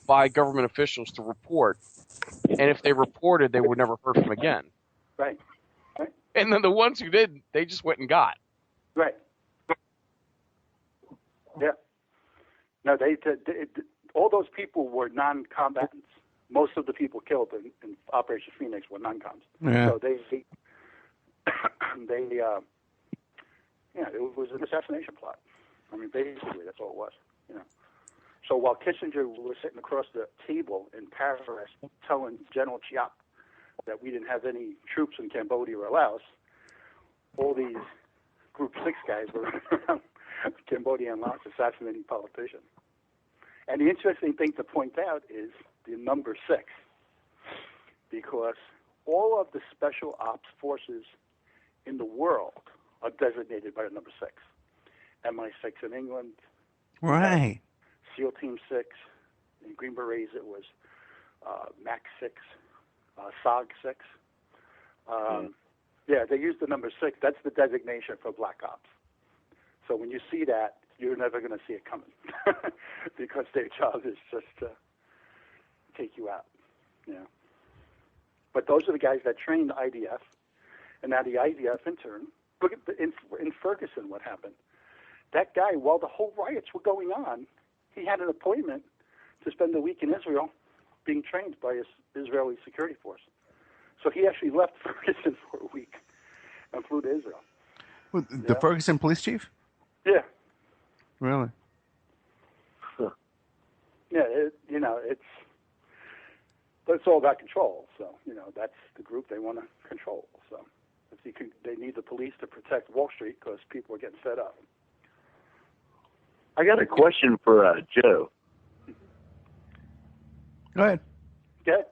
by government officials to report, and if they reported, they were never heard from again. Right. And then the ones who didn't, they just went and got. Right. Yeah. No, all those people were non-combatants. Most of the people killed in Operation Phoenix were non-coms. Yeah. So they it was an assassination plot. I mean, basically, that's all it was. So while Kissinger was sitting across the table in Paris telling General Chiap that we didn't have any troops in Cambodia or Laos, all these Group 6 guys were around Cambodia and Laos assassinating politicians. And the interesting thing to point out is the number 6, because all of the special ops forces in the world are designated by the number 6. MI6 in England. Right. SEAL Team 6. In Green Berets, it was MAC 6, SOG 6. Yeah, they use the number 6. That's the designation for Black Ops. So when you see that, you're never going to see it coming because their job is just to take you out. But those are the guys that trained the IDF, and now the IDF in turn. Look at in Ferguson, what happened. That guy, while the whole riots were going on, he had an appointment to spend a week in Israel being trained by his Israeli security force. So he actually left Ferguson for a week and flew to Israel. Well, the Ferguson police chief? Yeah. Really? Yeah, it's all about control. So, that's the group they want to control. So they need the police to protect Wall Street because people are getting fed up. I got a question for Joe. Go ahead. Okay.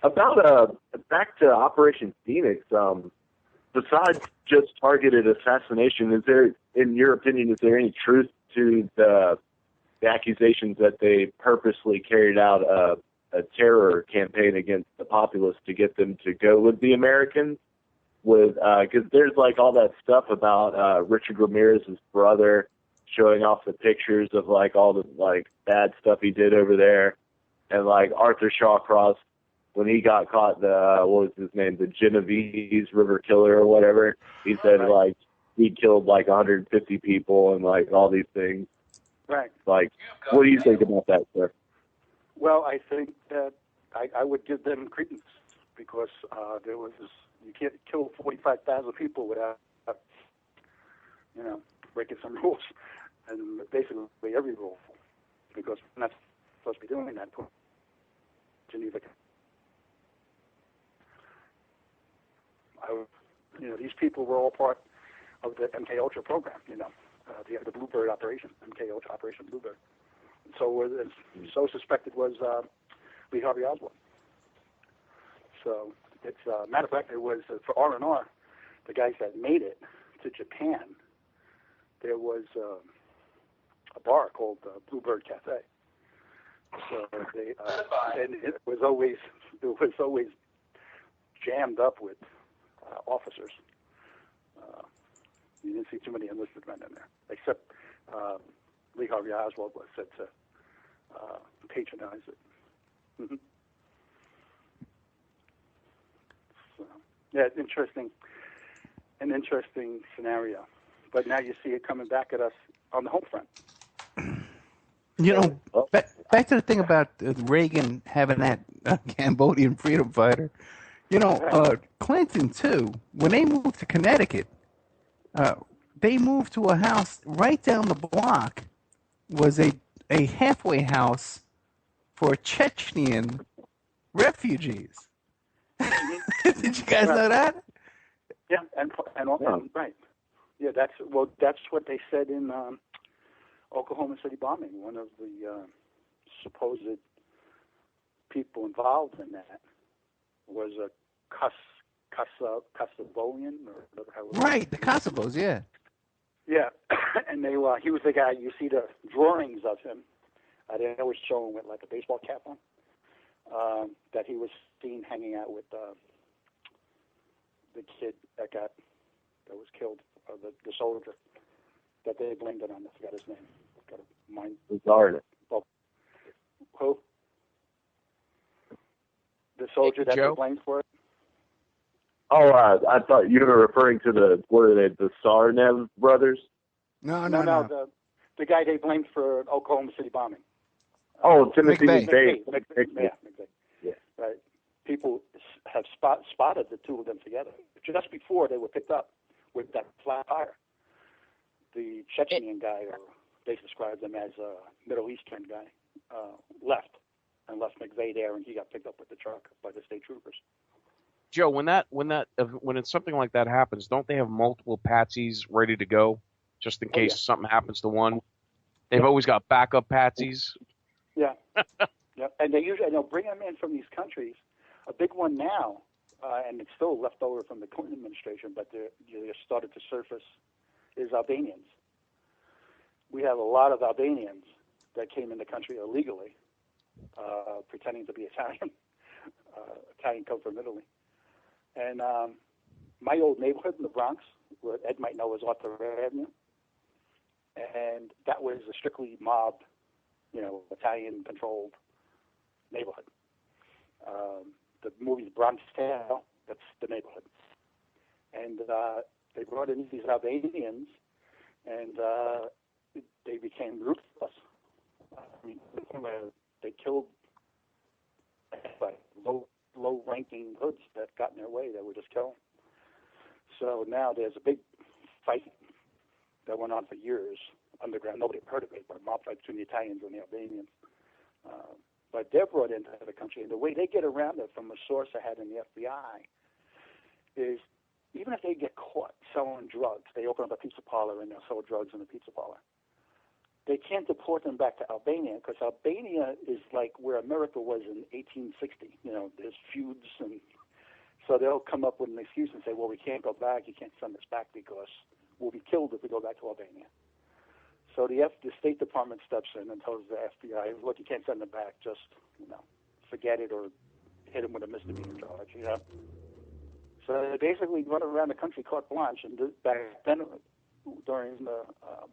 About back to Operation Phoenix. Besides just targeted assassination, is there, in your opinion, is there any truth to the accusations that they purposely carried out a terror campaign against the populace to get them to go with the Americans? Because there's like all that stuff about Richard Ramirez's brother showing off the pictures of like all the like bad stuff he did over there, and like Arthur Shawcross when he got caught, what was his name, the Genovese River Killer or whatever. He said like he killed like 150 people and like all these things. Right. Like, what do you think about that, sir? Well, I think that I would give them credence because you can't kill 45,000 people without breaking some rules, and basically every rule, because we're not supposed to be doing that. Geneva. These people were all part of the MK Ultra program. The Bluebird operation, MK Ultra Operation Bluebird. And so suspected was Lee Harvey Oswald. So it's matter of fact, it was for R&R, the guys that made it to Japan. There was a bar called Bluebird Cafe. So they and it was always jammed up with officers. You didn't see too many enlisted men in there, except Lee Harvey Oswald was said to patronize it. Mm-hmm. So, yeah, it's an interesting scenario. But now you see it coming back at us on the home front. Back to the thing about Reagan having that Cambodian freedom fighter. Clinton, too, when they moved to Connecticut, they moved to a house right down the block was a halfway house for Chechnyan refugees. Did you guys know that? Yeah, and right. Yeah, that's what they said in Oklahoma City bombing. One of the supposed people involved in that was a Kosovoian or whatever. Right, the Kosovos, yeah. Yeah, and he was the guy. You see the drawings of him. They always show him with like a baseball cap on. That he was seen hanging out with the kid that was killed, the soldier that they blamed it on. I forgot his name. Got a mind. Bizarre. Well, who? The soldier that they blamed for it. Oh, I thought you were referring to the Tsarnaev brothers. No. The guy they blamed for Oklahoma City bombing. Oh, Timothy McVeigh. McVeigh. Yeah. Right. People have spotted the two of them together just before they were picked up with that flat tire. The Chechenian guy, or they described him as a Middle Eastern guy, left McVeigh there, and he got picked up with the truck by the state troopers. Joe, when it's something like that happens, don't they have multiple patsies ready to go, just in case something happens to one? They've always got backup patsies. Yeah, yeah, and they'll bring them in from these countries. A big one now, and it's still left over from the Clinton administration, but they started to surface, is Albanians. We have a lot of Albanians that came in the country illegally, pretending to be Italian. Italian come from Italy. And my old neighborhood in the Bronx, where Ed might know, is Arthur Avenue. And that was a strictly mob, Italian-controlled neighborhood. The movie Bronx Tale, that's the neighborhood. And they brought in these Albanians, and they became ruthless. I mean, they killed low-ranking hoods that got in their way. They were just killing. So now there's a big fight that went on for years underground. Nobody heard of it, but a mob fight between the Italians and the Albanians. But they're brought into the country, and the way they get around it, from a source I had in the FBI, is even if they get caught selling drugs, they open up a pizza parlor and they'll sell drugs in the pizza parlor. They can't deport them back to Albania, because Albania is like where America was in 1860. There's feuds, and so they'll come up with an excuse and say, well, we can't go back. You can't send us back because we'll be killed if we go back to Albania. So the State Department steps in and tells the FBI, look, you can't send them back. Just, forget it, or hit them with a misdemeanor charge, So they basically run around the country carte blanche. And back then, during the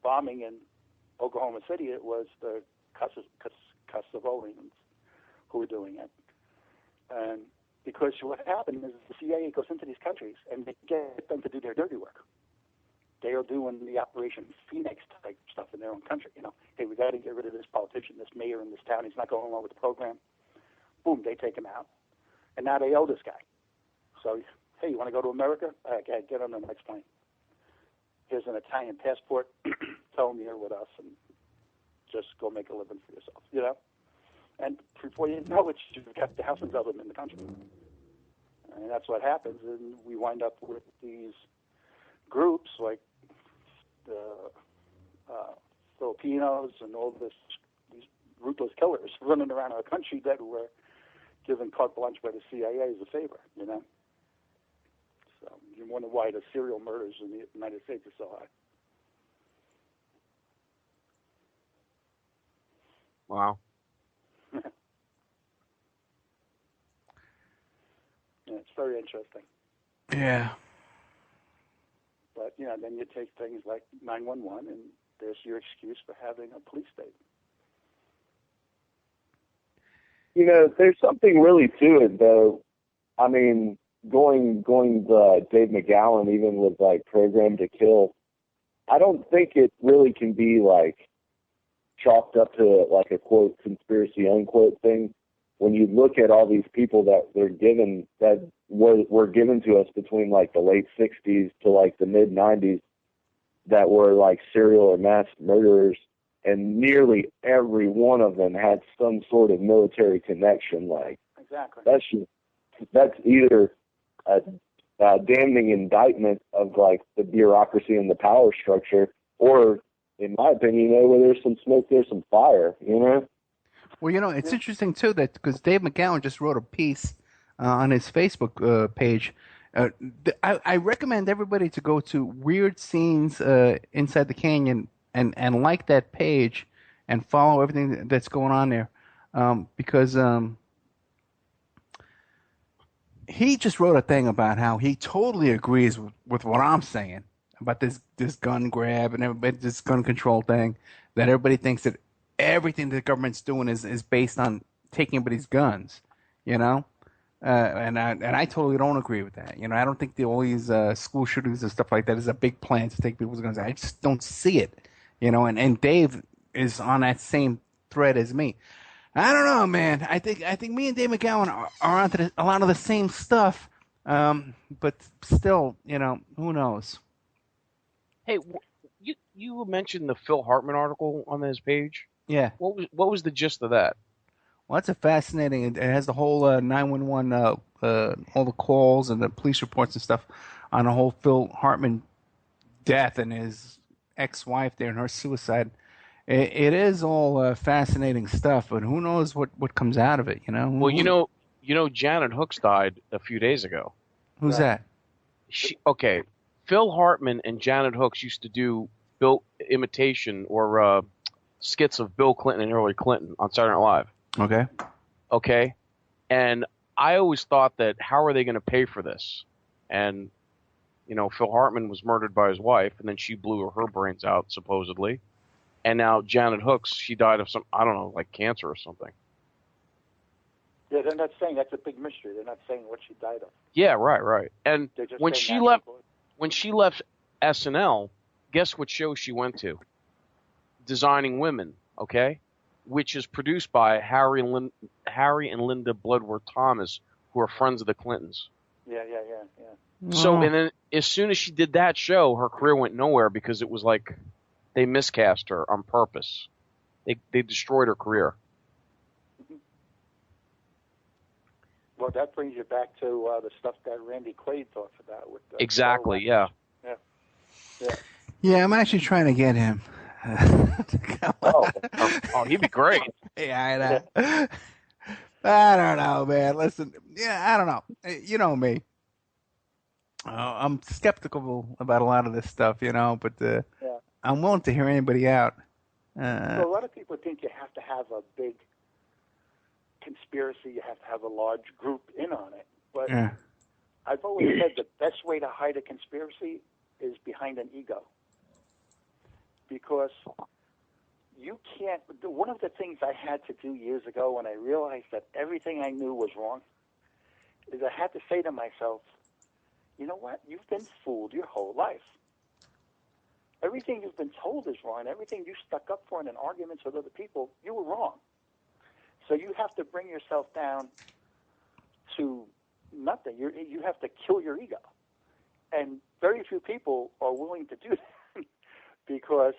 bombing in Oklahoma City, it was the Kosovarians who were doing it. And because what happened is the CIA goes into these countries and they get them to do their dirty work. They are doing the Operation Phoenix type stuff in their own country. Hey, we got to get rid of this politician, this mayor in this town. He's not going along with the program. Boom, they take him out. And now they owe this guy. So, hey, you want to go to America? Okay, get on the next plane. Here's an Italian passport. Tell them you're with us and just go make a living for yourself, And before you know it, you've got thousands of them in the country. And that's what happens. And we wind up with these groups like the Filipinos and all these ruthless killers running around our country that were given carte blanche by the CIA as a favor, So you wonder why the serial murders in the United States are so high. Wow. Yeah, it's very interesting. Yeah. But, then you take things like 911, and there's your excuse for having a police state. There's something really to it, though. I mean, going Dave McGowan, even with, Programmed to Kill, I don't think it really can be, chalked up to, a, quote, conspiracy, unquote thing. When you look at all these people that were given to us between the late 60s to the mid 90s that were serial or mass murderers, and nearly every one of them had some sort of military connection. Exactly. That's either a damning indictment of the bureaucracy and the power structure, or, in my opinion, where there's some smoke, there's some fire. Well, it's interesting, too, that because Dave McGowan just wrote a piece on his Facebook page. I recommend everybody to go to Weird Scenes Inside the Canyon and like that page and follow everything that's going on there. Because he just wrote a thing about how he totally agrees with what I'm saying about this gun grab and everybody, this gun control thing. That everybody thinks that everything the government's doing is based on taking everybody's guns, you know. And I totally don't agree with that. You know, I don't think all these school shootings and stuff like that is a big plan to take people's guns. I just don't see it. You know, and Dave is on that same thread as me. I don't know, man. I think me and Dave McGowan are onto a lot of the same stuff, but still, you know, who knows? Hey, you mentioned the Phil Hartman article on his page. Yeah. What was the gist of that? Well, that's a fascinating. It has the whole 911, all the calls and the police reports and stuff on the whole Phil Hartman death and his ex-wife there and her suicide. It is all fascinating stuff, but who knows what comes out of it? You know. Well, you know, Janet Hooks died a few days ago. Who's that? Okay, Phil Hartman and Janet Hooks used to do Bill imitation or skits of Bill Clinton and Hillary Clinton on Saturday Night Live. Okay. Okay, and I always thought that how are they going to pay for this? And you know, Phil Hartman was murdered by his wife, and then she blew her brains out supposedly. And now Janet Hooks, she died of some, I don't know, like cancer or something. Yeah, they're not saying that's a big mystery. They're not saying what she died of. Yeah, right. And when she left SNL, guess what show she went to? Designing Women, okay? Which is produced by Harry and Linda Bloodworth Thomas, who are friends of the Clintons. Yeah. So, and then as soon as she did that show, her career went nowhere because it was like they miscast her on purpose. They destroyed her career. Well, that brings you back to the stuff that Randy Quaid talks about. With Exactly, yeah. Yeah, I'm actually trying to get him. Oh, he'd be great. Yeah, I know. I don't know, man. Listen, yeah, I don't know. You know me. I'm skeptical about a lot of this stuff, you know, but I'm willing to hear anybody out. So a lot of people think you have to have a big conspiracy, you have to have a large group in on it. But I've always said the best way to hide a conspiracy is behind an ego. Because you can't, one of the things I had to do years ago when I realized that everything I knew was wrong is I had to say to myself, you know what? You've been fooled your whole life. Everything you've been told is wrong. Everything you stuck up for in arguments with other people, you were wrong. So you have to bring yourself down to nothing. You have to kill your ego. And very few people are willing to do that because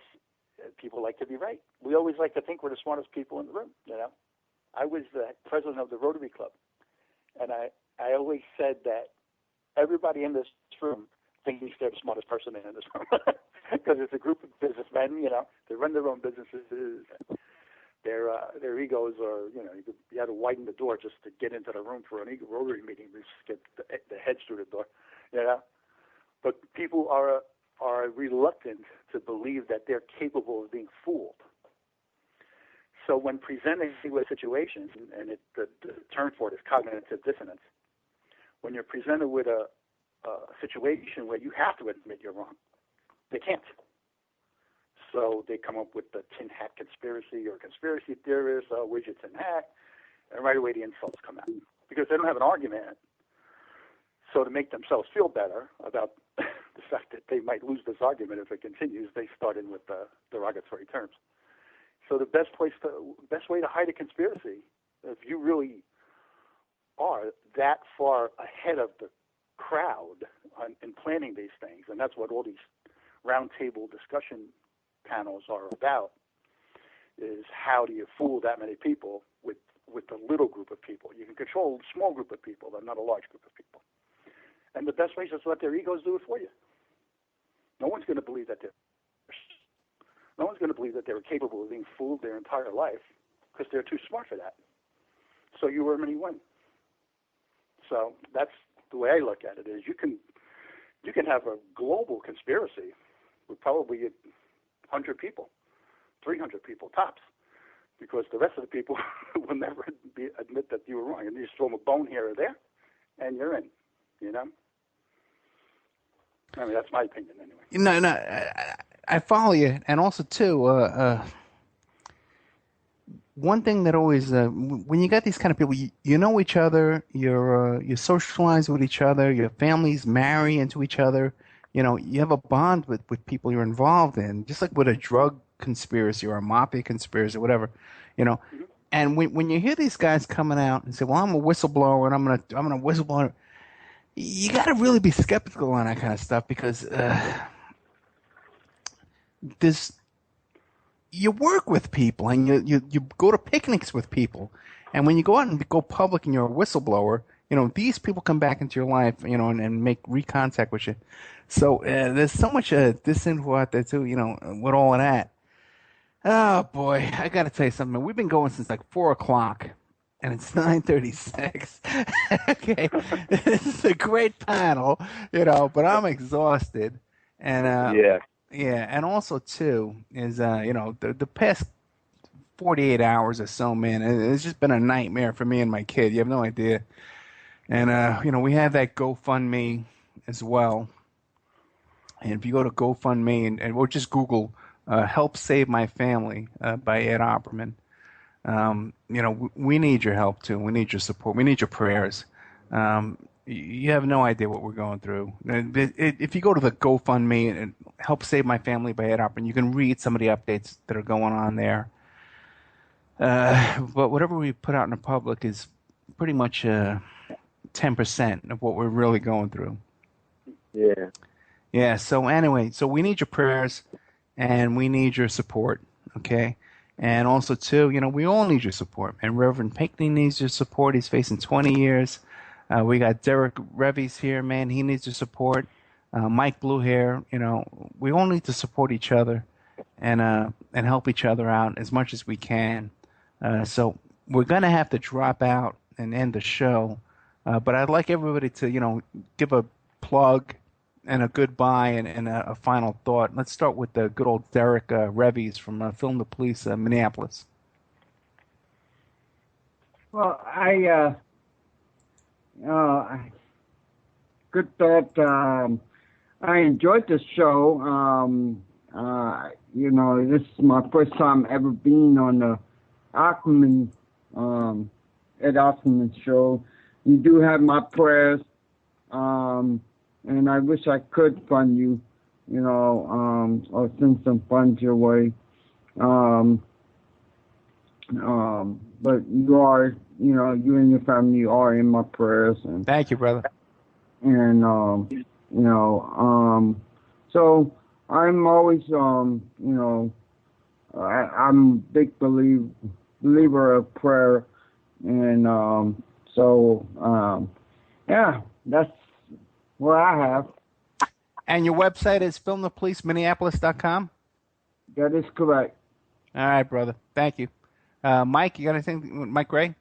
people like to be right. We always like to think we're the smartest people in the room, you know. I was the president of the Rotary Club, and I always said that everybody in this room thinks they're the smartest person in this room because it's a group of businessmen, you know. They run their own businesses. Their egos are, you know, you had to widen the door just to get into the room for an Rotary meeting. We just get the heads through the door, you know. But people are reluctant to believe that they're capable of being fooled. So when presented with situations, and the term for it is cognitive dissonance, when you're presented with a situation where you have to admit you're wrong, they can't. So they come up with the tin hat conspiracy or conspiracy theorists, widgets and hat, and right away the insults come out because they don't have an argument. So to make themselves feel better about the fact that they might lose this argument if it continues, they start in with derogatory terms. So the best way to hide a conspiracy, if you really are that far ahead of the crowd in planning these things, and that's what all these roundtable discussion panels are about, is how do you fool that many people with a little group of people? You can control a small group of people, but not a large group of people. And the best way is just let their egos do it for you. No one's going to believe that they're capable of being fooled their entire life because they're too smart for that. So you earn and you win. So that's the way I look at it. Is you can have a global conspiracy with probably 100 people, 300 people tops, because the rest of the people will never admit that you were wrong. And you just throw them a bone here or there, and you're in. You know. I mean, that's my opinion anyway. No, I follow you, and also too, one thing that always, when you got these kind of people, you know each other, you socialize with each other, your families marry into each other. You know, you have a bond with people you're involved in, just like with a drug conspiracy or a mafia conspiracy or whatever. You know, and when you hear these guys coming out and say, "Well, I'm a whistleblower and I'm gonna whistleblower," you got to really be skeptical on that kind of stuff because there's. You work with people and you go to picnics with people. And when you go out and go public and you're a whistleblower, you know, these people come back into your life, you know, and make recontact with you. So there's so much disinfo out there too, you know, with all of that. Oh boy, I got to tell you something. We've been going since like 4:00 and it's 9:36. Okay. This is a great panel, you know, but I'm exhausted. And yeah, and also too is you know the past 48 hours or so, man, it's just been a nightmare for me and my kid. You have no idea. And you know we have that GoFundMe as well. And if you go to GoFundMe and we'll just Google "Help Save My Family" by Ed Opperman. You know we need your help too. We need your support. We need your prayers. You have no idea what we're going through. If you go to the GoFundMe and Help Save My Family by Ed Opperman, you can read some of the updates that are going on there. But whatever we put out in the public is pretty much 10% of what we're really going through. Yeah. Yeah, so anyway, so we need your prayers and we need your support, okay? And also, too, you know, we all need your support. And Reverend Pinckney needs your support. He's facing 20 years. We got Derrick Revies here, man. He needs your support. Mike Bluehair, you know, we all need to support each other and help each other out as much as we can. So we're going to have to drop out and end the show. But I'd like everybody to, you know, give a plug and a goodbye and a final thought. Let's start with the good old Derrick Revies from Film the Police, Minneapolis. Well, good thought. I enjoyed the show. You know, this is my first time ever being on the Opperman, Ed Opperman show. You do have my prayers, and I wish I could fund you, you know, or send some funds your way. But you are, you know, you and your family are in my prayers. And thank you, brother. And you know, so I'm always, you know, I'm a big believer of prayer, and so yeah, that's what I have. And your website is filmthepoliceminneapolis.com? That is correct. All right, brother. Thank you. Mike, you got anything? Mike Gray?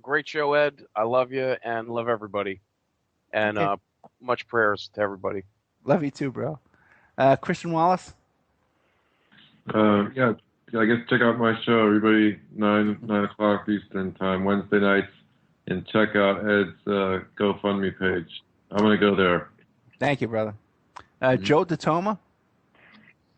Great show, Ed. I love you and love everybody. And much prayers to everybody. Love you too, bro. Christian Wallace? Yeah, I guess check out my show, everybody, 9 o'clock Eastern time, Wednesday nights, and check out Ed's GoFundMe page. I'm going to go there. Thank you, brother. Joe DeToma?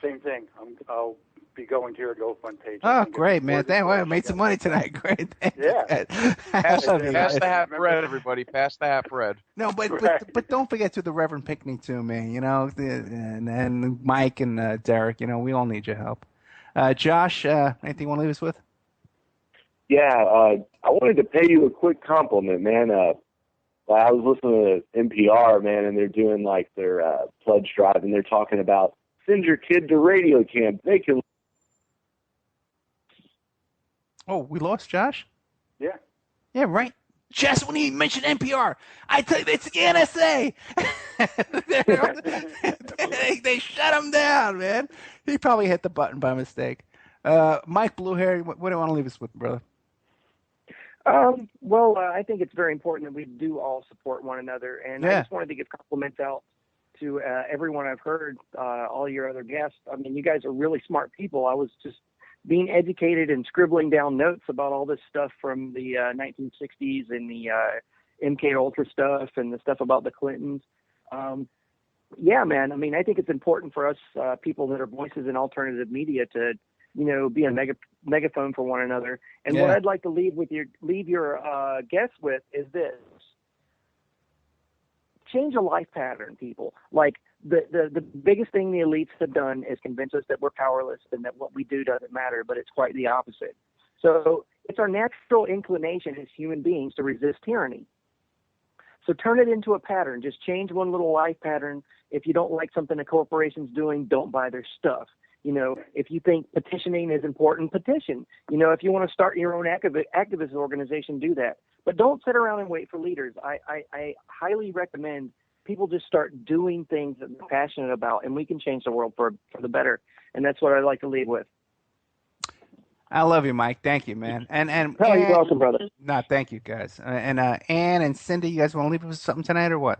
Same thing. I'll be going to your GoFundMe page. Oh, great, man. Damn, I made some money tonight. Great. Yeah. Pass the hat bread, everybody. Pass the hat bread. No, but don't forget to the Reverend Pinckney, too, man. You know, and Mike and Derrick, you know, we all need your help. Josh, anything you want to leave us with? Yeah, I wanted to pay you a quick compliment, man. I was listening to NPR, man, and they're doing like their pledge drive, and they're talking about send your kid to radio camp. They can. Oh, we lost Josh? Yeah. Yeah, right. Just when he mentioned NPR, I tell you, it's the NSA. they shut him down, man. He probably hit the button by mistake. Mike Bluehair, what do you want to leave us with, brother? Well, I think it's very important that we do all support one another, and I just wanted to give compliments out to everyone I've heard, all your other guests. I mean, you guys are really smart people. I was just being educated and scribbling down notes about all this stuff from the 1960s and the MK Ultra stuff and the stuff about the Clintons. Yeah, man. I mean, I think it's important for us people that are voices in alternative media to, be a megaphone for one another. And what I'd like to leave your guests with is this: change a life pattern, people. Like the biggest thing the elites have done is convince us that we're powerless and that what we do doesn't matter, but it's quite the opposite. So it's our natural inclination as human beings to resist tyranny. So turn it into a pattern. Just change one little life pattern. If you don't like something a corporation's doing, don't buy their stuff. If you think petitioning is important, petition. If you want to start your own activist organization, do that. But don't sit around and wait for leaders. I highly recommend people just start doing things that they're passionate about, and we can change the world for the better. And that's what I'd like to leave with. I love you, Mike. Thank you, man. And you're welcome, brother. No, thank you, guys. And Ann and Cindy, you guys want to leave us with something tonight or what?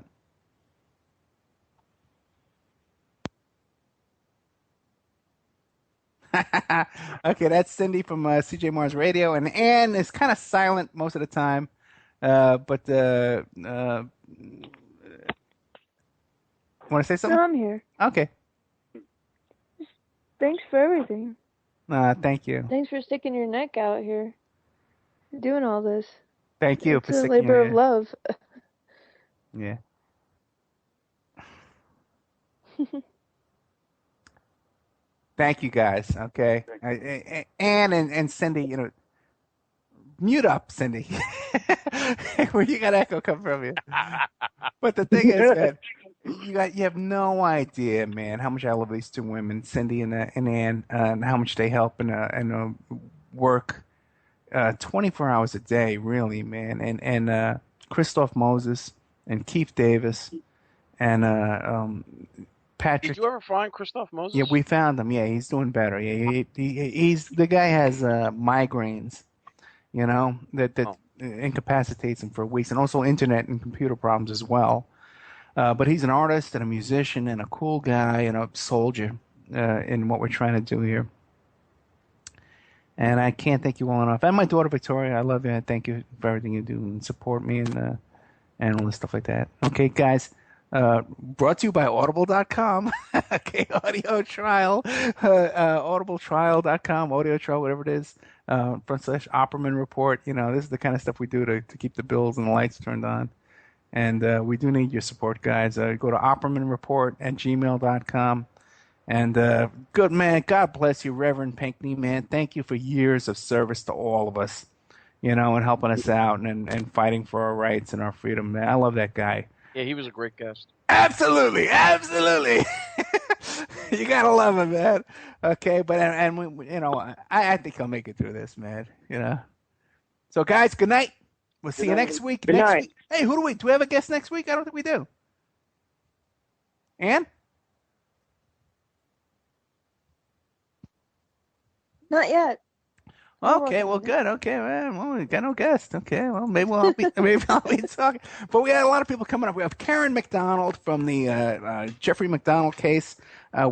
Okay, that's Cindy from CJ Mars Radio, and Ann is kind of silent most of the time, but want to say something? No, I'm here. Okay. Thanks for everything. Thank you. Thanks for sticking your neck out here, doing all this. Thank you for sticking labor of love. Yeah. Thank you, guys. Okay, Ann and Cindy, mute up, Cindy. Where you got echo come from you? But the thing is, man, you have no idea, man, how much I love these two women, Cindy and Ann, and how much they help and work 24 hours a day, really, man. And Christoph Moses and Keith Davis and Patrick. Did you ever find Christoph Moses? Yeah, we found him. Yeah, he's doing better. Yeah, he's the guy has migraines, that incapacitates him for weeks, and also internet and computer problems as well. But he's an artist and a musician and a cool guy and a soldier in what we're trying to do here. And I can't thank you all enough. And my daughter Victoria, I love you. I thank you for everything you do and support me and all this stuff like that. Okay, guys. Brought to you by Audible.com. Okay, audio trial, audibletrial.com, audio trial, whatever it is, / Opperman report. This is the kind of stuff we do to keep the bills and the lights turned on. And we do need your support, guys. Go to OppermanReport@gmail.com. And good man, God bless you, Reverend Pinckney, man. Thank you for years of service to all of us, and helping us out and fighting for our rights and our freedom, man. I love that guy. Yeah, he was a great guest. Absolutely. You gotta love him, man. Okay, but I think he'll make it through this, man. So, guys, good night. We'll see you next week. Good night. Week. Hey, who do we have a guest next week? I don't think we do. Ann? Not yet. Okay, well, good. Okay, well, we got no guest. Okay, well, maybe I'll be talking. But we had a lot of people coming up. We have Karen McDonald from the Jeffrey McDonald case.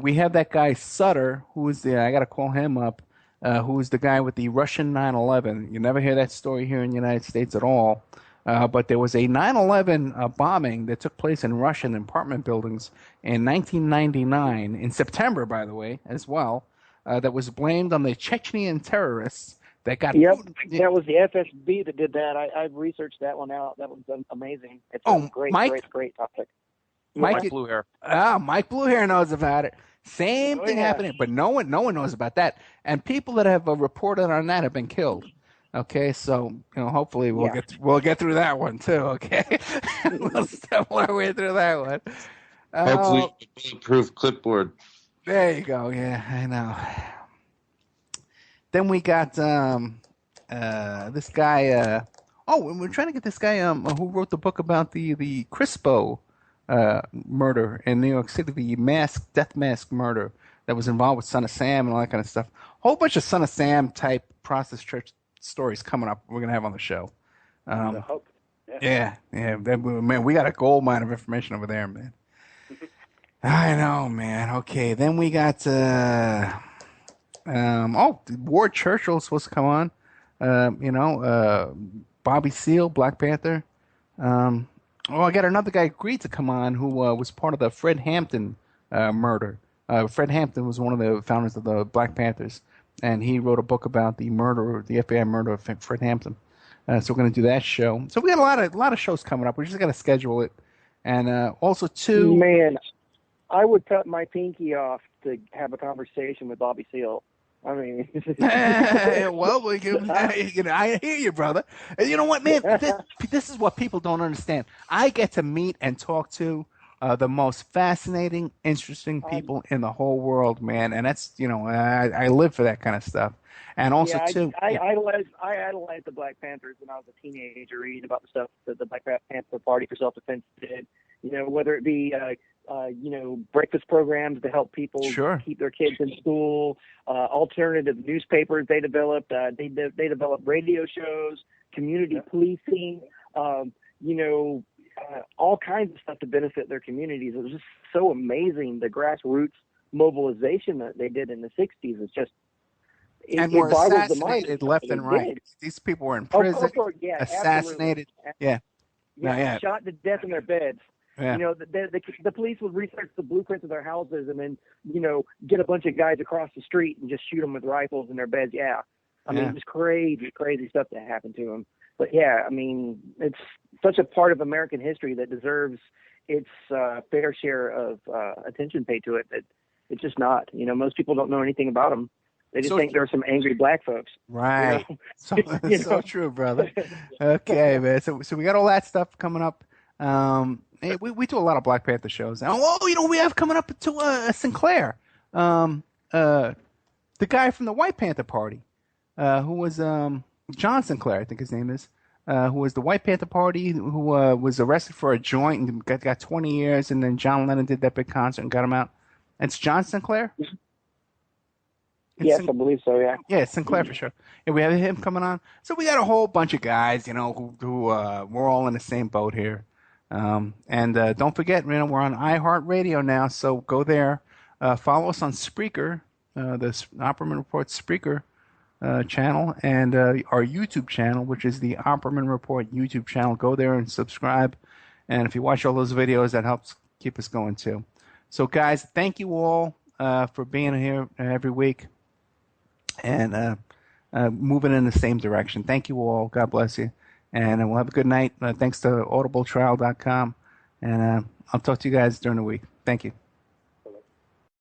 We have that guy Sutter, who's I got to call him up, who's the guy with the Russian 9/11. You never hear that story here in the United States at all. But there was a 9/11 bombing that took place in Russian apartment buildings in 1999, in September, by the way, as well. That was blamed on the Chechnyan terrorists that got. Yep, that was the FSB that did that. I've researched that one out. That was amazing. It's a great topic. Mike Bluehair. Mike Bluehair knows about it. Same thing happening, but no one knows about that. And people that have reported on that have been killed. Okay, so hopefully we'll get through that one too. Okay, we'll stumble our way through that one. Hopefully, bulletproof clipboard. There you go. Yeah, I know. Then we got this guy. We're trying to get this guy who wrote the book about the Crispo murder in New York City, the death mask murder that was involved with Son of Sam and all that kind of stuff. Whole bunch of Son of Sam type process church stories coming up. We're gonna have on the show. I hope. Yeah. Man, we got a gold mine of information over there, man. I know, man. Okay, then we got Ward Churchill's supposed to come on. Bobby Seale, Black Panther. I got another guy agreed to come on who was part of the Fred Hampton murder. Fred Hampton was one of the founders of the Black Panthers, and he wrote a book about the FBI murder of Fred Hampton. So we're going to do that show. So we got a lot of shows coming up. We just got to schedule it, and also too. Man, I would cut my pinky off to have a conversation with Bobby Seale. I mean, well, I hear you, brother. And you know what, man? This is what people don't understand. I get to meet and talk to the most fascinating, interesting people in the whole world, man. And that's, I live for that kind of stuff. And also, too, I idolized the Black Panthers when I was a teenager, reading about the stuff that the Black Panther Party for Self-Defense did. Whether it be breakfast programs to help people keep their kids in school, alternative newspapers they developed. They developed radio shows, community policing, all kinds of stuff to benefit their communities. It was just so amazing, the grassroots mobilization that they did in the 60s. It's just and were assassinated left and right. These people were in prison, assassinated. Absolutely. Shot to death in their beds. Yeah. The police would research the blueprints of their houses and then, get a bunch of guys across the street and just shoot them with rifles in their beds. Yeah. I mean, just crazy stuff that happened to them. But yeah, I mean, it's such a part of American history that deserves its fair share of attention paid to it. That it's just not. Most people don't know anything about them. They just think there are some angry black folks. Right. So true, brother. Okay, man. So we got all that stuff coming up. Hey, we do a lot of Black Panther shows. We have coming up to Sinclair, the guy from the White Panther Party, who was John Sinclair, I think his name is, who was the White Panther Party, who was arrested for a joint and got 20 years, and then John Lennon did that big concert and got him out. It's John Sinclair? Yes, I believe so, yeah. Yeah, Sinclair for sure. And we have him coming on. So we got a whole bunch of guys, who we're all in the same boat here. And don't forget, we're on iHeartRadio now, so go there. Follow us on Spreaker, the Opperman Report Spreaker channel, and our YouTube channel, which is the Opperman Report YouTube channel. Go there and subscribe. And if you watch all those videos, that helps keep us going too. So, guys, thank you all for being here every week and moving in the same direction. Thank you all. God bless you. And we'll have a good night. Thanks to audibletrial.com. And I'll talk to you guys during the week. Thank you.